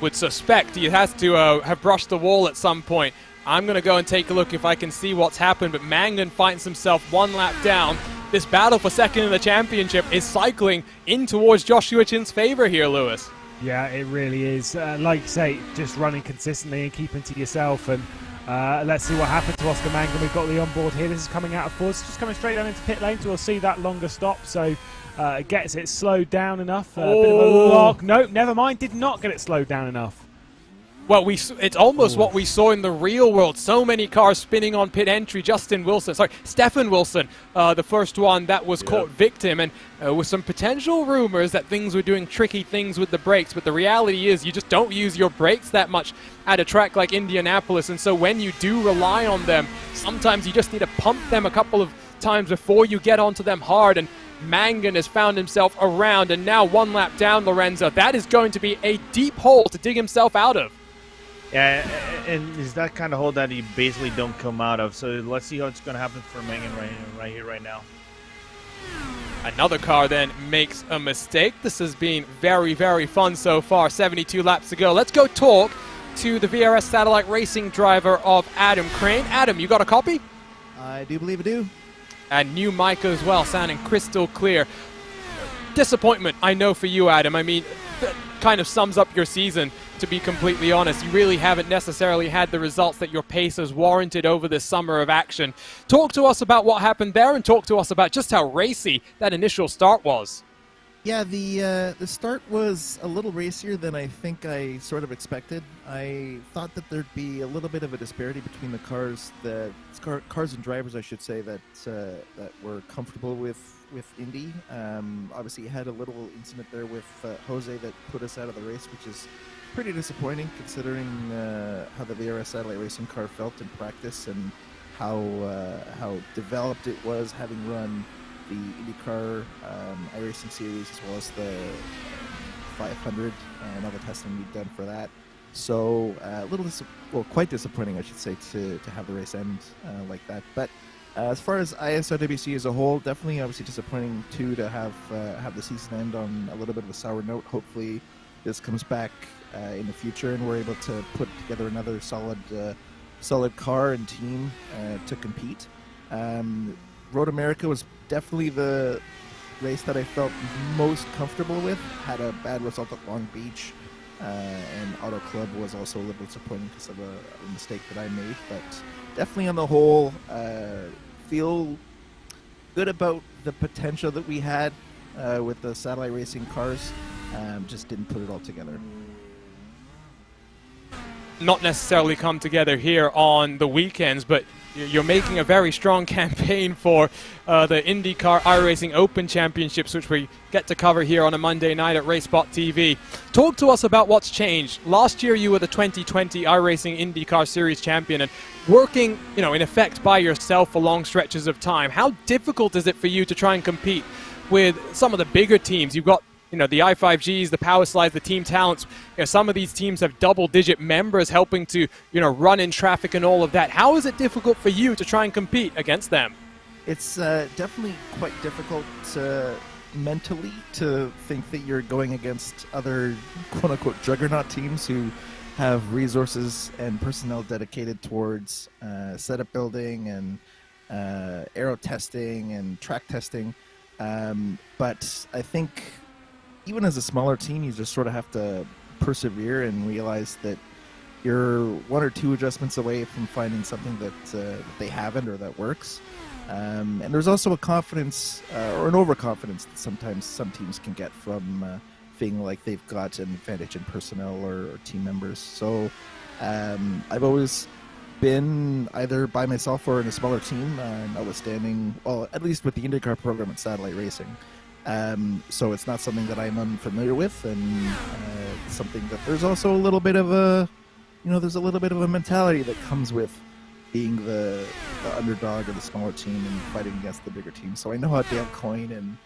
Would suspect he has to have brushed the wall at some point. I'm going to go and take a look if I can see what's happened, but Mangan finds himself one lap down. This battle for second in the championship is cycling in towards Joshua Chin's favor here, Lewis. Yeah, it really is. Like you say, just running consistently and keeping to yourself. And let's see what happened to Oscar Mangan. We've got the onboard here. This is coming out of fourth. It's just coming straight down into pit lane, so we'll see that longer stop. So it gets it slowed down enough. A bit of a log. No, never mind. Did not get it slowed down enough. Well, it's almost what we saw in the real world. So many cars spinning on pit entry. Stefan Wilson, the first one that was caught victim, and with some potential rumors that things were doing tricky things with the brakes. But the reality is you just don't use your brakes that much at a track like Indianapolis. And so when you do rely on them, sometimes you just need to pump them a couple of times before you get onto them hard. And Mangan has found himself around, and now one lap down, Lorenzo. That is going to be a deep hole to dig himself out of. Yeah, and is that kind of hole that he basically don't come out of. So let's see how it's going to happen for Mangan right here, right now. Another car then makes a mistake. This has been very, very fun so far. 72 laps to go. Let's go talk to the VRS Satellite Racing driver of Adam Crane. Adam, you got a copy? I do believe I do. And new mic as well, sounding crystal clear. Disappointment, I know, for you, Adam. I mean, that kind of sums up your season, to be completely honest. You really haven't necessarily had the results that your pace has warranted over this summer of action. Talk to us about what happened there, and talk to us about just how racy that initial start was. Yeah, the start was a little racier than I think I sort of expected. I thought that there'd be a little bit of a disparity between the cars and drivers, I should say, that were comfortable with Indy. Obviously, you had a little incident there with Jose that put us out of the race, which is pretty disappointing considering how the VRS satellite racing car felt in practice and how developed it was, having run the IndyCar iRacing Series as well as the 500 and all the testing we've done for that. So quite disappointing, I should say, to have the race end like that. But as far as ISOWC as a whole, definitely obviously disappointing too to have the season end on a little bit of a sour note. Hopefully this comes back in the future and we're able to put together another solid car and team to compete. Road America was definitely the race that I felt most comfortable with. Had a bad result at Long Beach, and Auto Club was also a little disappointing because of a mistake that I made. But definitely on the whole, feel good about the potential that we had with the satellite racing cars. Just didn't put it all together. Not necessarily come together here on the weekends, but you're making a very strong campaign for the IndyCar iRacing Open Championships, which we get to cover here on a Monday night at RaceSpotTV. Talk to us about what's changed. Last year you were the 2020 iRacing IndyCar Series champion and working, in effect by yourself for long stretches of time. How difficult is it for you to try and compete with some of the bigger teams? You've got the i5Gs, the Power Slides, the Team Talents. Some of these teams have double-digit members helping to, run in traffic and all of that. How is it difficult for you to try and compete against them? It's definitely quite difficult mentally to think that you're going against other quote-unquote juggernaut teams who have resources and personnel dedicated towards setup building and aero testing and track testing. But I think even as a smaller team, you just sort of have to persevere and realize that you're one or two adjustments away from finding something that they haven't or that works. And there's also a confidence or an overconfidence that sometimes some teams can get from feeling like they've got an advantage in personnel or team members. So I've always been either by myself or in a smaller team, notwithstanding, well, at least with the IndyCar program at Satellite Racing. So it's not something that I'm unfamiliar with, and something that there's also a little bit of a, there's a little bit of a mentality that comes with being the underdog of the smaller team and fighting against the bigger team. So I know how Dan Coyne and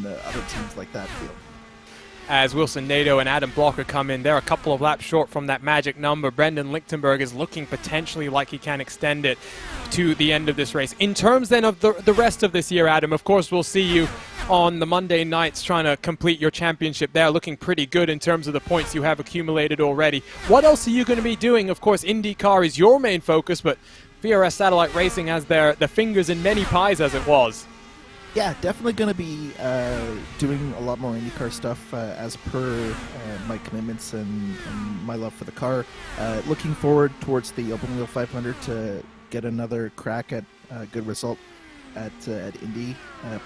other teams like that feel. As Wilson Nadeau and Adam Blocker come in, they're a couple of laps short from that magic number. Brendan Lichtenberg is looking potentially like he can extend it to the end of this race. In terms then of the rest of this year, Adam, of course we'll see you on the Monday nights trying to complete your championship there, looking pretty good in terms of the points you have accumulated already. What else are you going to be doing? Of course, IndyCar is your main focus, but VRS Satellite Racing has their fingers in many pies as it was. Yeah, definitely going to be doing a lot more IndyCar stuff as per my commitments and my love for the car. Looking forward towards the Open Wheel 500 to get another crack at a good result at Indy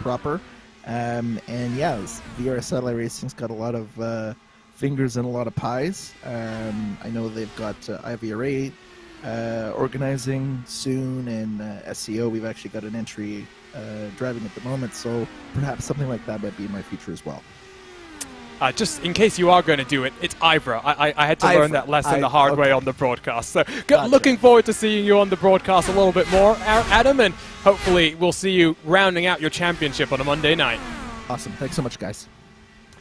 proper. And yeah, VRS Satellite Racing's got a lot of fingers in a lot of pies. I know they've got IVRA organizing soon, and SEO, we've actually got an entry driving at the moment, so perhaps something like that might be in my future as well. Just in case you are going to do it, it's IVRA. I had to learn that lesson the hard way on the broadcast. So Gotcha. Looking forward to seeing you on the broadcast a little bit more, Adam, and hopefully we'll see you rounding out your championship on a Monday night. Awesome. Thanks so much, guys.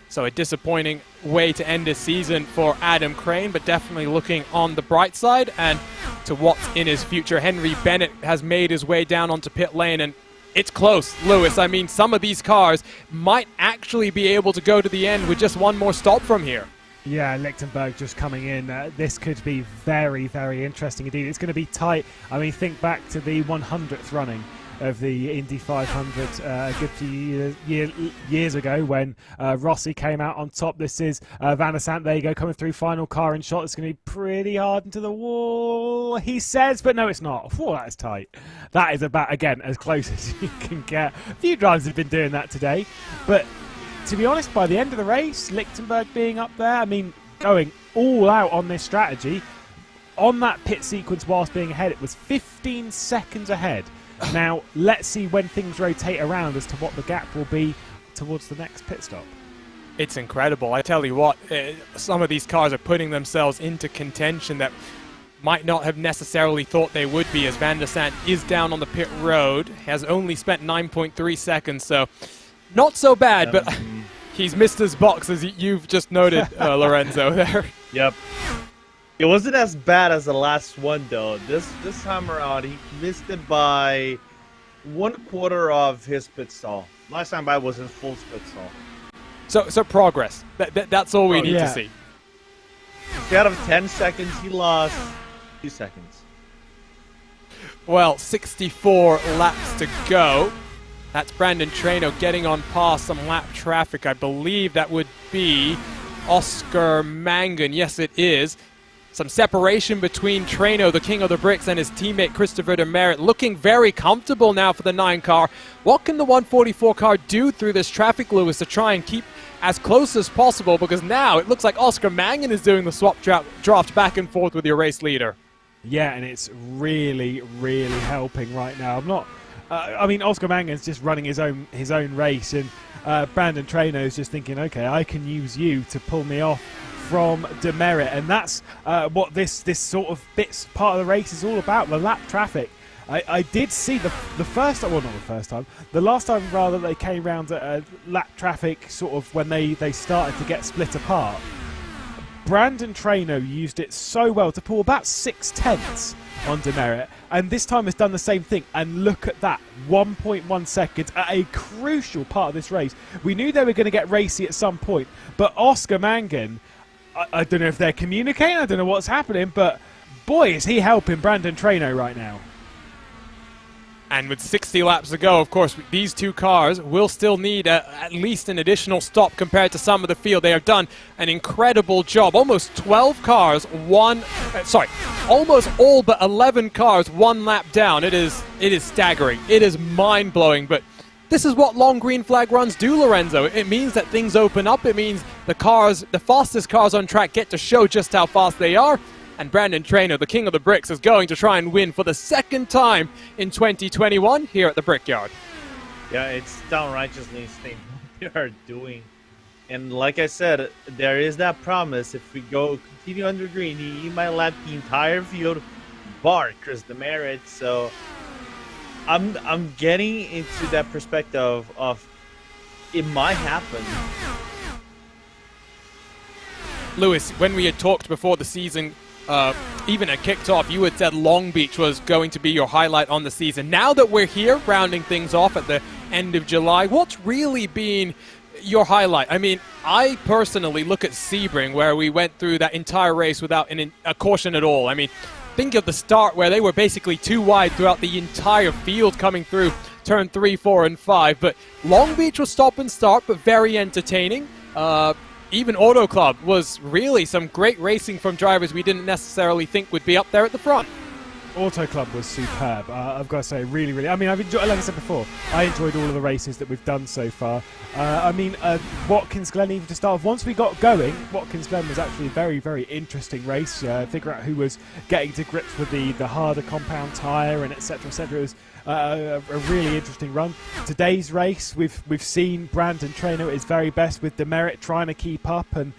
So a disappointing way to end this season for Adam Crane, but definitely looking on the bright side and to what's in his future. Henry Bennett has made his way down onto pit lane, and it's close, Lewis. I mean, some of these cars might actually be able to go to the end with just one more stop from here. Yeah, Lichtenberg just coming in. This could be very, very interesting indeed. It's going to be tight. I mean, think back to the 100th running of the Indy 500 a good few years ago when Rossi came out on top. This is Van der Sant, there you go, coming through, final car in shot. It's going to be pretty hard into the wall, he says, but no, it's not. Whoa, that is tight. That is about, again, as close as you can get. A few drivers have been doing that today, but to be honest, by the end of the race, Lichtenberg being up there, I mean, going all out on this strategy, on that pit sequence whilst being ahead, it was 15 seconds ahead. Now, let's see when things rotate around as to what the gap will be towards the next pit stop. It's incredible. I tell you what, some of these cars are putting themselves into contention that might not have necessarily thought they would be, as Van der Sant is down on the pit road, has only spent 9.3 seconds, so not so bad, but he's missed his box, as you've just noted, Lorenzo, there. Yep. It wasn't as bad as the last one, though. This time around, he missed it by 1/4 of his pit stall. Last time by was his full pit stall. So progress. That's all we need to see. Out of 10 seconds, he lost 2 seconds. Well, 64 laps to go. That's Brandon Traino getting on past some lap traffic. I believe that would be Oscar Mangan. Yes, it is. Some separation between Traino, the king of the bricks, and his teammate Christopher Demerit, looking very comfortable now for the 9 car. What can the 144 car do through this traffic, Lewis, to try and keep as close as possible? Because now it looks like Oscar Mangan is doing the swap draft back and forth with your race leader. Yeah, and it's really, really helping right now. I'm not... I mean, Oscar Mangan's just running his own race, and Brandon Traino's just thinking, okay, I can use you to pull me off from Demerit, and that's what this sort of part of the race is all about, the lap traffic. I did see the first time, well, not the first time, the last time rather, they came round at lap traffic sort of when they started to get split apart. Brandon Traino used it so well to pull about 6/10 on Demerit, and this time has done the same thing. And look at that, 1.1 seconds at a crucial part of this race. We knew they were going to get racy at some point, but Oscar Mangan, I don't know if they're communicating, I don't know what's happening, but boy, is he helping Brandon Traino right now. And with 60 laps to go, of course, these 2 cars will still need at least an additional stop compared to some of the field. They have done an incredible job. Almost 12 cars, almost all but 11 cars, 1 lap down. It is staggering. It is mind-blowing, but this is what long green flag runs do, Lorenzo. It means that things open up. It means the fastest cars on track get to show just how fast they are. And Brandon Traino, the king of the bricks, is going to try and win for the 2nd time in 2021 here at the Brickyard. Yeah, it's downrightly insane what they are doing. And like I said, there is that promise. If we continue under green, he might lap the entire field, bar Chris Demerit. So I'm getting into that perspective of it might happen. Lewis, when we had talked before the season even had kicked off, you had said Long Beach was going to be your highlight on the season. Now that we're here, rounding things off at the end of July, what's really been your highlight? I mean, I personally look at Sebring, where we went through that entire race without a caution at all. I mean, think of the start where they were basically too wide throughout the entire field coming through turn 3, 4, and 5. But Long Beach was stop and start, but very entertaining. Even Auto Club was really some great racing from drivers we didn't necessarily think would be up there at the front. Auto Club was superb. I've got to say, really, really. I mean, I've enjoyed, like I said before, I enjoyed all of the races that we've done so far. I mean, Watkins Glen, even to start off, once we got going, Watkins Glen was actually a very, very interesting race. Figure out who was getting to grips with the harder compound tyre and etc. etc. It was a really interesting run. Today's race, we've seen Brandon Traino at his very best with Demerit trying to keep up, and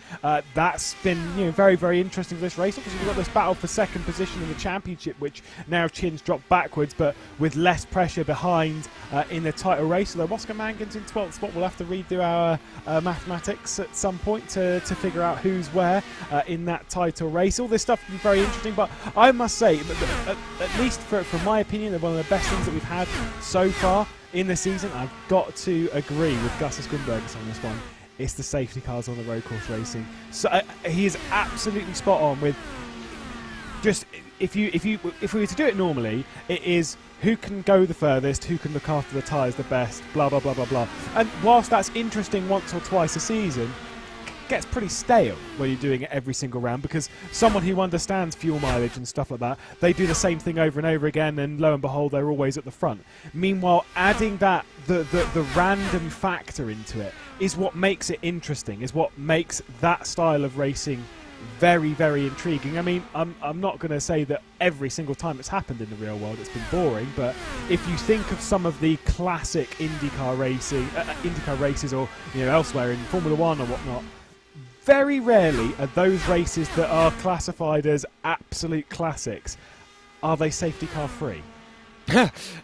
that's been very, very interesting for this race. Obviously, we've got this battle for 2nd position in the championship, which now chins drop backwards, but with less pressure behind in the title race. Although Oscar Mangan's in 12th spot, we'll have to redo our mathematics at some point to figure out who's where in that title race. All this stuff will be very interesting, but I must say, at least from my opinion, they're one of the best things that we've had so far in the season. I've got to agree with Gus Esquimbergus on this one. It's the safety cars on the road course racing. So he is absolutely spot on with just if we were to do it normally, it is who can go the furthest, who can look after the tyres the best, blah blah blah blah blah. And whilst that's interesting once or twice a season, gets pretty stale when you're doing it every single round, because someone who understands fuel mileage and stuff like that, they do the same thing over and over again, and lo and behold, they're always at the front. Meanwhile, adding that the random factor into it is what makes it interesting, is what makes that style of racing very, very intriguing. I mean, I'm not going to say that every single time it's happened in the real world it's been boring, but if you think of some of the classic IndyCar races, or elsewhere in Formula One or whatnot, very rarely are those races that are classified as absolute classics, are they safety car free?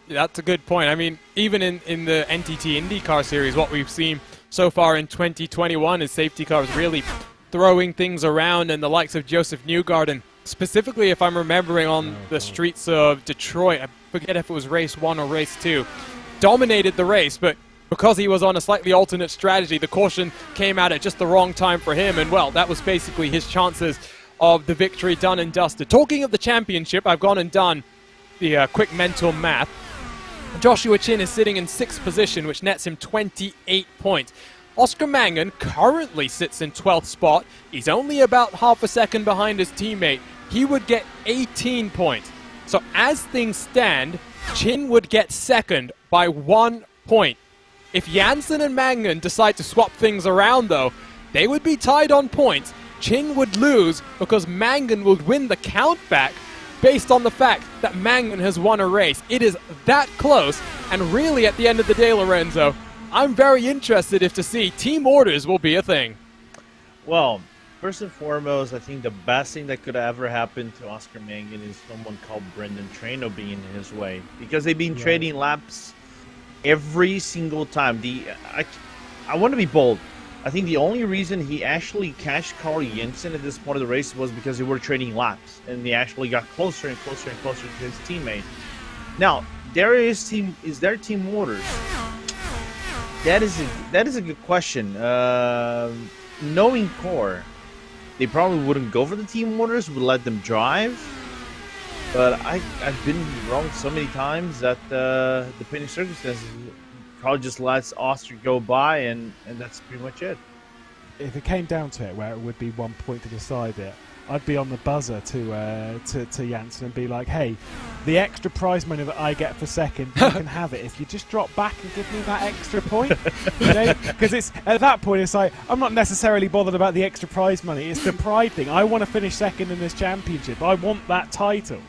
That's a good point. I mean, even in the NTT IndyCar series, what we've seen so far in 2021 is safety cars really throwing things around, and the likes of Joseph Newgarden, specifically if I'm remembering on the streets of Detroit, I forget if it was race 1 or race 2, dominated the race, but because he was on a slightly alternate strategy, the caution came out at just the wrong time for him, and well, that was basically his chances of the victory done and dusted. Talking of the championship, I've gone and done the quick mental math. Joshua Chin is sitting in 6th position, which nets him 28 points. Oscar Mangan currently sits in 12th spot. He's only about half a second behind his teammate. He would get 18 points. So as things stand, Chin would get second by 1 point. If Janssen and Mangan decide to swap things around, though, they would be tied on points. Chin would lose because Mangan would win the count back based on the fact that Mangan has won a race. It is that close, and really at the end of the day, Lorenzo, I'm very interested to see team orders will be a thing. Well, first and foremost, I think the best thing that could ever happen to Oscar Mangan is someone called Brendan Traino being in his way, because they've been trading laps every single time. I want to be bold. I think the only reason he actually catched Carl Jensen at this point of the race was because they were trading laps, and they actually got closer and closer and closer to his teammate. Now, is there team orders? That is a good question. Knowing Core, they probably wouldn't go for the team orders, would let them drive. But I've been wrong so many times that depending circumstances, probably just lets Oscar go by, and that's pretty much it. If it came down to it, where it would be 1 point to decide it, I'd be on the buzzer to Janssen and be like, hey, the extra prize money that I get for second, you can have it if you just drop back and give me that extra point. Because it's at that point, it's like, I'm not necessarily bothered about the extra prize money. It's the pride thing. I want to finish second in this championship. I want that title.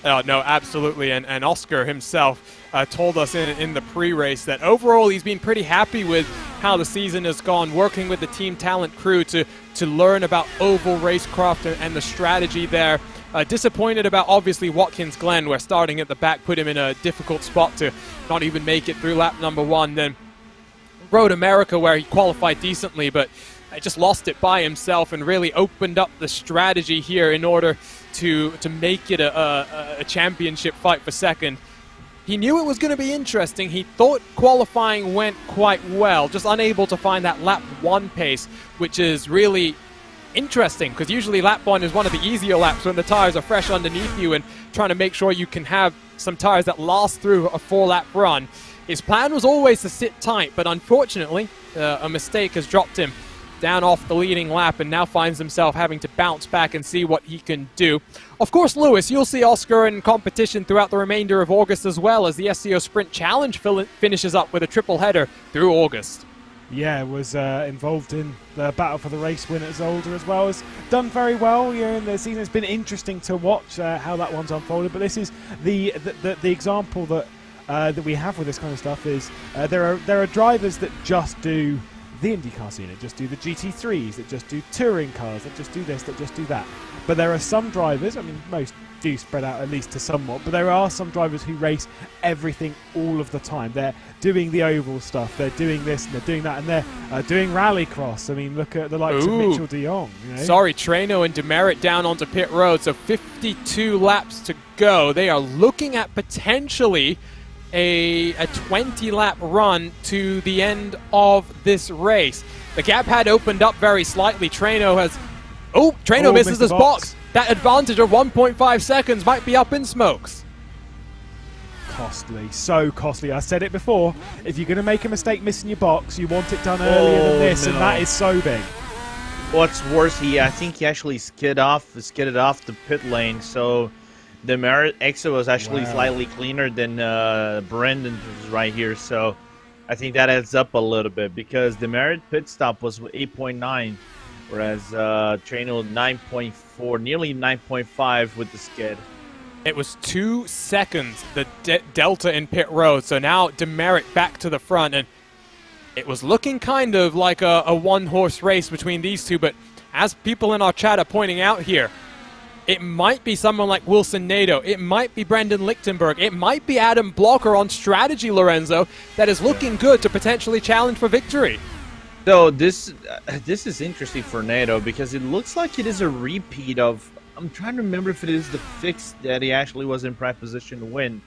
No, absolutely, and Oscar himself told us in the pre-race that overall he's been pretty happy with how the season has gone, working with the Team Talent crew to learn about oval racecraft and the strategy there. Disappointed about, obviously, Watkins Glen, where starting at the back put him in a difficult spot to not even make it through lap number 1. Then Road America, where he qualified decently, but just lost it by himself and really opened up the strategy here in order to make it a championship fight for second. He knew it was going to be interesting. He thought qualifying went quite well, just unable to find that lap 1 pace, which is really interesting because usually lap 1 is one of the easier laps when the tires are fresh underneath you and trying to make sure you can have some tires that last through a 4-lap run. His plan was always to sit tight, but unfortunately a mistake has dropped him down off the leading lap and now finds himself having to bounce back and see what he can do. Of course, Lewis, you'll see Oscar in competition throughout the remainder of August as well, as the SCO Sprint Challenge finishes up with a triple header through August. Yeah, was involved in the battle for the race win at Zolder as well. Has done very well in the season. It's been interesting to watch how that one's unfolded. But this is the example that we have with this kind of stuff is there are drivers that just do the IndyCar scene, that just do the GT3s, that just do touring cars, that just do this, that just do that. But there are some drivers, I mean, most do spread out at least to somewhat, but there are some drivers who race everything all of the time. They're doing the oval stuff, they're doing this and they're doing that, and they're doing rallycross. I mean, look at the likes of Mitchell de Jong. Sorry, Traino and Demerit down onto pit road, so 52 laps to go. They are looking at potentially a 20-lap run to the end of this race. The gap had opened up very slightly. Traino misses his box. That advantage of 1.5 seconds might be up in smokes. Costly, so costly. I said it before. If you're going to make a mistake missing your box, you want it done earlier than this, and that is so big. What's worse, I think he actually skidded off the pit lane. So the Merit exit was actually slightly cleaner than Brendan's right here. So I think that adds up a little bit because the Merit pit stop was 8.9, whereas Traino 9.4, nearly 9.5 with the skid. It was 2 seconds, the delta in pit road. So now Demerit back to the front, and it was looking kind of like a one-horse race between these two, but as people in our chat are pointing out here, it might be someone like Wilson Nato, it might be Brendan Lichtenberg, it might be Adam Blocker on strategy, Lorenzo, that is looking good to potentially challenge for victory. So this is interesting for Nato because it looks like it is a repeat of, I'm trying to remember if it is the fix that he actually was in prime position to win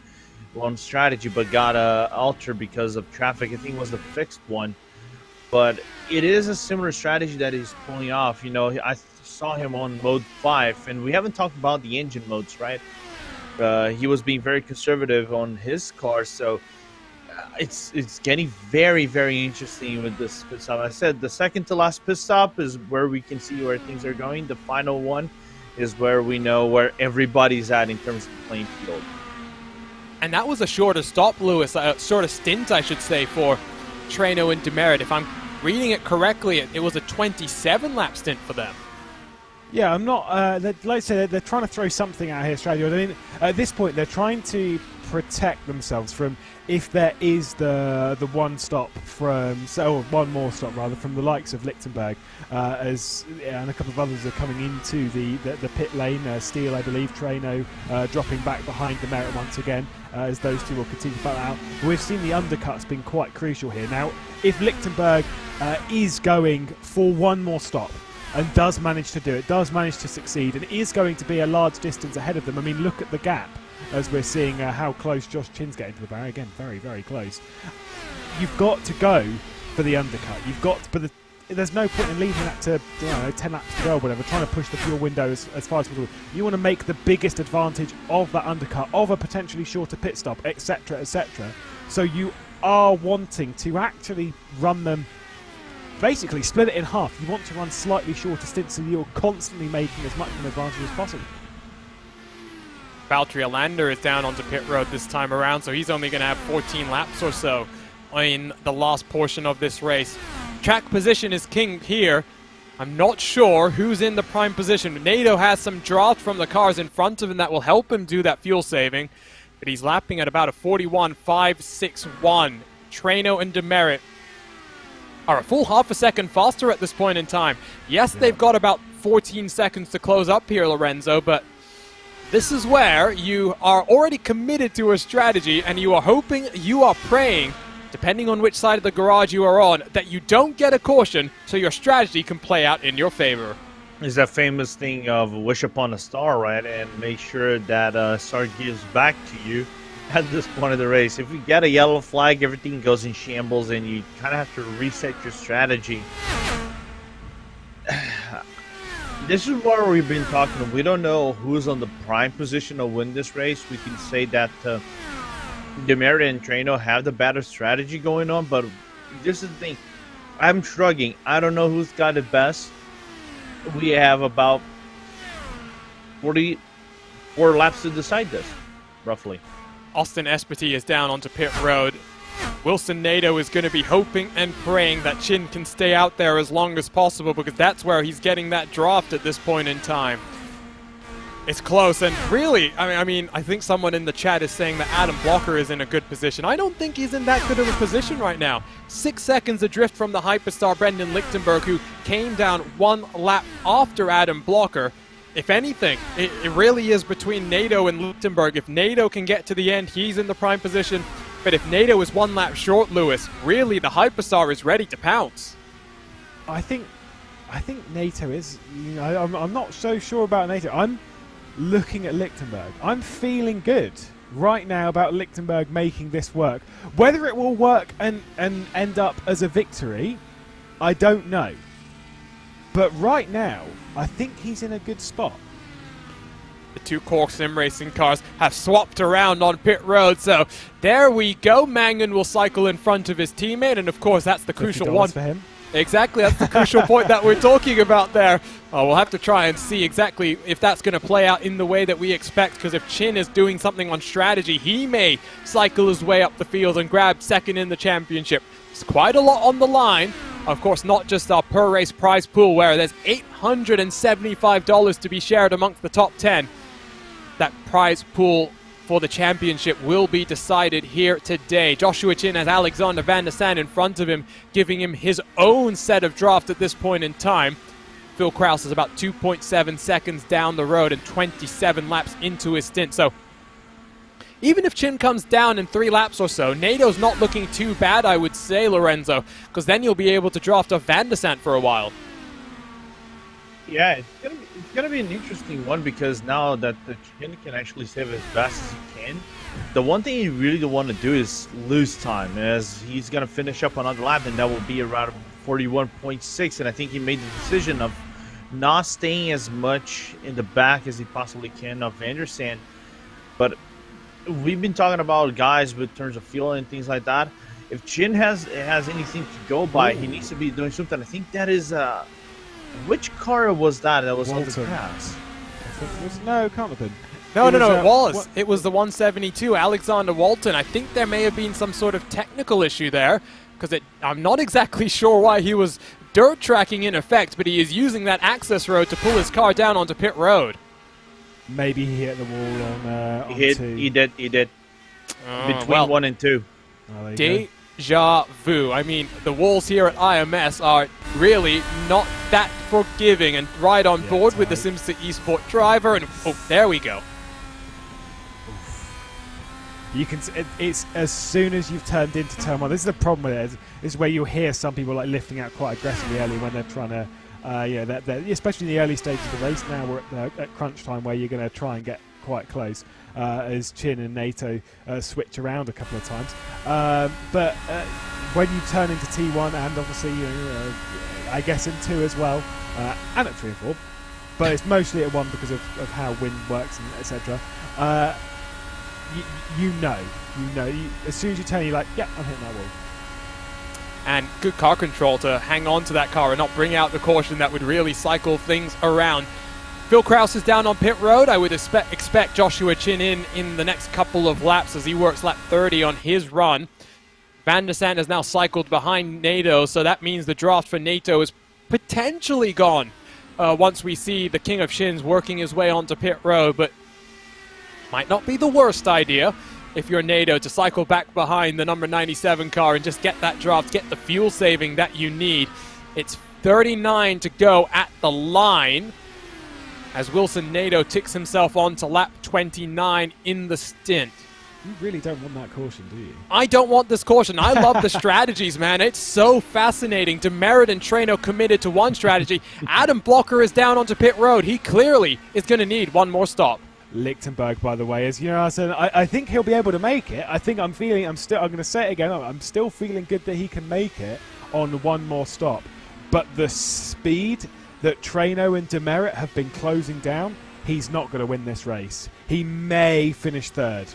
on strategy, but got altered because of traffic. I think it was the fixed one, but it is a similar strategy that he's pulling off. You know, I saw him on mode 5, and we haven't talked about the engine modes, right? He was being very conservative on his car, so it's getting very, very interesting with this pit stop. I said the second to last pit stop is where we can see where things are going. The final one is where we know where everybody's at in terms of the playing field. And that was a shorter stop, Lewis, a shorter stint, I should say, for Traino and Demerit. If I'm reading it correctly, it was a 27-lap stint for them. Yeah, I'm not. Like I said, they're trying to throw something out here, strategy. I mean, at this point, they're trying to protect themselves from if there is the one stop from, one more stop rather, from the likes of Lichtenberg, and a couple of others are coming into the pit lane. Steele, I believe, Traino dropping back behind the Merit once again, as those two will continue to battle out. But we've seen the undercuts being quite crucial here. Now, if Lichtenberg is going for one more stop, and does manage to do it, does manage to succeed, and is going to be a large distance ahead of them. I mean, look at the gap as we're seeing how close Josh Chin's getting to the barrier. Again, very, very close. You've got to go for the undercut. You've got to, but there's no point in leaving that to 10 laps to go or whatever, trying to push the fuel window as far as possible. You want to make the biggest advantage of that undercut, of a potentially shorter pit stop, etc., etc. So you are wanting to actually run them, basically split it in half. You want to run slightly shorter stints so you're constantly making as much of an advantage as possible. Valtteri Alander is down onto pit road this time around, so he's only going to have 14 laps or so in the last portion of this race. Track position is king here. I'm not sure who's in the prime position. Nato has some draft from the cars in front of him that will help him do that fuel saving, but he's lapping at about a 41.561. Traino and Demerit are a full half a second faster at this point in time. Yes, they've got about 14 seconds to close up here, Lorenzo, but this is where you are already committed to a strategy and you are hoping, you are praying, depending on which side of the garage you are on, that you don't get a caution so your strategy can play out in your favor. Is that famous thing of wish upon a star, right? And make sure that star gives back to you at this point of the race. If you get a yellow flag, everything goes in shambles and you kind of have to reset your strategy. This is where we've been talking. We don't know who's on the prime position to win this race. We can say that Demerit and Traino have the better strategy going on, but this is the thing. I'm shrugging. I don't know who's got it best. We have about 44 laps to decide this, roughly. Austin Espety is down onto pit road. Wilson Nato is going to be hoping and praying that Chin can stay out there as long as possible because that's where he's getting that draft at this point in time. It's close, and really, I mean, I think someone in the chat is saying that Adam Blocker is in a good position. I don't think he's in that good of a position right now. 6 seconds adrift from the hyperstar Brendan Lichtenberg, who came down 1 lap after Adam Blocker. If anything, it really is between Nato and Lichtenberg. If Nato can get to the end, he's in the prime position. But if Nato is 1 lap short, Lewis, really the hyperstar is ready to pounce. I think Nato is. You know, I'm not so sure about Nato. I'm looking at Lichtenberg. I'm feeling good right now about Lichtenberg making this work. Whether it will work and end up as a victory, I don't know. But right now, I think he's in a good spot. The two Cork Sim Racing cars have swapped around on pit road, so there we go. Mangan will cycle in front of his teammate, and of course that's the crucial one. For him. Exactly, that's the crucial point that we're talking about there. Oh, we'll have to try and see exactly if that's going to play out in the way that we expect, because if Chin is doing something on strategy, he may cycle his way up the field and grab second in the championship. It's quite a lot on the line. Of course, not just our per-race prize pool, where there's $875 to be shared amongst the top 10. That prize pool for the championship will be decided here today. Joshua Chin has Alexander Van der Sande in front of him, giving him his own set of draft at this point in time. Phil Kraus is about 2.7 seconds down the road and 27 laps into his stint. So even if Chin comes down in 3 laps or so, NATO's not looking too bad, I would say, Lorenzo, because then you'll be able to draft off Van der Sande for a while. Yeah, it's gonna be an interesting one, because now that the Chin can actually save as fast as he can, the one thing you really don't want to do is lose time, as he's gonna finish up another lap, and that will be around 41.6. And I think he made the decision of not staying as much in the back as he possibly can of Van der Sande. But we've been talking about guys with terms of fuel and things like that. If Chin has anything to go by, he needs to be doing something. I think that is which car was that was on the grass? No, it can't have been. No, it was. It was the 172, Alexander Walton. I think there may have been some sort of technical issue there, because I'm not exactly sure why he was dirt tracking in effect, but he is using that access road to pull his car down onto pit road. Maybe he hit the wall on two. He did. Between 1 and 2. Oh, Deja vu. I mean, the walls here at IMS are really not that forgiving, and right on board with the Simsa Esport driver, and oh, there we go. You can. It's as soon as you've turned into turn 1. This is the problem with it. Is where you'll hear some people like lifting out quite aggressively early when they're trying to. Especially in the early stages of the race. Now we're at crunch time, where you're going to try and get quite close, as Chin and NATO switch around a couple of times. But when you turn into T1, and obviously I guess in 2 as well, and at 3 and 4, but it's mostly at 1 because of how wind works and etc. You know, as soon as you turn, you're like, yeah, I'm hitting that wall. And good car control to hang on to that car and not bring out the caution that would really cycle things around. Phil Kraus is down on pit road. I would expect Joshua Chin in the next couple of laps as he works lap 30 on his run. Van der Sande has now cycled behind NATO, so that means the draft for NATO is potentially gone once we see the King of Shins working his way onto pit road, but might not be the worst idea if you're NATO to cycle back behind the number 97 car and just get that draft, get the fuel saving that you need. It's 39 to go at the line as Wilson NATO ticks himself on to lap 29 in the stint. You really don't want that caution, do you? I don't want this caution. I love the strategies, man. It's so fascinating. Demerit and Treno committed to one strategy. Adam Blocker is down onto pit road. He clearly is going to need one more stop. Lichtenberg, by the way, as you know, I think he'll be able to make it. I'm going to say it again, I'm still feeling good that he can make it on one more stop. But the speed that Treno and Demerit have been closing down, he's not going to win this race. He may finish 3rd.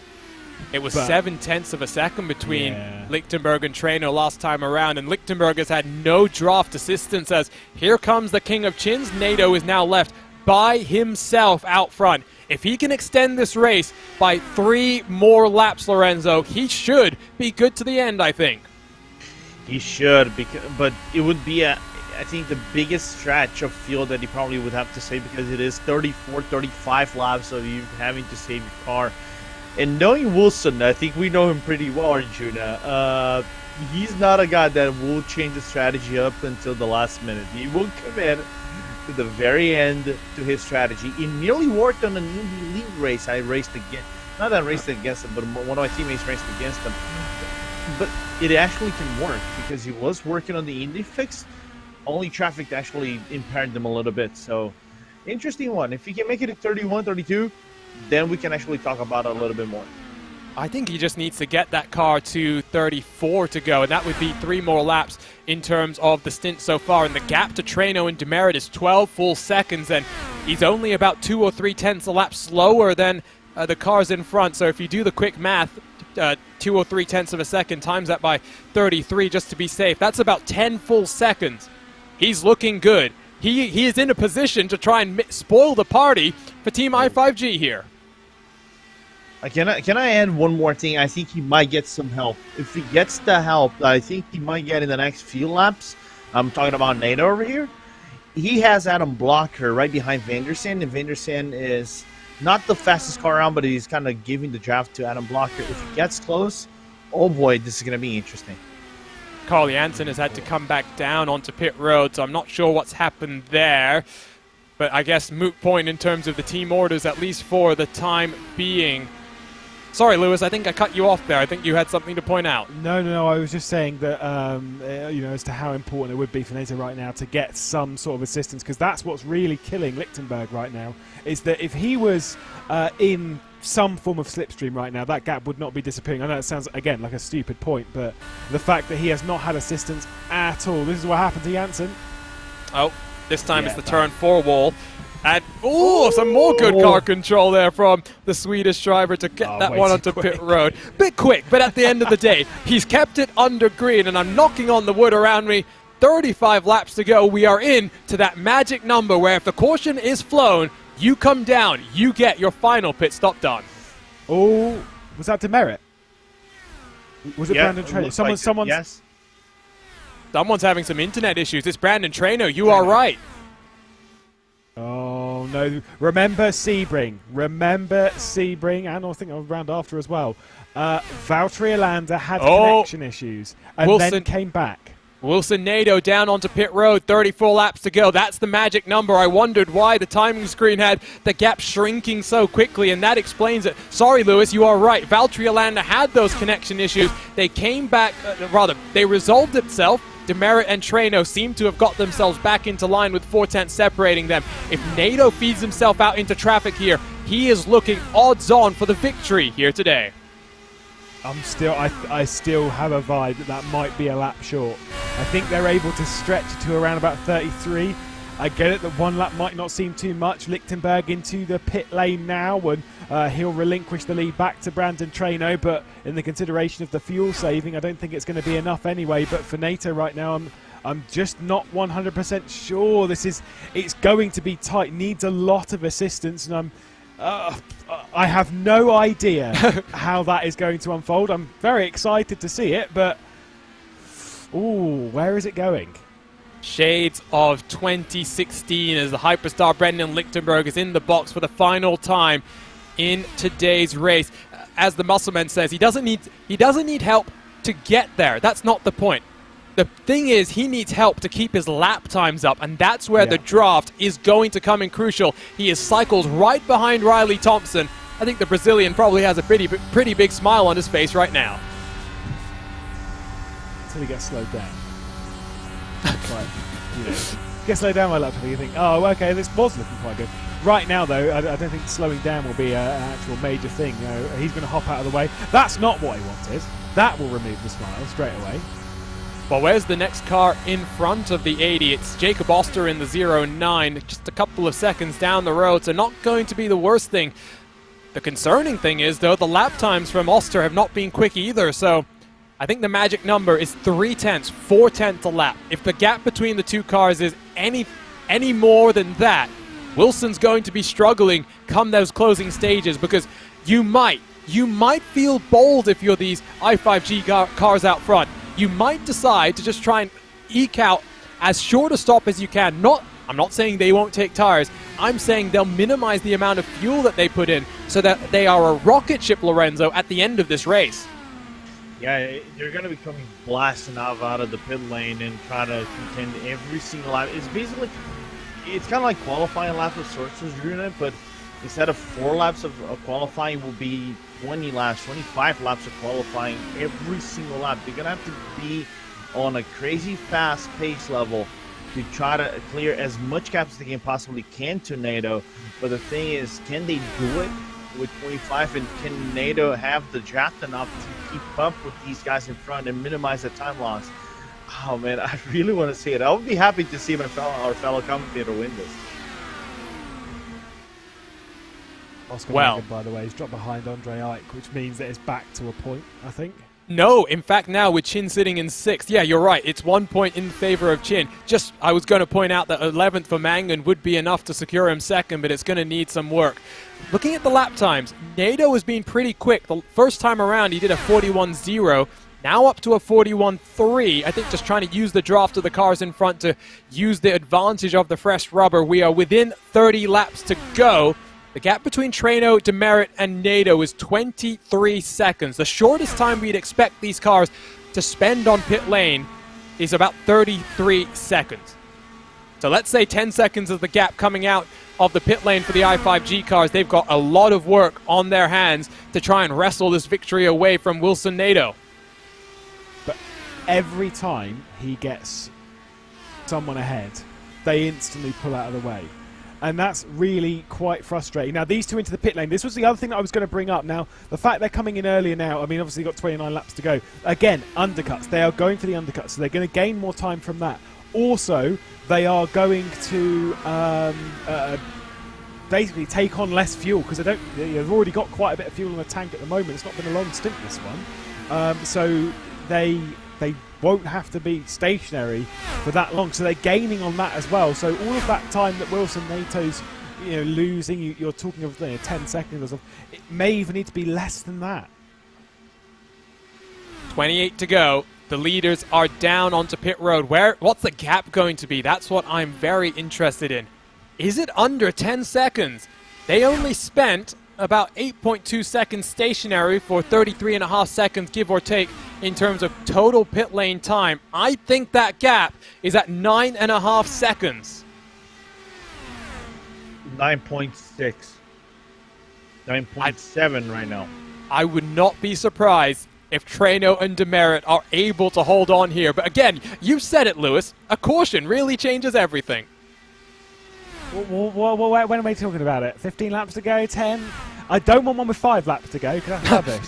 It was 0.7 of a second between Lichtenberg and Treno last time around, and Lichtenberg has had no draft assistance as here comes the King of Chins. NATO is now left by himself out front. If he can extend this race by 3 more laps, Lorenzo, he should be good to the end, I think. He should, but it would be, I think, the biggest stretch of field that he probably would have to save, because it is 34, 35 laps of you having to save your car. And knowing Wilson, I think we know him pretty well, Arjuna. He's not a guy that will change the strategy up until the last minute. He will commit to the very end to his strategy. It nearly worked on an Indy League race. I raced against, not that I raced against him, but one of my teammates raced against him. But it actually can work because he was working on the Indy fix. Only traffic actually impaired them a little bit. So, interesting one. If he can make it at 31, 32, then we can actually talk about it a little bit more. I think he just needs to get that car to 34 to go, and that would be 3 more laps in terms of the stint so far. And the gap to Treno and Demerit is 12 full seconds, and he's only about 2 or 3 tenths a lap slower than the cars in front. So if you do the quick math, 2 or 3 tenths of a second, times that by 33 just to be safe. That's about 10 full seconds. He's looking good. He is in a position to try and spoil the party for Team I5G here. Can I add one more thing? I think he might get some help. If he gets the help, I think he might get in the next few laps. I'm talking about NATO over here. He has Adam Blocker right behind Vandersand, and Vandersand is not the fastest car around, but he's kind of giving the draft to Adam Blocker. If he gets close, oh boy, this is going to be interesting. Carl Jansen has had to come back down onto pit road, so I'm not sure what's happened there. But I guess moot point in terms of the team orders, at least for the time being. Sorry, Lewis, I think I cut you off there. I think you had something to point out. No, I was just saying that, you know, as to how important it would be for NATO right now to get some sort of assistance, because that's what's really killing Lichtenberg right now, is that if he was in some form of slipstream right now, that gap would not be disappearing. I know it sounds, again, like a stupid point, but the fact that he has not had assistance at all, this is what happened to Jansen. Oh, this time it's the turn 4 wall. And, some more good car control there from the Swedish driver to get that one onto pit road. Bit quick, but at the end of the day, he's kept it under green, and I'm knocking on the wood around me. 35 laps to go. We are in to that magic number where if the caution is flown, you come down, you get your final pit stop done. Oh, was that demerit? Was it Brandon Trainer? Yes. Someone's having some internet issues. It's Brandon Trainer. You are right. Oh, no. Remember Sebring. And I think I'll round after as well. Valtteri Alander had connection issues and then came back. Wilson Nadeau down onto pit road, 34 laps to go. That's the magic number. I wondered why the timing screen had the gap shrinking so quickly, and that explains it. Sorry, Lewis, you are right. Valtteri Alander had those connection issues. They came back, they resolved itself. Demerit and Treno seem to have got themselves back into line with 4 tenths separating them. If Nadeau feeds himself out into traffic here, he is looking odds on for the victory here today. I still have a vibe that might be a lap short. I think they're able to stretch to around about 33. I get it that 1 lap might not seem too much. Lichtenberg into the pit lane now, and he'll relinquish the lead back to Brandon Treno, but in the consideration of the fuel saving, I don't think it's going to be enough anyway. But for NATO right now, I'm just not 100% sure. It's going to be tight, needs a lot of assistance, and I have no idea how that is going to unfold. I'm very excited to see it, but where is it going? Shades of 2016 as the hyperstar Brendan Lichtenberg is in the box for the final time in today's race. As the muscleman says, he doesn't need help to get there. That's not the point. The thing is, he needs help to keep his lap times up, and that's where the draft is going to come in crucial. He is cycles right behind Riley Thompson. I think the Brazilian probably has a pretty big smile on his face right now. Until he gets slowed down. Right, get slowed down my laptop and you think, oh, okay, this was looking quite good. Right now, though, I don't think slowing down will be an actual major thing. He's going to hop out of the way. That's not what he wanted. That will remove the smile straight away. Well, where's the next car in front of the 80? It's Jacob Oster in the 09, just a couple of seconds down the road, so not going to be the worst thing. The concerning thing is, though, the lap times from Oster have not been quick either, so I think the magic number is 3 tenths, 4 tenths a lap. If the gap between the two cars is any more than that, Wilson's going to be struggling come those closing stages, because you might feel bold if you're these i5G cars out front. You might decide to just try and eke out as short a stop as you can. I'm not saying they won't take tires. I'm saying they'll minimize the amount of fuel that they put in so that they are a rocket ship, Lorenzo, at the end of this race. Yeah, they're going to be coming blasting out of the pit lane and trying to contend every single lap. It's kind of like qualifying laps of sorts was doing it, but instead of 4 laps of qualifying, will be 20 laps, 25 laps of qualifying every single lap. They're going to have to be on a crazy fast pace level to try to clear as much gaps as they possibly can to NATO. But the thing is, can they do it with 25, and can NATO have the draft enough to keep up with these guys in front and minimize the time loss? Oh man, I really want to see it. I would be happy to see our fellow commentator win this. Oscar Well, Langen, by the way, he's dropped behind Andre Ike, which means that it's back to a point, I think. no, in fact, now with Chin sitting in 6th, yeah, you're right. It's 1 point in favor of Chin. Just, I was going to point out that 11th for Mangan would be enough to secure him 2nd, but it's going to need some work. Looking at the lap times, NATO has been pretty quick. The first time around, he did a 41.0. Now up to a 41.3. I think just trying to use the draft of the cars in front to use the advantage of the fresh rubber. We are within 30 laps to go. The gap between Treno, Demerit, and NATO is 23 seconds. The shortest time we'd expect these cars to spend on pit lane is about 33 seconds. So let's say 10 seconds is the gap coming out of the pit lane for the i5G cars. They've got a lot of work on their hands to try and wrestle this victory away from Wilson NATO. But every time he gets someone ahead, they instantly pull out of the way. And that's really quite frustrating. Now, these two into the pit lane. This was the other thing that I was going to bring up. Now, the fact they're coming in earlier now, I mean, obviously got 29 laps to go. Again, undercuts. They are going for the undercuts, so they're going to gain more time from that. Also, they are going to basically take on less fuel because they've already got quite a bit of fuel in the tank at the moment. It's not been a long stint, this one. So they won't have to be stationary for that long. So they're gaining on that as well. So all of that time that Wilson NATO's losing, you're talking of 10 seconds or something, it may even need to be less than that. 28 to go. The leaders are down onto pit road. What's the gap going to be? That's what I'm very interested in. Is it under 10 seconds? They only spent about 8.2 seconds stationary for 33.5 seconds, give or take, in terms of total pit lane time. I think that gap is at 9.5 seconds. 9.6. 9.7 right now. I would not be surprised if Treno and Demerit are able to hold on here. But again, you said it, Lewis. A caution really changes everything. When are we talking about it? 15 laps to go? 10? I don't want one with 5 laps to go because that's rubbish.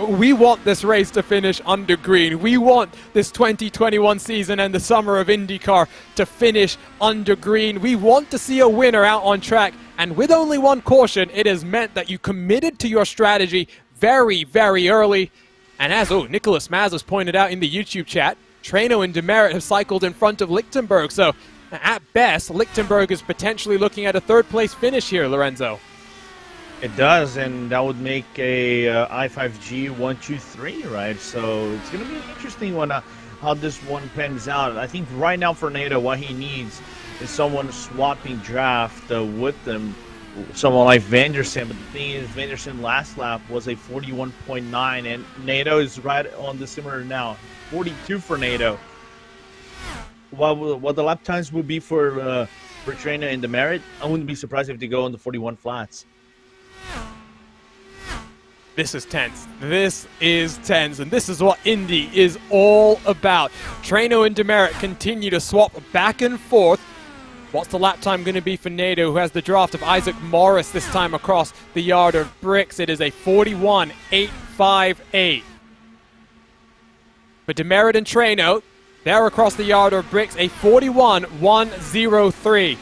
We want this race to finish under green. We want this 2021 season and the summer of IndyCar to finish under green. We want to see a winner out on track. And with only one caution, it has meant that you committed to your strategy very, very early. And as Nicholas Maz has pointed out in the YouTube chat, Treno and Demerit have cycled in front of Lichtenberg. So at best, Lichtenberg is potentially looking at a third-place finish here, Lorenzo. It does, and that would make a i5G 1-2-3, right? So it's going to be an interesting one, how this one pans out. I think right now for NATO, what he needs is someone swapping draft with them, someone like Vandersen. But the thing is, Vandersen last lap was a 41.9, and NATO is right on the similar now, 42 for NATO. What the lap times would be for Treno and Demerit, I wouldn't be surprised if they go on the 41 flats. This is tense. This is tense, and this is what Indy is all about. Treno and Demerit continue to swap back and forth. What's the lap time going to be for NATO, who has the draft of Isaac Morris this time across the yard of bricks? It is a 41.858. But Demerit and Treno, they're across the yard of bricks, a 41.103.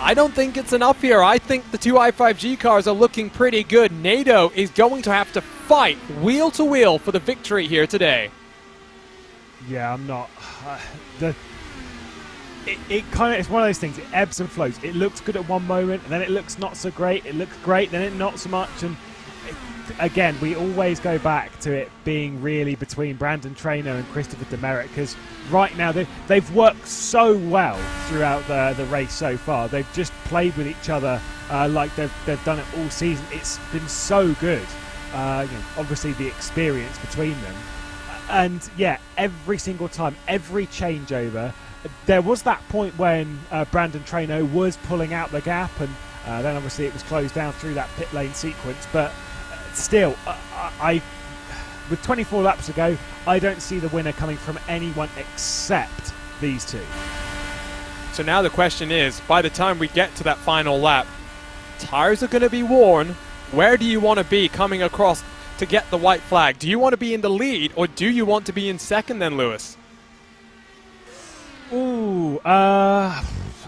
I don't think it's enough here. I think the two i5G cars are looking pretty good. NATO is going to have to fight wheel to wheel for the victory here today. Yeah, I'm not. It's one of those things. It ebbs and flows. It looks good at one moment, and then it looks not so great. It looks great, then it not so much. And again, we always go back to it being really between Brandon Treno and Christopher Demerit, because right now they've worked so well throughout the race so far. They've just played with each other like they've done it all season. It's been so good. Obviously the experience between them, and yeah, every single time, every changeover, there was that point when Brandon Treno was pulling out the gap, and then obviously it was closed down through that pit lane sequence. But still, with 24 laps to go, I don't see the winner coming from anyone except these two. So now the question is, by the time we get to that final lap, tires are going to be worn. Where do you want to be coming across to get the white flag? Do you want to be in the lead, or do you want to be in second then, Lewis? Ooh,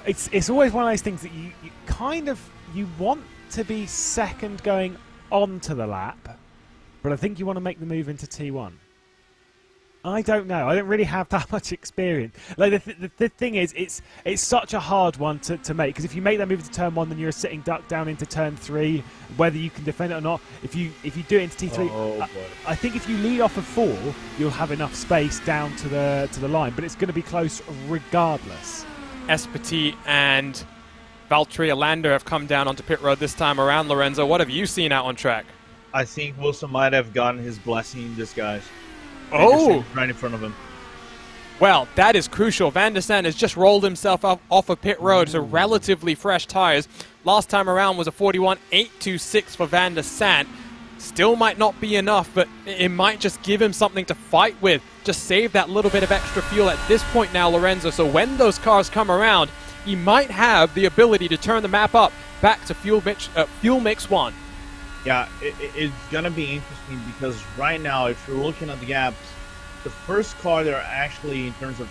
it's always one of those things that you kind of you want to be second going onto the lap, but I think you want to make the move into T1. I don't know. I don't really have that much experience. Like the thing is, it's such a hard one to make, because if you make that move into turn 1, then you're a sitting duck down into turn 3, whether you can defend it or not. If you do it into T3, I think if you lead off of 4, you'll have enough space down to the line, but it's going to be close regardless. Espati and Valtteri Alander have come down onto pit road this time around. Lorenzo, what have you seen out on track? I think Wilson might have gotten his blessing in disguise. Oh! Right in front of him. Well, that is crucial. Van der Sande has just rolled himself off of pit road, so relatively fresh tires. Last time around was a 41.826 for Van der Sande. Still might not be enough, but it might just give him something to fight with. Just save that little bit of extra fuel at this point now, Lorenzo. So when those cars come around, he might have the ability to turn the map up back to fuel mix 1. Yeah, it's going to be interesting because right now, if you're looking at the gaps, the first car there actually, in terms of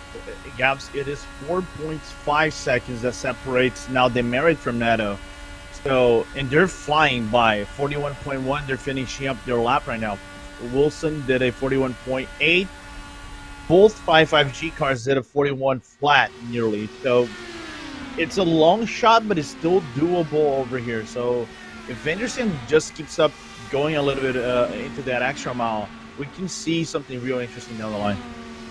gaps, it is 4.5 seconds that separates now Demerit from Neto. So, and they're flying by 41.1. They're finishing up their lap right now. Wilson did a 41.8. Both 55G cars did a 41 flat nearly. So, it's a long shot, but it's still doable over here. So, if Van der Sande just keeps up going a little bit into that extra mile, we can see something real interesting down the line.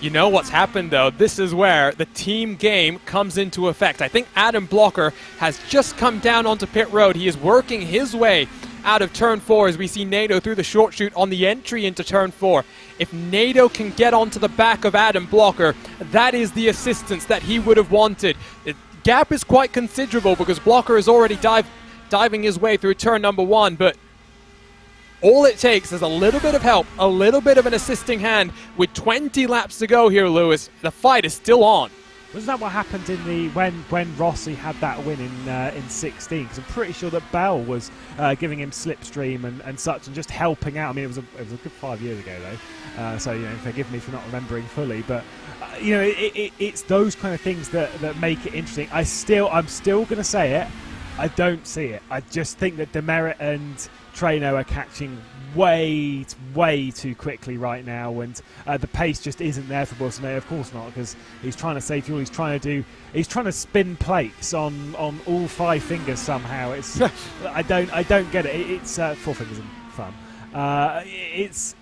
You know what's happened, though? This is where the team game comes into effect. I think Adam Blocker has just come down onto pit road. He is working his way out of turn 4 as we see Nato through the short chute on the entry into turn 4. If Nato can get onto the back of Adam Blocker, that is the assistance that he would have wanted. The gap is quite considerable because Blocker is already diving his way through turn number 1, but all it takes is a little bit of help, a little bit of an assisting hand. With 20 laps to go here, Lewis, the fight is still on. Wasn't that what happened in the when Rossi had that win in 16? Because I'm pretty sure that Bell was giving him slipstream and such, and just helping out. I mean, it was a good 5 years ago though, so forgive me for not remembering fully, but it's those kind of things that make it interesting. I'm still going to say it. I don't see it. I just think that Demerit and Treno are catching way too quickly right now, and the pace just isn't there for Wilson. Of course not, because he's trying to save fuel. He's trying to spin plates on all 5 fingers somehow. It's I don't get it. It's 4 fingers and thumb. It's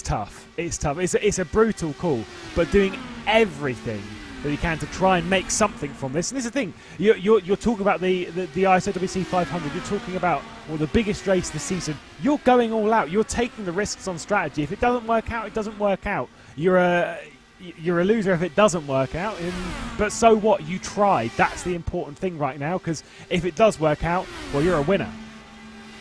tough. It's tough. It's a brutal call, but doing everything that he can to try and make something from this. And this is the thing, you're talking about the ISOWC 500, you're talking about the biggest race this season. You're going all out, you're taking the risks on strategy. If it doesn't work out, it doesn't work out. You're a loser if it doesn't work out, but so what, you tried. That's the important thing right now, because if it does work out, well, you're a winner.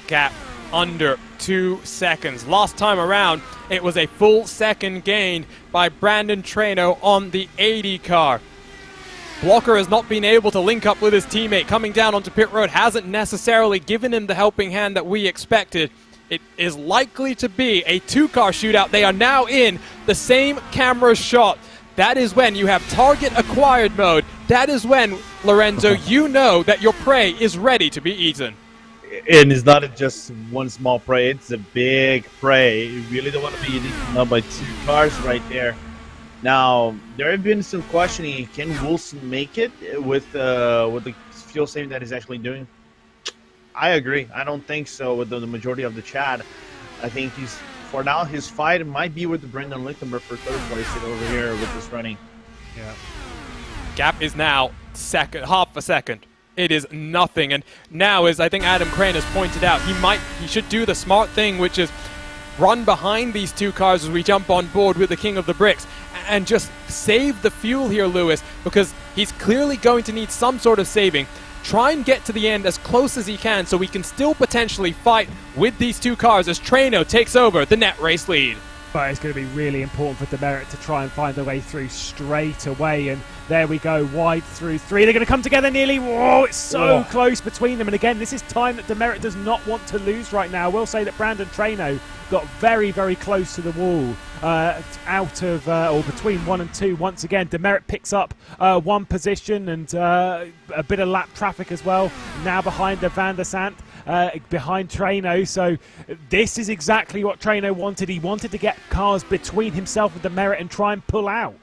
Gap under 2 seconds. Last time around, it was a full second gained by Brandon Treno on the 80 car. Blocker has not been able to link up with his teammate. Coming down onto pit road hasn't necessarily given him the helping hand that we expected. It is likely to be a 2-car shootout. They are now in the same camera shot. That is when you have target acquired mode. That is when, Lorenzo, you know that your prey is ready to be eaten. And it's not just one small prey, it's a big prey. You really don't want to be eaten up by 2 cars right there. Now, there have been some questioning, can Wilson make it with the fuel saving that he's actually doing? I agree. I don't think so with the majority of the chat. I think for now, his fight might be with Brendan Lichtenberg for 3rd place over here with this running. Yeah. Gap is now half a second. It is nothing, and now, as I think Adam Crane has pointed out, he should do the smart thing, which is run behind these 2 cars as we jump on board with the King of the Bricks, and just save the fuel here, Lewis, because he's clearly going to need some sort of saving. Try and get to the end as close as he can so we can still potentially fight with these 2 cars as Treno takes over the net race lead. But it's going to be really important for Demerit to try and find a way through straight away, and There we go, wide through 3. They're going to come together nearly. Whoa, it's so close between them. And again, this is time that Demerit does not want to lose right now. I will say that Brandon Traino got very, very close to the wall out of, or between 1 and 2. Once again, Demerit picks up 1 position and a bit of lap traffic as well. Now behind Van der Sant. Behind Traino, so this is exactly what Traino wanted. He wanted to get cars between himself and Demerit and try and pull out.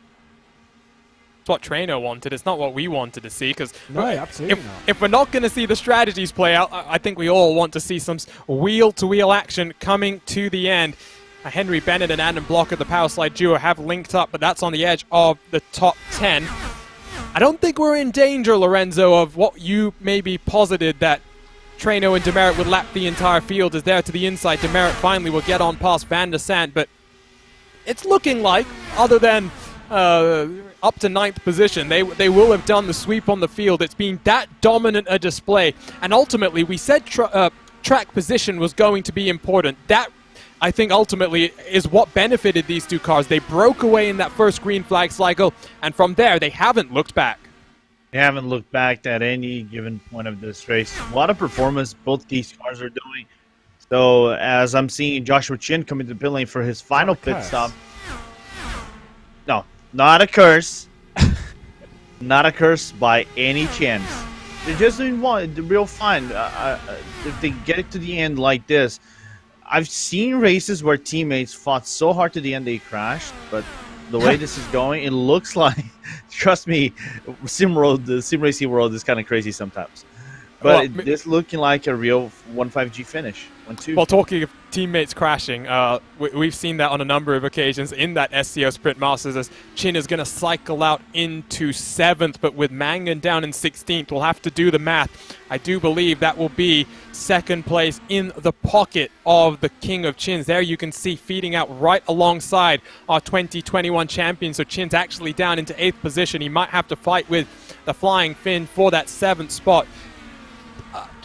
It's what Traino wanted. It's not what we wanted to see, because no, absolutely not. If we're not going to see the strategies play out, I think we all want to see some wheel-to-wheel action coming to the end. Henry Bennett and Adam Blocker, the Power Slide duo, have linked up, but that's on the edge of the top 10. I don't think we're in danger, Lorenzo, of what you maybe posited, that Traino and Demerit would lap the entire field. Is there to the inside. Demerit finally will get on past Van der Sant, but it's looking like, other than up to 9th position, they will have done the sweep on the field. It's been that dominant a display, and ultimately we said track position was going to be important. That, I think, ultimately is what benefited these two cars. They broke away in that first green flag cycle, and from there they haven't looked back. They haven't looked back at any given point of this race. A lot of performance both these cars are doing. So as I'm seeing Joshua Chin come into the pit lane for his final pit stop. No, not a curse. Not a curse by any chance. They're just doing real fine. If they get it to the end like this, I've seen races where teammates fought so hard to the end they crashed, but the way this is going, it looks like, trust me, the sim racing world is kind of crazy sometimes. But it's looking like a real 1.5G finish. 1-2. Well, talking of teammates crashing, we've seen that on a number of occasions in that SCO Sprint Masters, as Chin is going to cycle out into 7th, but with Mangan down in 16th, we'll have to do the math. I do believe that will be 2nd place in the pocket of the King of Chins. There you can see feeding out right alongside our 2021 champion. So Chin's actually down into 8th position. He might have to fight with the Flying Finn for that 7th spot.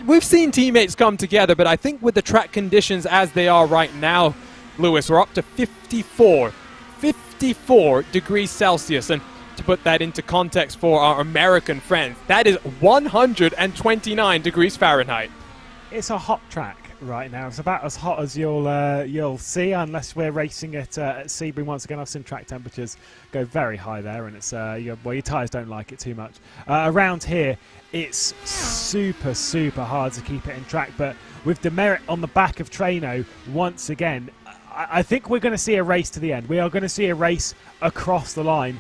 We've seen teammates come together, but I think with the track conditions as they are right now, Lewis, we're up to 54 degrees Celsius. And to put that into context for our American friends, that is 129 degrees Fahrenheit. It's a hot track right now. It's about as hot as you'll see, unless we're racing at Sebring once again. I've seen track temperatures go very high there, and it's your tyres don't like it too much. Around here, it's super, super hard to keep it in track, but with Demerit on the back of Traino, once again, I think we're going to see a race to the end. We are going to see a race across the line.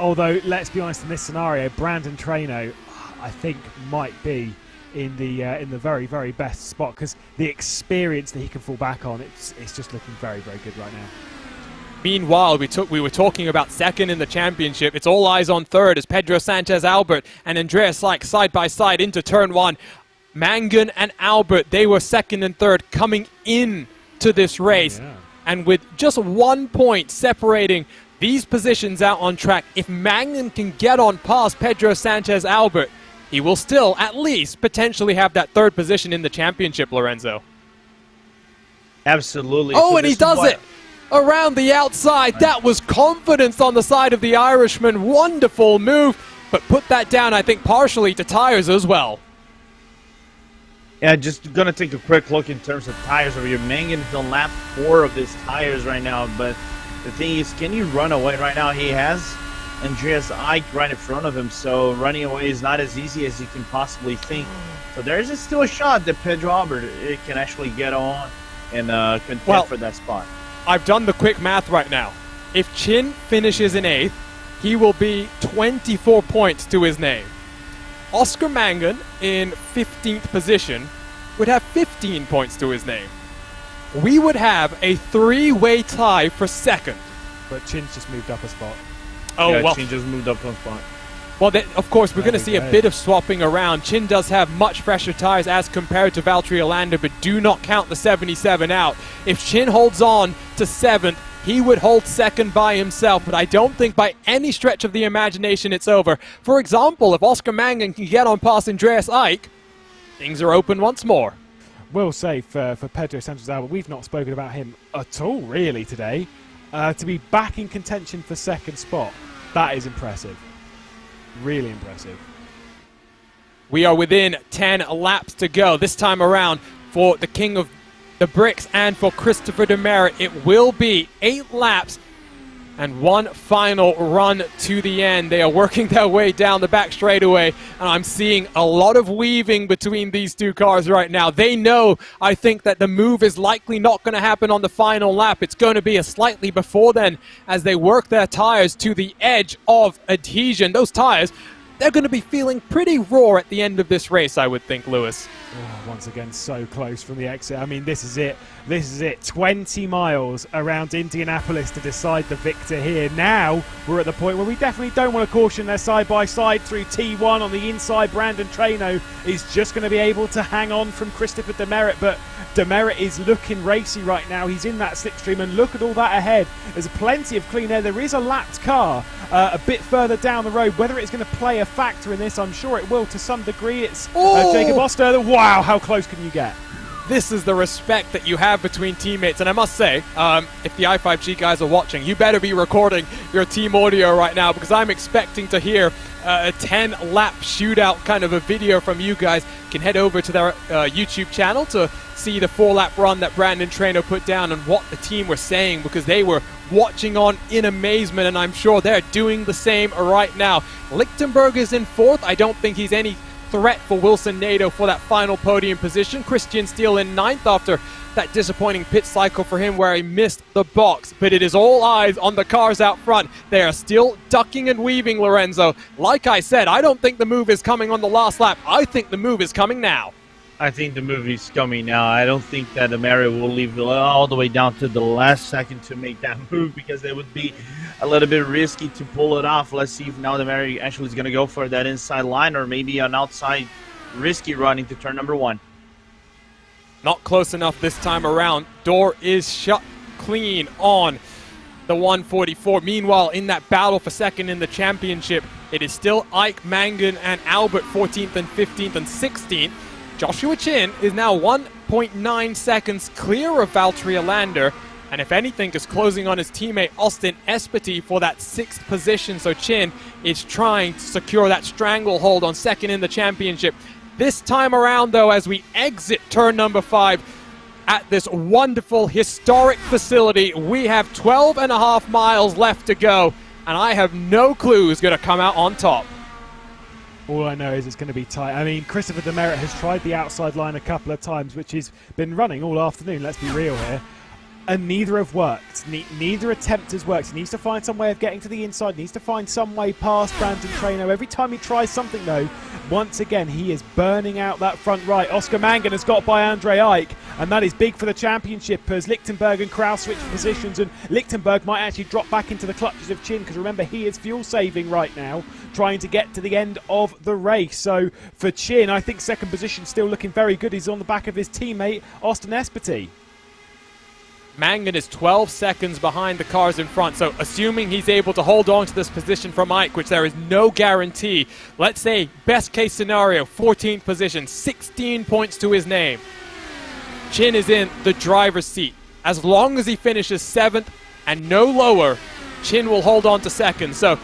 Although, let's be honest, in this scenario, Brandon Traino, I think, might be in the very, very best spot, because the experience that he can fall back on, it's just looking very, very good right now. Meanwhile, we were talking about 2nd in the championship. It's all eyes on 3rd as Pedro Sanchez Albert and Andreas Like side by side into turn 1. Mangan and Albert, they were 2nd and 3rd coming in to this race. Oh, yeah. And with just 1 point separating these positions out on track, if Mangan can get on past Pedro Sanchez Albert, he will still at least potentially have that 3rd position in the championship, Lorenzo. Absolutely. Oh, so and he does it around the outside. That was confidence on the side of the Irishman. Wonderful move, but put that down, I think, partially to tires as well. Yeah, just going to take a quick look in terms of tires over here. Mangan is on lap 4 of his tires right now, but the thing is, can he run away right now? He has Andreas Ike right in front of him, so running away is not as easy as you can possibly think. So there's still a shot that Pedro Albert can actually get on and contend for that spot. I've done the quick math right now. If Chin finishes in 8th, he will be 24 points to his name. Oscar Mangan in 15th position would have 15 points to his name. We would have a 3-way tie for 2nd. But Chin's just moved up a spot. Oh, yeah, well. Chin just moved up one spot. Well, of course, we're going to see a bit of swapping around. Chin does have much fresher tires as compared to Valtteri Alander, but do not count the 77 out. If Chin holds on to 7th, he would hold 2nd by himself, but I don't think by any stretch of the imagination it's over. For example, if Oscar Mangan can get on past Andreas Ike, things are open once more. Will say for Pedro Sanchez Albert, we've not spoken about him at all really today. To be back in contention for 2nd spot, that is impressive. Really impressive. We are within 10 laps to go. This time around for the King of the Bricks and for Christopher Demerit, it will be 8 laps and one final run to the end. They are working their way down the back straightaway, and I'm seeing a lot of weaving between these two cars right now. They know, I think, that the move is likely not going to happen on the final lap. It's going to be a slightly before then as they work their tires to the edge of adhesion. Those tires, they're going to be feeling pretty raw at the end of this race, I would think, Lewis. Oh, once again, so close from the exit. I mean, this is it. This is it. 20 miles around Indianapolis to decide the victor here. Now we're at the point where we definitely don't want to caution their side-by-side through T1 on the inside. Brandon Traino is just going to be able to hang on from Christopher Demerit, but Demerit is looking racy right now. He's in that slipstream, and look at all that ahead. There's plenty of clean air. There is a lapped car a bit further down the road. Whether it's going to play a factor in this, I'm sure it will to some degree. It's Jacob Oster. Wow, how close can you get? This is the respect that you have between teammates, and I must say, if the I5G guys are watching, you better be recording your team audio right now, because I'm expecting to hear a 10-lap shootout kind of a video from you guys. You can head over to their YouTube channel to see the 4-lap run that Brandon Traino put down and what the team were saying, because they were watching on in amazement, and I'm sure they're doing the same right now. Lichtenberg is in 4th. I don't think he's any threat for Wilson Nato for that final podium position. Christian Steele in 9th after that disappointing pit cycle for him where he missed the box. But it is all eyes on the cars out front. They are still ducking and weaving, Lorenzo. Like I said, I don't think the move is coming on the last lap. I think the move is coming now. I think the move is coming now. I don't think that Demerit will leave all the way down to the last second to make that move, because it would be a little bit risky to pull it off. Let's see if now Demerit actually is going to go for that inside line, or maybe an outside risky run into turn number 1. Not close enough this time around. Door is shut clean on the 144. Meanwhile, in that battle for second in the championship, it is still Ike, Mangan, and Albert 14th and 15th and 16th. Joshua Chin is now 1.9 seconds clear of Valtteri Alander, and if anything, is closing on his teammate Austin Espety for that 6th position. So Chin is trying to secure that stranglehold on second in the championship. This time around, though, as we exit turn number 5 at this wonderful historic facility, we have 12.5 miles left to go, and I have no clue who's going to come out on top. All I know is it's going to be tight. I mean, Christopher Demerit has tried the outside line a couple of times, which has been running all afternoon, let's be real here. And neither have worked. Neither attempt has worked. He needs to find some way of getting to the inside. He needs to find some way past Brandon Traino. Every time he tries something, though, once again, he is burning out that front right. Oscar Mangan has got by Andre Ike, and that is big for the championship as Lichtenberg and Kraus switch positions, and Lichtenberg might actually drop back into the clutches of Chin, because remember, he is fuel saving right now, trying to get to the end of the race. So for Chin, I think second position still looking very good. He's on the back of his teammate, Austin Espety. Mangan is 12 seconds behind the cars in front, so assuming he's able to hold on to this position from Ike, which there is no guarantee, let's say best case scenario, 14th position, 16 points to his name. Chin is in the driver's seat. As long as he finishes 7th and no lower, Chin will hold on to second. So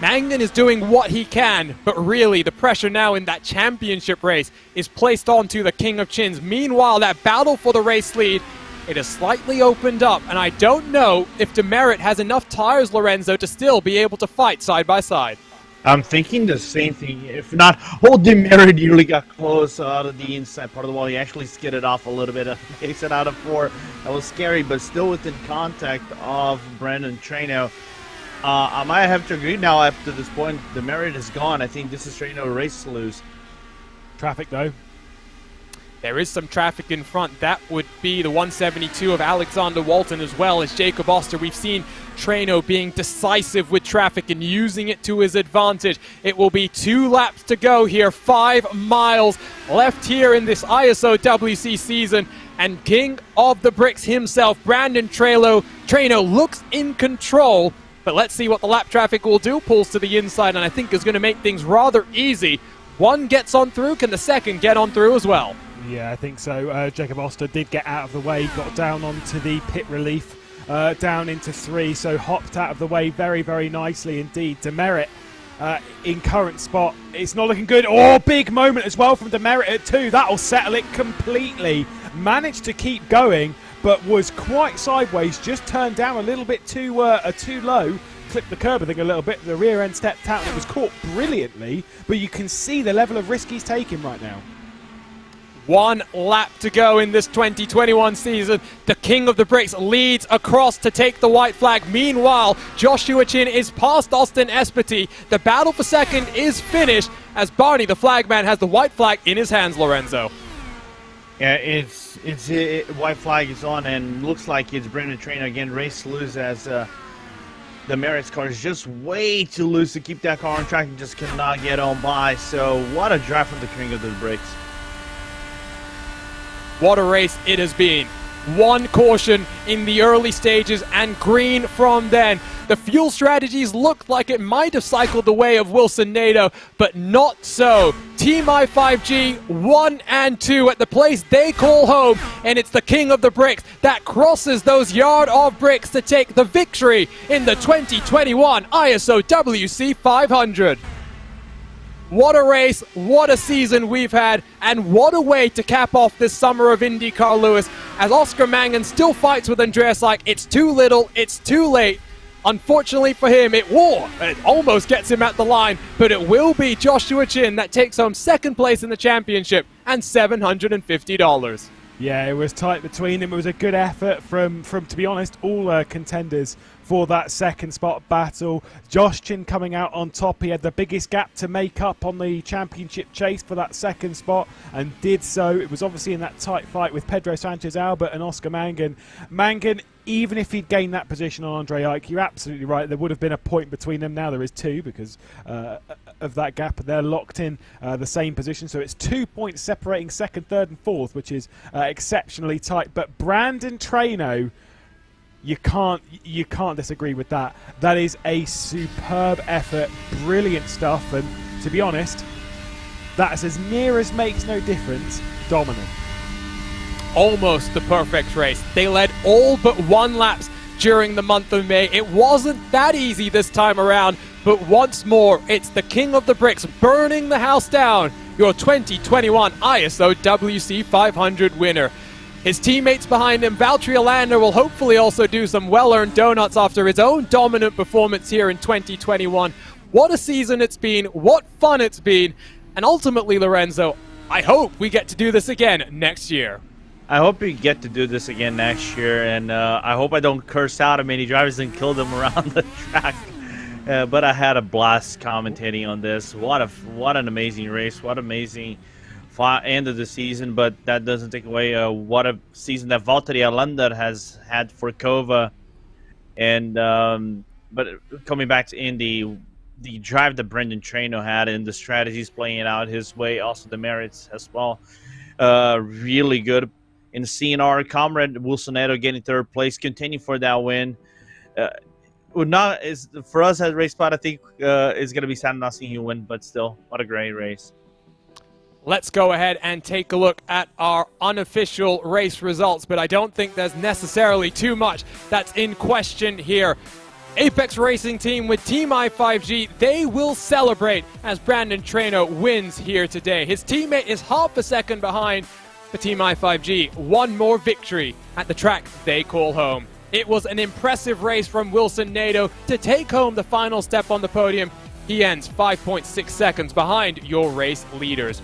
Mangan is doing what he can, but really the pressure now in that championship race is placed onto the King of Chins. Meanwhile, that battle for the race lead, it has slightly opened up, and I don't know if Demerit has enough tires, Lorenzo, to still be able to fight side by side. I'm thinking the same thing. If not, Demerit nearly got close out of the inside part of the wall. He actually skidded off a little bit. Makes it out of 4. That was scary, but still within contact of Brandon Traino. I might have to agree now after this point. Demerit is gone. I think this is Traino a race to lose. Traffic, though. There is some traffic in front. That would be the 172 of Alexander Walton, as well as Jacob Oster. We've seen Traino being decisive with traffic and using it to his advantage. It will be 2 laps to go here. 5 miles left here in this ISOWC season. And King of the Bricks himself, Brandon Traino, looks in control. But let's see what the lap traffic will do. Pulls to the inside, and I think is going to make things rather easy. One gets on through. Can the second get on through as well? Yeah, I think so. Jacob Oster did get out of the way, got down onto the pit relief, down into 3, so hopped out of the way very, very nicely indeed. Demerit in current spot. It's not looking good. Oh, big moment as well from Demerit at 2. That'll settle it completely. Managed to keep going, but was quite sideways. Just turned down a little bit too low. Clipped the curb, I think, a little bit. The rear end stepped out and it was caught brilliantly, but you can see the level of risk he's taking right now. 1 lap to go in this 2021 season. The king of the bricks leads across to take the white flag. Meanwhile, Joshua Chin is past Austin Espety. The battle for second is finished as Barney, the flagman, has the white flag in his hands, Lorenzo. Yeah, white flag is on, and looks like it's Brendan Traynor again. Race loose as the Merritt's car is just way too loose to keep that car on track and just cannot get on by. So what a drive from the king of the bricks. What a race it has been. 1 caution in the early stages and green from then. The fuel strategies looked like it might have cycled the way of Wilson Nato, but not so. Team i5G 1 and 2 at the place they call home, and it's the king of the bricks that crosses those yard of bricks to take the victory in the 2021 ISOWC 500. What a race, what a season we've had, and what a way to cap off this summer of IndyCar, Lewis, as Oscar Mangan still fights with Andreas like it's too little, it's too late. Unfortunately for him, it almost gets him at the line, but it will be Joshua Chin that takes home second place in the championship and $750. Yeah, it was tight between them. It was a good effort from to be honest, all contenders for that second spot battle. Josh Chin coming out on top. He had the biggest gap to make up on the championship chase for that second spot and did so. It was obviously in that tight fight with Pedro Sanchez-Albert and Oscar Mangan. Mangan, even if he'd gained that position on Andre Ike, you're absolutely right, there would have been a point between them. Now there is 2 because of that gap. They're locked in the same position, so it's 2 points separating second, third and fourth, which is exceptionally tight. But Brandon Traynor, you can't disagree with that. That is a superb effort, brilliant stuff, and to be honest, that's as near as makes no difference dominant. Almost the perfect race. They led all but 1 laps during the month of May. It wasn't that easy this time around, but once more, it's the king of the bricks burning the house down, your 2021 ISOWC 500 winner. His teammates behind him, Valtteri Alander, will hopefully also do some well-earned donuts after his own dominant performance here in 2021. What a season it's been, what fun it's been, and ultimately, Lorenzo, I hope we get to do this again next year. I hope we get to do this again next year, and I hope I don't curse out many drivers and kill them around the track. But I had a blast commentating on this. What an amazing race! What amazing end of the season. But that doesn't take away what a season that Valtteri Alander has had for Kova. And but coming back to Indy, the drive that Brendan Traynor had and the strategies playing it out his way, also the merits as well, really good. And seeing our comrade Wilson Nato getting 3rd place, continue for that win. For us at RaceSpot, I think it's going to be sad not seeing you win, but still, what a great race. Let's go ahead and take a look at our unofficial race results, but I don't think there's necessarily too much that's in question here. Apex Racing Team with Team i5G, they will celebrate as Brandon Traynor wins here today. His teammate is half a second behind, but Team i5G, 1 more victory at the track they call home. It was an impressive race from Wilson Nato to take home the final step on the podium. He ends 5.6 seconds behind your race leaders.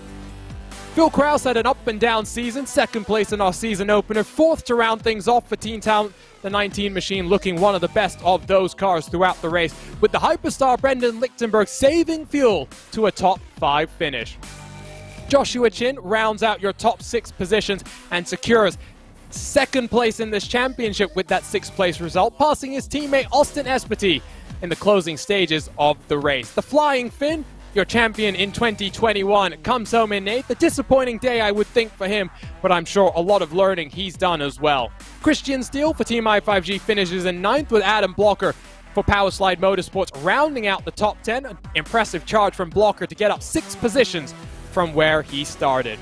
Phil Krause had an up-and-down season, 2nd place in our season opener, 4th to round things off for Team Talent. The 19 machine looking one of the best of those cars throughout the race, with the hyperstar Brendan Lichtenberg saving fuel to a top 5 finish. Joshua Chin rounds out your top 6 positions and secures 2nd place in this championship with that 6th place result, passing his teammate Austin Espety in the closing stages of the race. The Flying Finn, your champion in 2021, comes home in 8th. A disappointing day, I would think, for him, but I'm sure a lot of learning he's done as well. Christian Steele for Team i5G finishes in 9th, with Adam Blocker for Powerslide Motorsports rounding out the top 10. An impressive charge from Blocker to get up 6 positions from where he started.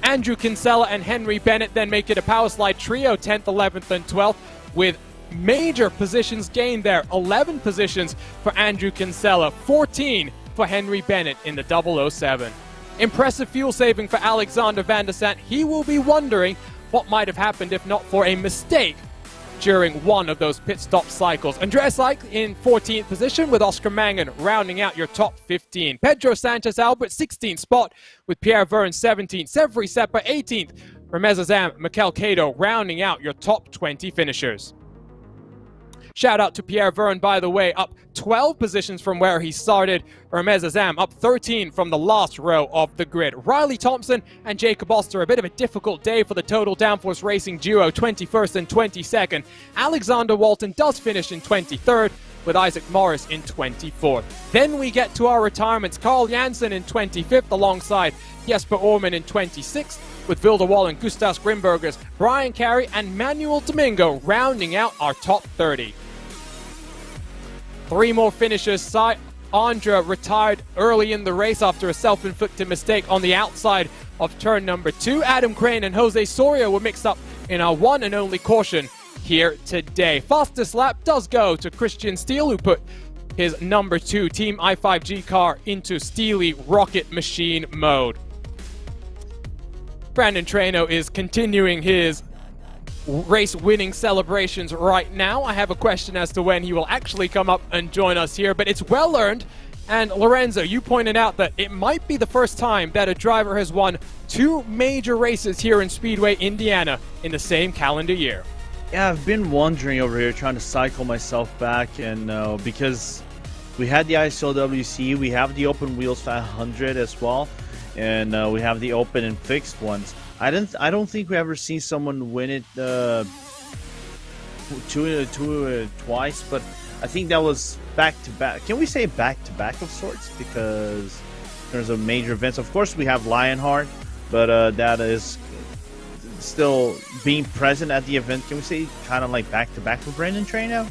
Andrew Kinsella and Henry Bennett then make it a Powerslide trio, 10th, 11th, and 12th, with major positions gained there. 11 positions for Andrew Kinsella, 14 for Henry Bennett in the 007. Impressive fuel saving for Alexander Van der Sant. He will be wondering what might have happened if not for a mistake during one of those pit stop cycles. Andreas Seidl in 14th position with Oscar Mangan rounding out your top 15. Pedro Sanchez Albert 16th spot with Pierre Verne 17th. Severi Seppa 18th. Ramez Azam, Mikel Cato rounding out your top 20 finishers. Shout out to Pierre Verne, by the way, up 12 positions from where he started. Ramez Azam up 13 from the last row of the grid. Riley Thompson and Jacob Oster, a bit of a difficult day for the Total Downforce Racing duo, 21st and 22nd. Alexander Walton does finish in 23rd, with Isaac Morris in 24th. Then we get to our retirements. Carl Janssen in 25th alongside Jesper Orman in 26th, with Vilde Wall and Gustav Grimbergers, Brian Carey and Manuel Domingo rounding out our top 30. Three more finishers. Andra retired early in the race after a self-inflicted mistake on the outside of turn number 2. Adam Crane and Jose Soria were mixed up in our one and only caution here today. Fastest lap does go to Christian Steele, who put his number 2 Team I5G car into Steely rocket machine mode. Brandon Traino is continuing his race-winning celebrations right now. I have a question as to when he will actually come up and join us here, but it's well-earned. And Lorenzo, you pointed out that it might be the first time that a driver has won 2 major races here in Speedway Indiana in the same calendar year. Yeah, I've been wondering over here, trying to cycle myself back, and because we had the ISOWC, we have the open wheels 500 as well, and we have the open and fixed ones. I don't think we ever seen someone win it twice, but I think that was back to back. Can we say back to back of sorts? Because there's a major events. Of course, we have Lionheart, but that is still being present at the event. Can we say kind of like back to back for Brandon Traino?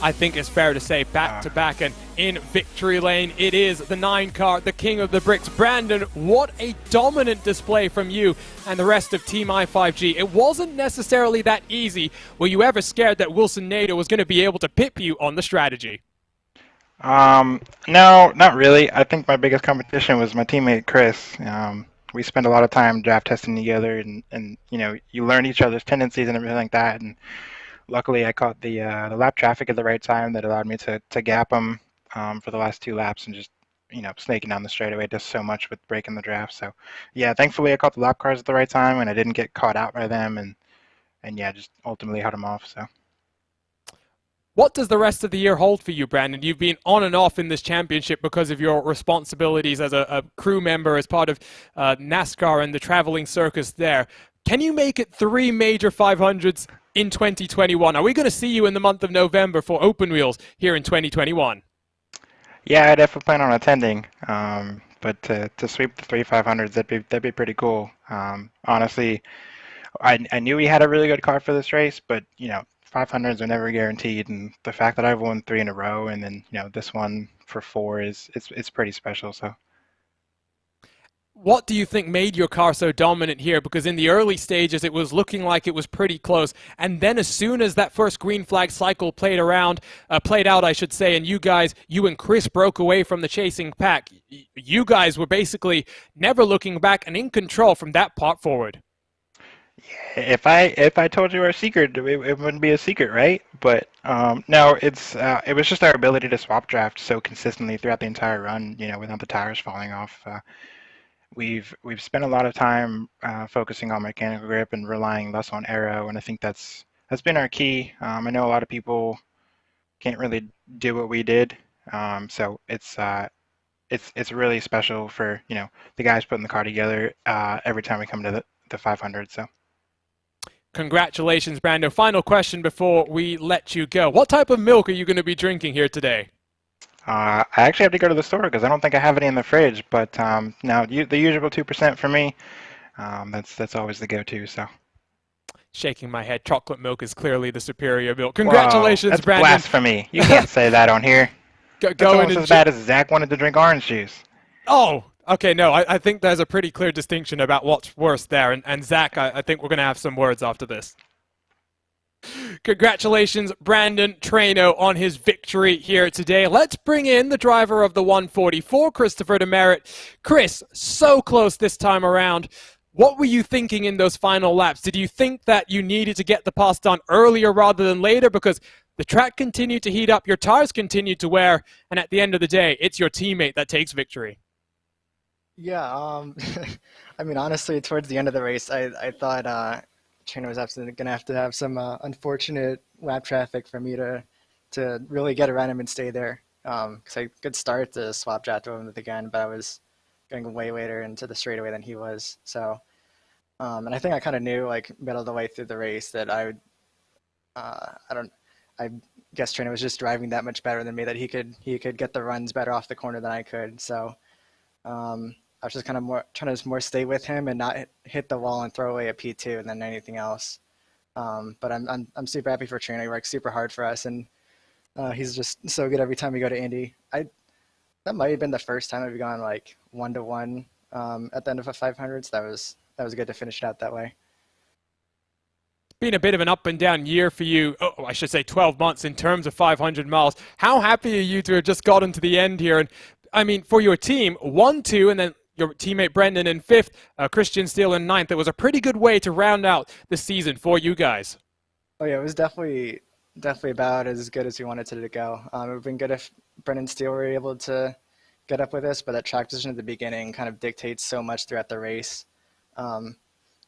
I think it's fair to say back to back, and in victory lane it is the 9 car, the king of the bricks. Brandon, what a dominant display from you and the rest of Team I5G. It wasn't necessarily that easy. Were you ever scared that Wilson Nader was going to be able to pip you on the strategy? No, not really. I think my biggest competition was my teammate Chris. We spent a lot of time draft testing together, and you know, you learn each other's tendencies and everything like that. And luckily, I caught the lap traffic at the right time that allowed me to gap him for the last 2 laps, and just, you know, snaking down the straightaway does so much with breaking the draft. So yeah, thankfully I caught the lap cars at the right time, and I didn't get caught out by them, and yeah, just ultimately held them off. So. What does the rest of the year hold for you, Brandon? You've been on and off in this championship because of your responsibilities as a crew member, as part of NASCAR and the traveling circus there. Can you make it 3 major 500s in 2021? Are we going to see you in the month of November for Open Wheels here in 2021? Yeah, I definitely plan on attending. But to sweep the 3 500s, that'd be pretty cool. Honestly, I knew we had a really good car for this race, but you know, 500s are never guaranteed, and the fact that I've won 3 in a row, and then, you know, this one for 4 it's pretty special. So. What do you think made your car so dominant here? Because in the early stages, it was looking like it was pretty close. And then as soon as that first green flag cycle played out, I should say, and you and Chris broke away from the chasing pack, you guys were basically never looking back and in control from that part forward. If I told you our secret, it wouldn't be a secret, right? But no, it was just our ability to swap draft so consistently throughout the entire run, you know, without the tires falling off. We've spent a lot of time focusing on mechanical grip and relying less on aero, and I think that's been our key. I know a lot of people can't really do what we did, so it's really special for, you know, the guys putting the car together every time we come to the 500. So. Congratulations, Brando. Final question before we let you go. What type of milk are you going to be drinking here today? I actually have to go to the store because I don't think I have any in the fridge. But now the usual 2% for me. That's always the go-to. So. Shaking my head. Chocolate milk is clearly the superior milk. Congratulations, that's Brandon. Blasphemy. You can't say that on here. That's almost as bad as Zach wanted to drink orange juice. Oh. Okay, no, I think there's a pretty clear distinction about what's worse there. And Zach, I think we're going to have some words after this. Congratulations, Brandon Traino, on his victory here today. Let's bring in the driver of the 144, Christopher Demerit. Chris, so close this time around. What were you thinking in those final laps? Did you think that you needed to get the pass done earlier rather than later? Because the track continued to heat up, your tires continued to wear, and at the end of the day, it's your teammate that takes victory. Yeah, I mean, honestly, towards the end of the race, I thought Trainer was absolutely going to have some unfortunate lap traffic for me to really get around him and stay there. Because I could start to swap draft over him again, but I was going way later into the straightaway than he was. So, and I think I kind of knew, like, middle of the way through the race that I would, I guess Trainer was just driving that much better than me, that he could get the runs better off the corner than I could. So, I was just kind of trying to more stay with him and not hit the wall and throw away a P2 than anything else. But I'm super happy for Trainer. He works super hard for us, and he's just so good every time we go to Indy. That might have been the first time I've gone like 1-1 at the end of a 500. So that was good to finish it out that way. Been a bit of an up and down year for you. Oh, I should say 12 months in terms of 500 miles. How happy are you to have just gotten to the end here? And I mean, for your team, 1-2, and then your teammate Brendan in 5th, Christian Steele in 9th. It was a pretty good way to round out the season for you guys. Oh yeah, it was definitely about as good as we wanted it to go. It would have been good if Brendan Steele were able to get up with us, but that track position at the beginning kind of dictates so much throughout the race. Kind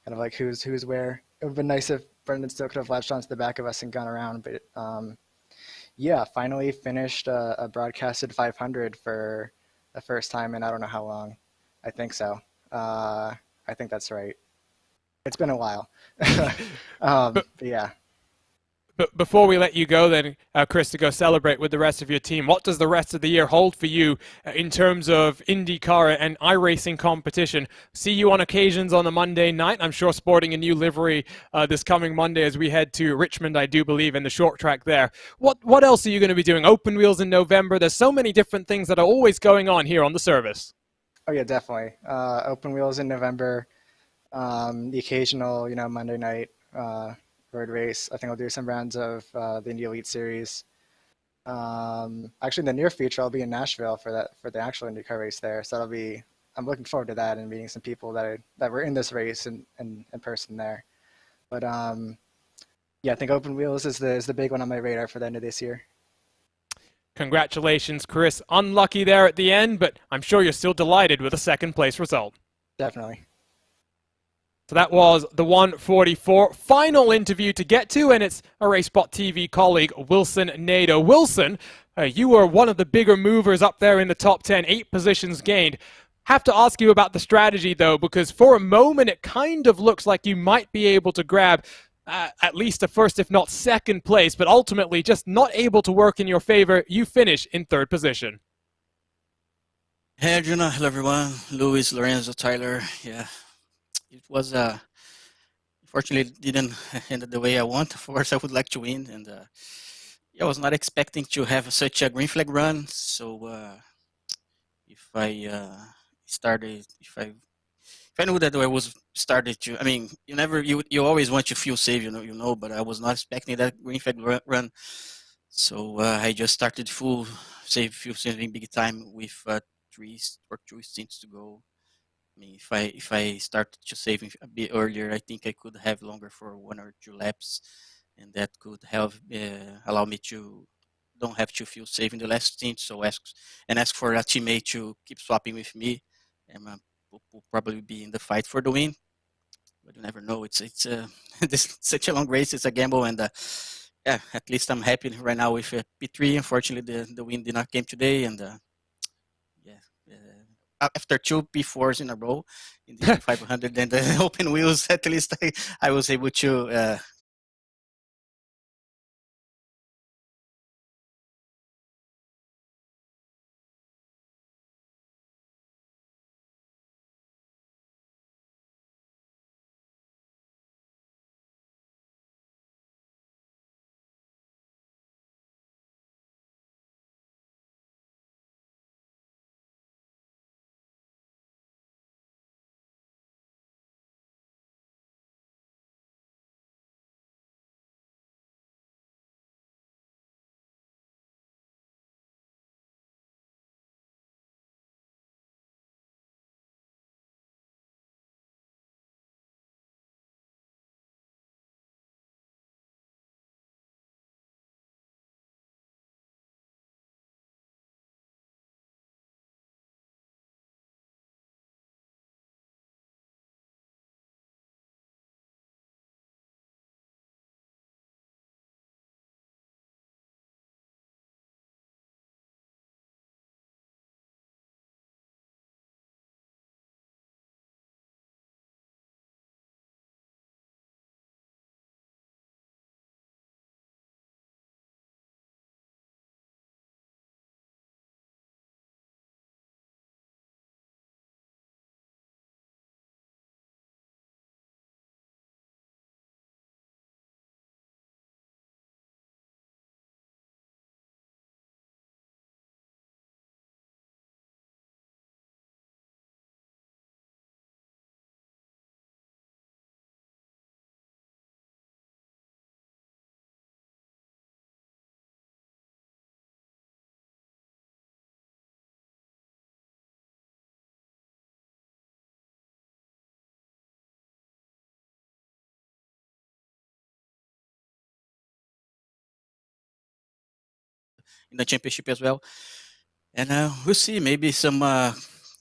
of like who's where. It would have been nice if Brendan Steele could have latched onto the back of us and gone around, but yeah, finally finished a broadcasted 500 for the first time in I don't know how long. I think so. I think that's right. It's been a while. But yeah. But before we let you go then, Chris, to go celebrate with the rest of your team, what does the rest of the year hold for you in terms of IndyCar and iRacing competition? See you on occasions on the Monday night. I'm sure sporting a new livery this coming Monday as we head to Richmond, I do believe, in the short track there. What else are you going to be doing? Open wheels in November. There's so many different things that are always going on here on the service. Oh yeah, definitely. Open wheels in November. The occasional, Monday night road race. I think I'll do some rounds of the Indy Elite Series. Actually, in the near future, I'll be in Nashville for the actual IndyCar race there. So I'm looking forward to that and meeting some people that were in this race in person there. But yeah, I think open wheels is the big one on my radar for the end of this year. Congratulations, Chris. Unlucky there at the end, but I'm sure you're still delighted with a second place result. Definitely. So that was the 144 final interview to get to, and it's a RaceSpotTV colleague, Wilson Nadeau. Wilson, you were one of the bigger movers up there in the top 10, 8 positions gained. Have to ask you about the strategy, though, because for a moment it kind of looks like you might be able to grab at least a first, if not second place, but ultimately just not able to work in your favor. You finish in 3rd position. Hey, Arjuna. Hello, everyone. Luis, Lorenzo, Tyler. Yeah, it was, unfortunately, didn't end the way I want. Of course, I would like to win. And I was not expecting to have such a green flag run. So if I knew that I was started to, I mean, you always want to feel safe, but I was not expecting that green flag run. So I just started full saving big time with 3 or 2 stints to go. I mean, if I started to save a bit earlier, I think I could have longer for 1 or 2 laps, and that could help allow me to don't have to feel safe in the last stint. So ask for a teammate to keep swapping with me, and will probably be in the fight for the win. But you never know. It's this such a long race. It's a gamble, and yeah, at least I'm happy right now with P3. Unfortunately, the win did not came today, and yeah. After 2 P4s in a row in the 500 and the open wheels, at least I was able to in the championship as well. And we'll see, maybe some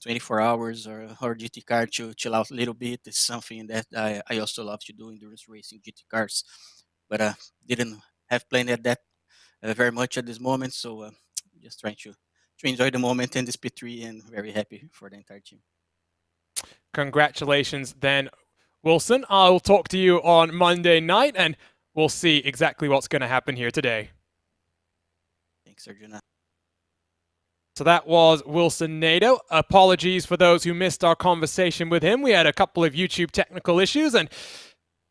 24 hours or GT car to chill out a little bit. It's something that I also love to do, endurance racing GT cars, but didn't have planned at that very much at this moment. So just trying to enjoy the moment in this P3, and very happy for the entire team. Congratulations then, Wilson. I'll talk to you on Monday night, and we'll see exactly what's going to happen here today. Thanks, Arjuna. So that was Wilson Nadeau. Apologies for those who missed our conversation with him. We had a couple of YouTube technical issues, and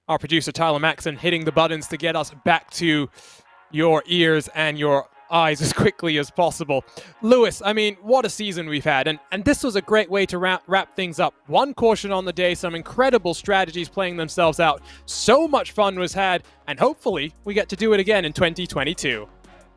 our producer Tyler Maxon hitting the buttons to get us back to your ears and your eyes as quickly as possible. Lewis, I mean, what a season we've had, and this was a great way to wrap things up. One caution on the day, some incredible strategies playing themselves out. So much fun was had, and hopefully we get to do it again in 2022.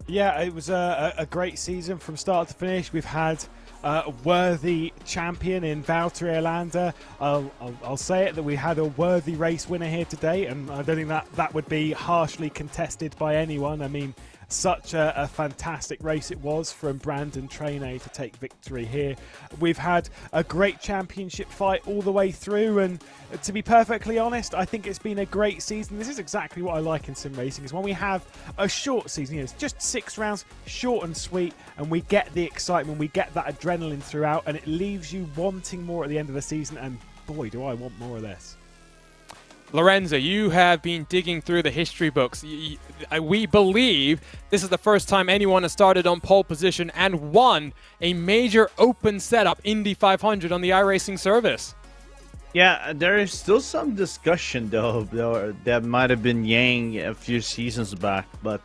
Yeah, it was a great season from start to finish. We've had a worthy champion in Valtteri Alander. I'll say it, that we had a worthy race winner here today, and I don't think that would be harshly contested by anyone. I mean, such a fantastic race it was from Brandon Trainay to take victory here. We've had a great championship fight all the way through, and to be perfectly honest, I think it's been a great season. This is exactly what I like in sim racing, is when we have a short season. You know, it's just 6 rounds, short and sweet, and we get the excitement, we get that adrenaline throughout, and it leaves you wanting more at the end of the season, and boy, do I want more of this. Lorenzo, you have been digging through the history books. We believe this is the first time anyone has started on pole position and won a major open setup Indy 500 on the iRacing service. Yeah, there is still some discussion though that might have been Yang a few seasons back, but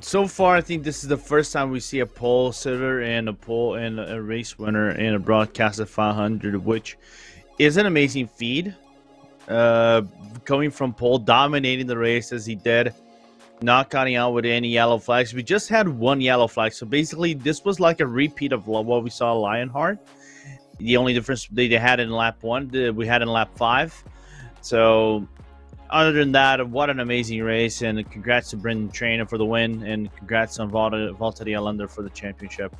so far I think this is the first time we see a pole sitter and a race winner in a broadcasted 500, which is an amazing feat. Coming from pole, dominating the race as he did, not cutting out with any yellow flags. We just had one yellow flag, so basically this was like a repeat of what we saw Lionheart. The only difference they had in lap 1, we had in lap 5. So other than that, what an amazing race, and congrats to Brendan Trainer for the win, and congrats on Valtteri Alander for the championship.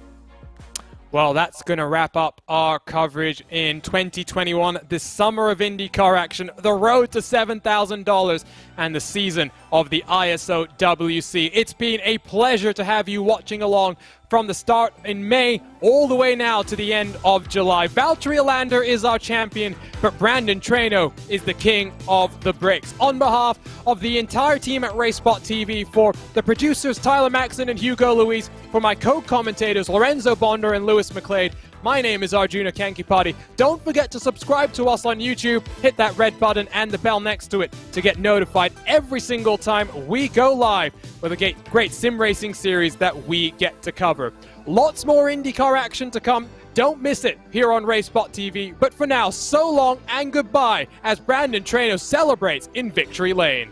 Well, that's going to wrap up our coverage in 2021, this summer of IndyCar action, the road to $7,000, and the season of the ISOWC. It's been a pleasure to have you watching along from the start in May all the way now to the end of July. Valtteri Alander is our champion, but Brandon Trainer is the king of the bricks. On behalf of the entire team at RaceSpotTV, for the producers Tyler Maxon and Hugo Luis, for my co-commentators Lorenzo Bonder and Lewis McLeod, my name is Arjuna Kankipati. Don't forget to subscribe to us on YouTube, hit that red button and the bell next to it to get notified every single time we go live with a great sim racing series that we get to cover. Lots more IndyCar action to come. Don't miss it here on RaceSpotTV. But for now, so long and goodbye as Brandon Trainer celebrates in victory lane.